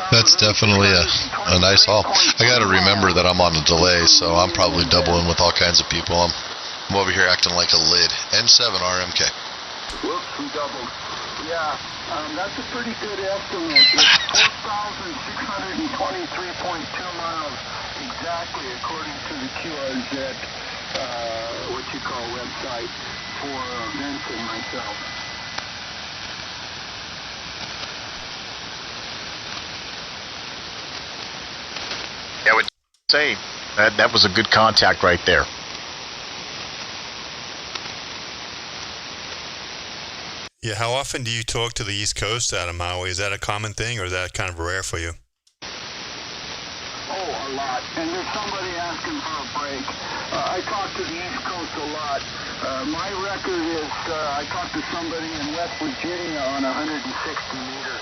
That's definitely a nice haul. I got to remember that I'm on a delay, so I'm probably doubling with all kinds of people. I'm over here acting like a lid. N7 RMK. Whoops, we doubled. Yeah, that's a pretty good estimate. It's 4,623.2 miles exactly, according to the QRZ, website for Vince and myself. I would say that was a good contact right there. Yeah, how often do you talk to the East Coast out of Maui? Is that a common thing, or is that kind of rare for you? Oh, a lot. And there's somebody asking for a break. I talk to the East Coast a lot. My record is I talked to somebody in West Virginia on 160 meters.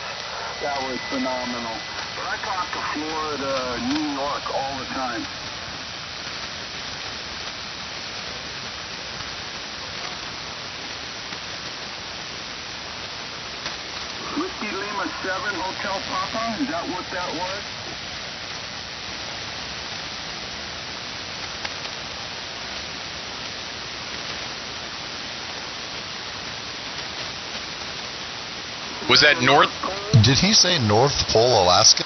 That was phenomenal. But I talk to Florida, New York all the time. Whiskey Lima 7 Hotel Papa, is that what that was? Was that North? Did he say North Pole, Alaska?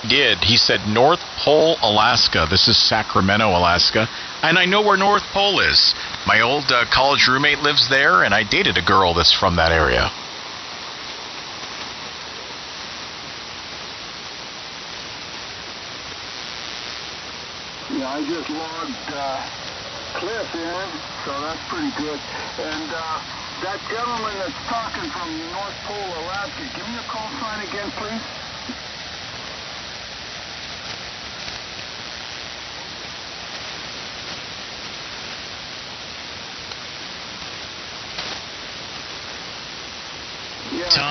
Did. He said North Pole, Alaska. This is Sacramento, Alaska. And I know where North Pole is. My old college roommate lives there, and I dated a girl that's from that area. Yeah, I just logged Cliff in, so that's pretty good. And that gentleman that's talking from North Pole, Alaska, give me a call sign again, please.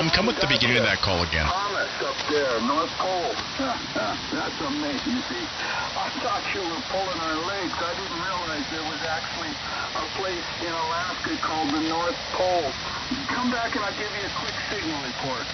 Tom, come with the beginning of that call again. Thomas up there, North Pole. That's amazing. See, I thought you were pulling our legs. I didn't realize there was actually a place in Alaska called the North Pole. Come back and I'll give you a quick signal report.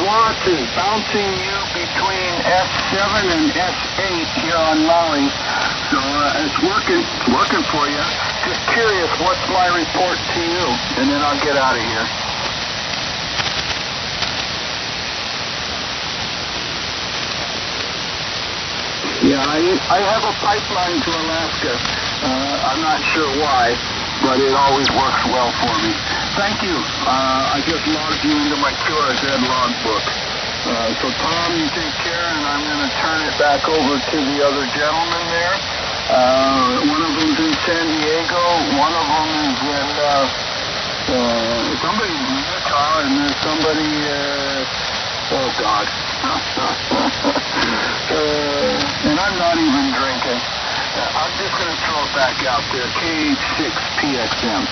Watts is bouncing you between S7 and S8 here on Maui. So it's working for you. Just curious, what's my report to you? And then I'll get out of here. Yeah, I have a pipeline to Alaska. I'm not sure why, but it always works well for me. Thank you. I just logged you into my QRZ logbook. So Tom, you take care, and I'm going to turn it back over to the other gentleman there. One of them's in San Diego. One of them is in somebody's in Utah, and there's somebody. Oh God. And I'm not even drinking. I'm just going to throw it back out there. KH6PXM.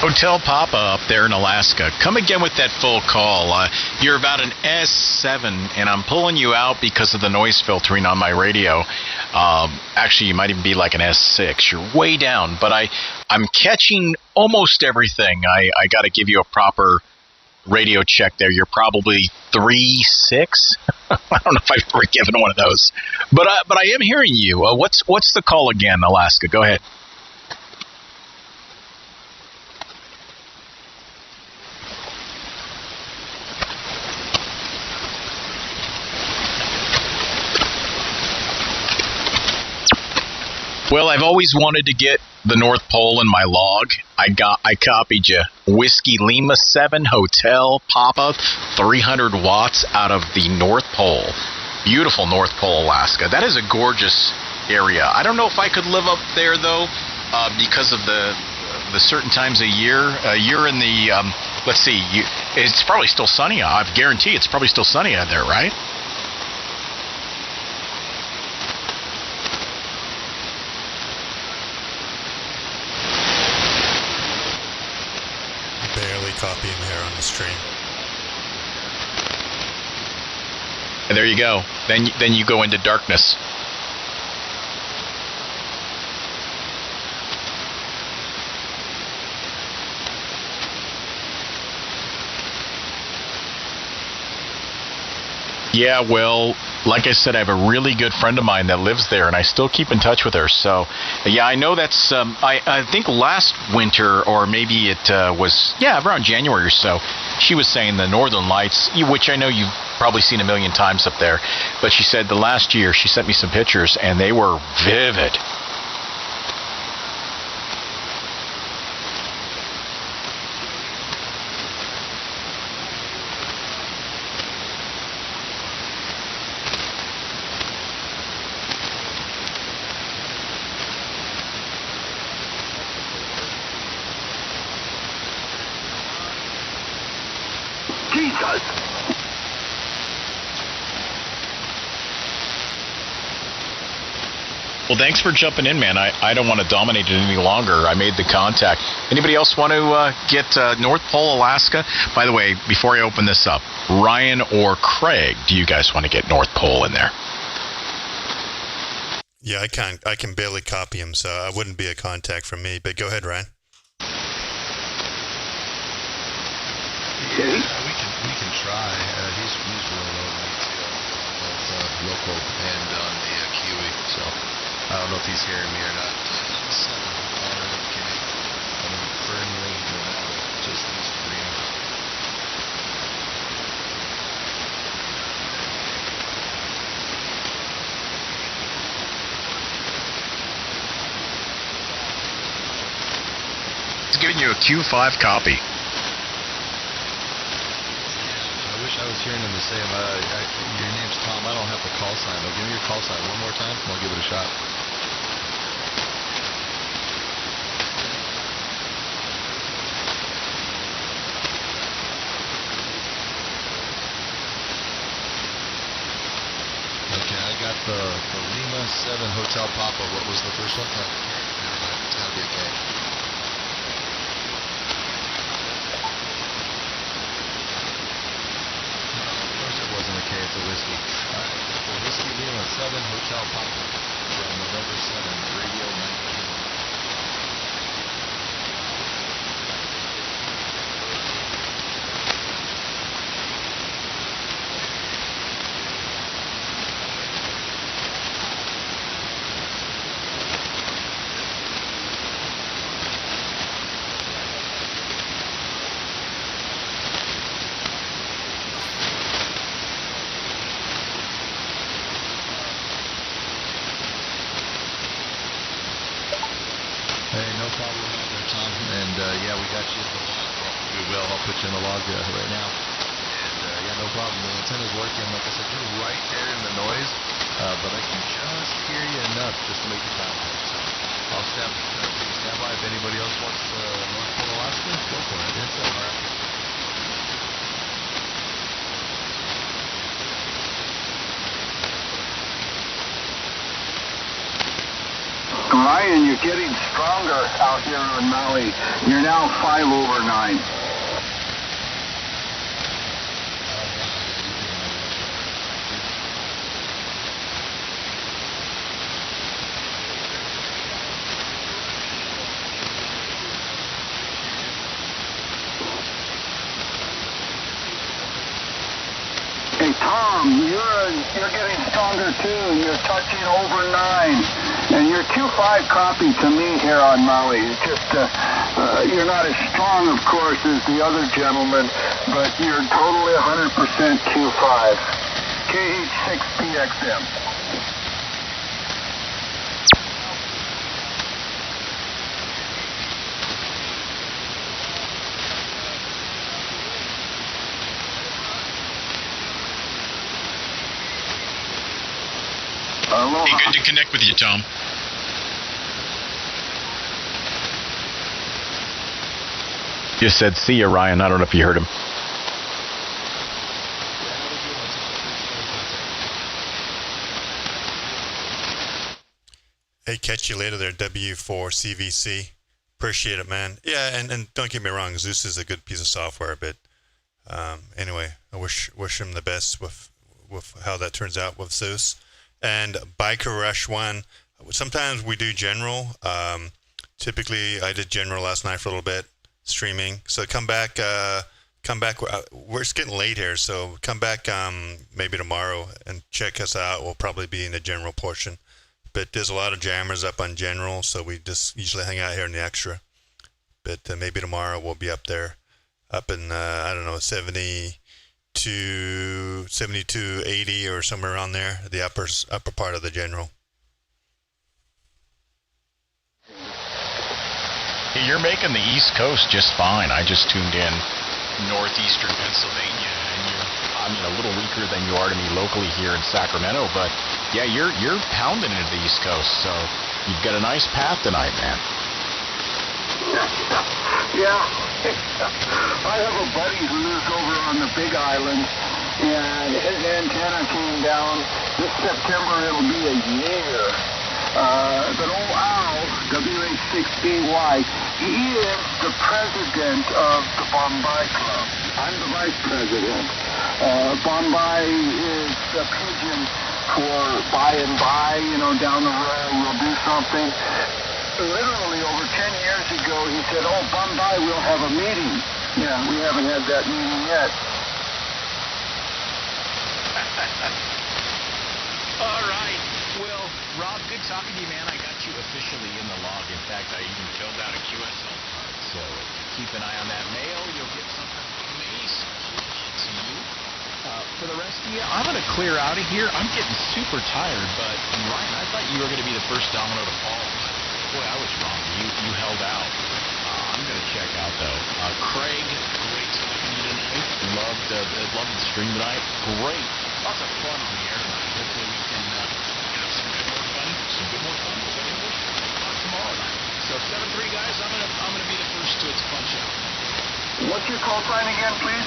Hotel Papa up there in Alaska. Come again with that full call. You're about an S7, and I'm pulling you out because of the noise filtering on my radio. Actually, you might even be like an S6. You're way down, but I'm catching almost everything. I got to give you a proper radio check there. You're probably 3.6. I don't know if I've ever given one of those, but I am hearing you. What's the call again, Alaska? Go ahead. Well, I've always wanted to get the North Pole in my log. I copied you. Whiskey Lima 7 Hotel Papa 300 watts out of the North Pole. Beautiful North Pole, Alaska. That is a gorgeous area. I don't know if I could live up there though, because of the certain times a year. You're in the let's see. It's probably still sunny. I guarantee it's probably still sunny out there, right? Copying here on the stream. And there you go. Then you go into darkness. Yeah, well, like I said, I have a really good friend of mine that lives there, and I still keep in touch with her. So, yeah, I know that's, I think last winter, or maybe it was, yeah, around January or so, she was saying the Northern Lights, which I know you've probably seen a million times up there, but she said the last year she sent me some pictures, and they were vivid. Well, thanks for jumping in, man. I don't want to dominate it any longer. I made the contact. Anybody else want to get North Pole, Alaska? By the way, before I open this up, Ryan or Craig, do you guys want to get North Pole in there? Yeah, I can barely copy him, so I wouldn't be a contact for me. But go ahead, Ryan. Yeah, we can try. He's really over both local and on the Kiwi, so I don't know if he's hearing me or not. Okay. Burnley, just these three. giving you a Q5 copy. I wish I was hearing him to say, your name's Tom, I don't have the call sign, though. Give me your call sign one more time, and I'll give it a shot. Okay, I got the Lima 7 Hotel Papa. What was the first one? Oh, never mind. That'll be okay. Of course it wasn't okay. It's a whiskey. The Whiskey Lima 7 Hotel Papa from November 7, Radio 19. Hey, no problem there, Tom. And yeah, we got you in the log. We will. I'll put you in the log right now. And yeah, no problem. The antenna's working. Like I said, you're right there in the noise, but I can just hear you enough just to make it sound good. So I'll stand by. If anybody else wants North Pole Alaska, go for it. It's all right. Ryan, you're getting stronger out here on Maui. You're now 5/9. Hey Tom, you're getting stronger too. You're touching over 9. And your Q5 copy to me here on Maui is just, you're not as strong, of course, as the other gentleman, but you're totally 100% Q5. KH6PXM. Hey, good to connect with you, Tom. Just said, see you, Ryan. I don't know if you heard him. Hey, catch you later there, W4CVC. Appreciate it, man. Yeah, and don't get me wrong, Zeus is a good piece of software, but anyway, I wish him the best with how that turns out with Zeus. And Biker Rush 1, sometimes we do general. Typically, I did general last night for a little bit, streaming. So come back. It's getting late here, so come back maybe tomorrow and check us out. We'll probably be in the general portion. But there's a lot of jammers up on general, so we just usually hang out here in the extra. But maybe tomorrow we'll be up there, up in, I don't know, 70 to 80 or somewhere around there, the upper part of the general. Hey, you're making the East Coast just fine. I just tuned in northeastern Pennsylvania, and you're a little weaker than you are to me locally here in Sacramento, but yeah, you're pounding into the East Coast, so you've got a nice path tonight, man. Yeah, I have a buddy who lives over on the Big Island, and his antenna came down. This September it'll be a year. But old Al, WH6BY, he is the president of the Bombay Club. I'm the vice president. Bombay is a pigeon for by and by, down the road we'll do something. Literally over 10 years ago, he said, oh, Bombay, we'll have a meeting. Yeah, we haven't had that meeting yet. All right. Well, Rob, good talking to you, man. I got you officially in the log. In fact, I even filled out a QSL card. So keep an eye on that mail. You'll get something from me. So to you. For the rest of you, I'm going to clear out of here. I'm getting super tired, but Ryan, I thought you were going to be the first domino to fall. Boy, I was wrong. You held out. I'm going to check out, though. Craig, great talking to you tonight. Loved the stream tonight. Great. Lots of fun on the air tonight. Hopefully we can have some good more fun. With English tomorrow night. So 7-3, guys, I'm gonna be the first to punch out. What's your call sign again, please?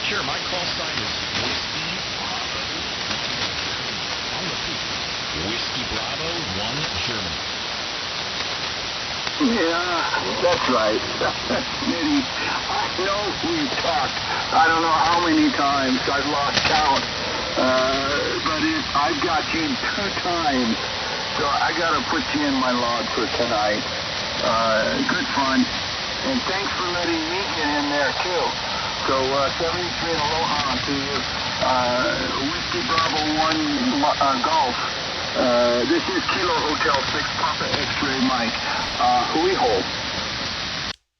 Sure, my call sign is Whiskey Bravo 1 Germany. Whiskey Bravo 1 Germany. Yeah, that's right. Smitty, I know we've talked. I don't know how many times. I've lost count. But I've got you 2 times. So I got to put you in my log for tonight. Good fun. And thanks for letting me get in there, too. So 73 and aloha to you. Whiskey Bravo 1 Golf. This is Kilo Hotel 6 Papa X-Ray Mike. We hold.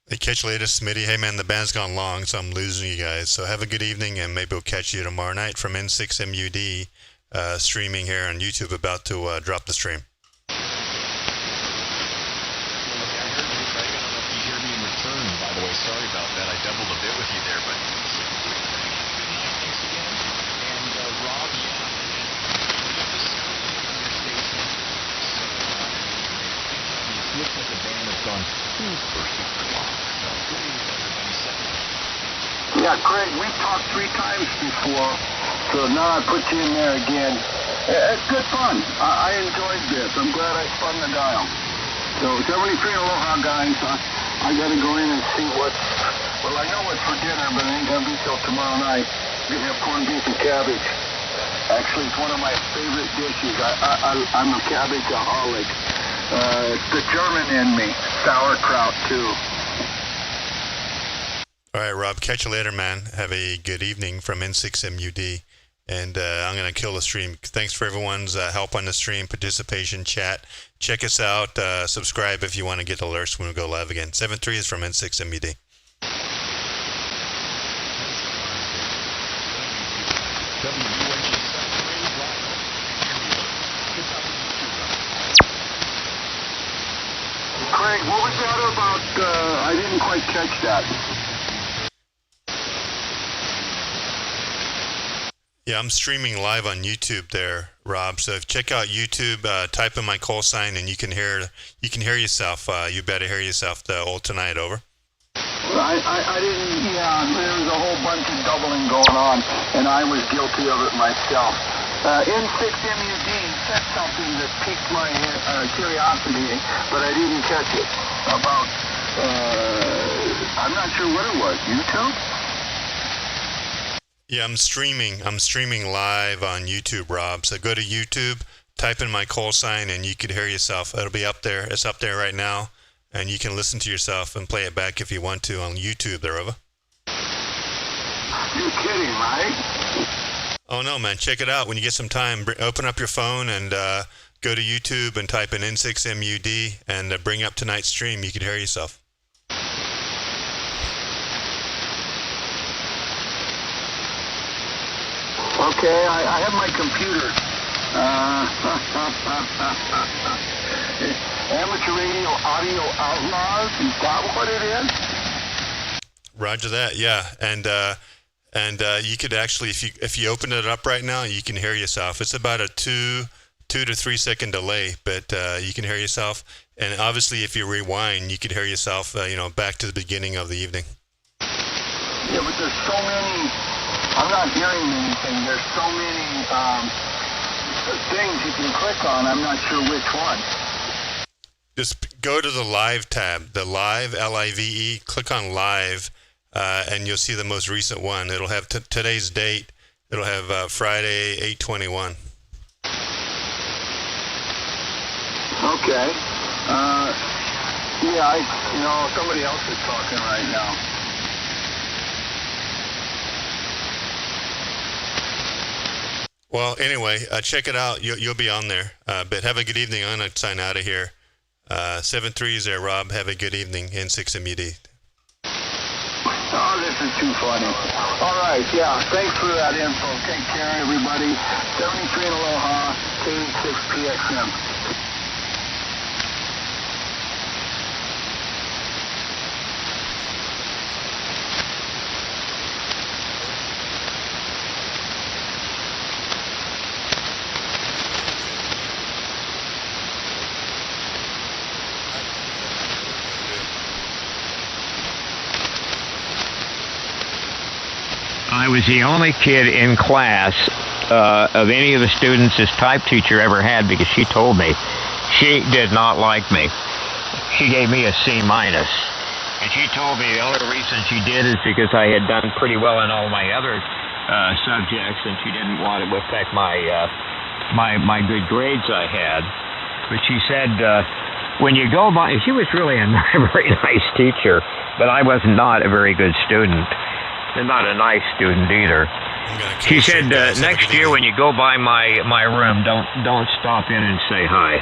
Hey, catch you later, Smitty. Hey, man, the band's gone long, so I'm losing you guys. So have a good evening, and maybe we'll catch you tomorrow night from N6MUD, streaming here on YouTube, about to drop the stream. I heard you, Craig. I don't know if you hear me in return, by the way. Sorry about that. I doubled a bit with you there, but good night. Thanks again. And Rob, looks like the band has gone super long. So good evening, everybody. Yeah, Craig, we've talked 3 times before, so now I put you in there again. It's good fun. I enjoyed this. I'm glad I spun the dial. So 73 aloha, guys. I got to go in and see what's... Well, I know what's for dinner, but it ain't going to be till tomorrow night. We're going to have corned beef and cabbage. Actually, it's one of my favorite dishes. I'm a cabbageaholic. It's the German in me. Sauerkraut, too. All right, Rob, catch you later, man. Have a good evening from N6MUD. And I'm going to kill the stream. Thanks for everyone's help on the stream, participation, chat. Check us out. Subscribe if you want to get alerts when we go live again. 7-3 is from N6MUD. Craig, what was that about? I didn't quite catch that. Yeah, I'm streaming live on YouTube there, Rob. So if check out YouTube, type in my call sign, and you can hear yourself. You better hear yourself all tonight. Over. I didn't. Yeah, there was a whole bunch of doubling going on, and I was guilty of it myself. N6MUD said something that piqued my curiosity, but I didn't catch it. About, I'm not sure what it was. YouTube? Yeah, I'm streaming live on YouTube, Rob. So go to YouTube, type in my call sign, and you can hear yourself. It'll be up there. It's up there right now, and you can listen to yourself and play it back if you want to on YouTube. There, over. You're kidding, right? Oh no, man! Check it out when you get some time. Open up your phone and go to YouTube and type in N6MUD and bring up tonight's stream. You can hear yourself. Okay, I have my computer. Amateur radio audio outlaws, is that what it is? Roger that, yeah. And you could actually, if you open it up right now, you can hear yourself. It's about a 2 to 3 second delay, but you can hear yourself. And obviously, if you rewind, you could hear yourself, back to the beginning of the evening. Yeah, but there's so many. I'm not hearing anything. There's so many things you can click on. I'm not sure which one. Just go to the Live tab, the Live, Live, click on Live, and you'll see the most recent one. It'll have today's date. It'll have Friday, 8/21. Okay. Yeah, somebody else is talking right now. Well, anyway, check it out. You'll be on there. But have a good evening. I'm going to sign out of here. 7-3 is there, Rob. Have a good evening. N6MUD. Oh, this is too funny. All right, yeah. Thanks for that info. Take care, everybody. 73 and aloha. K6PXM. I was the only kid in class of any of the students this type teacher ever had, because she told me she did not like me. She gave me a C-. And she told me the only reason she did is because I had done pretty well in all my other subjects, and she didn't want to affect my good grades I had. But she said, when you go by, she was really a very nice teacher, but I was not a very good student, and not a nice student either. She said, next year when you go by my room, don't stop in and say hi.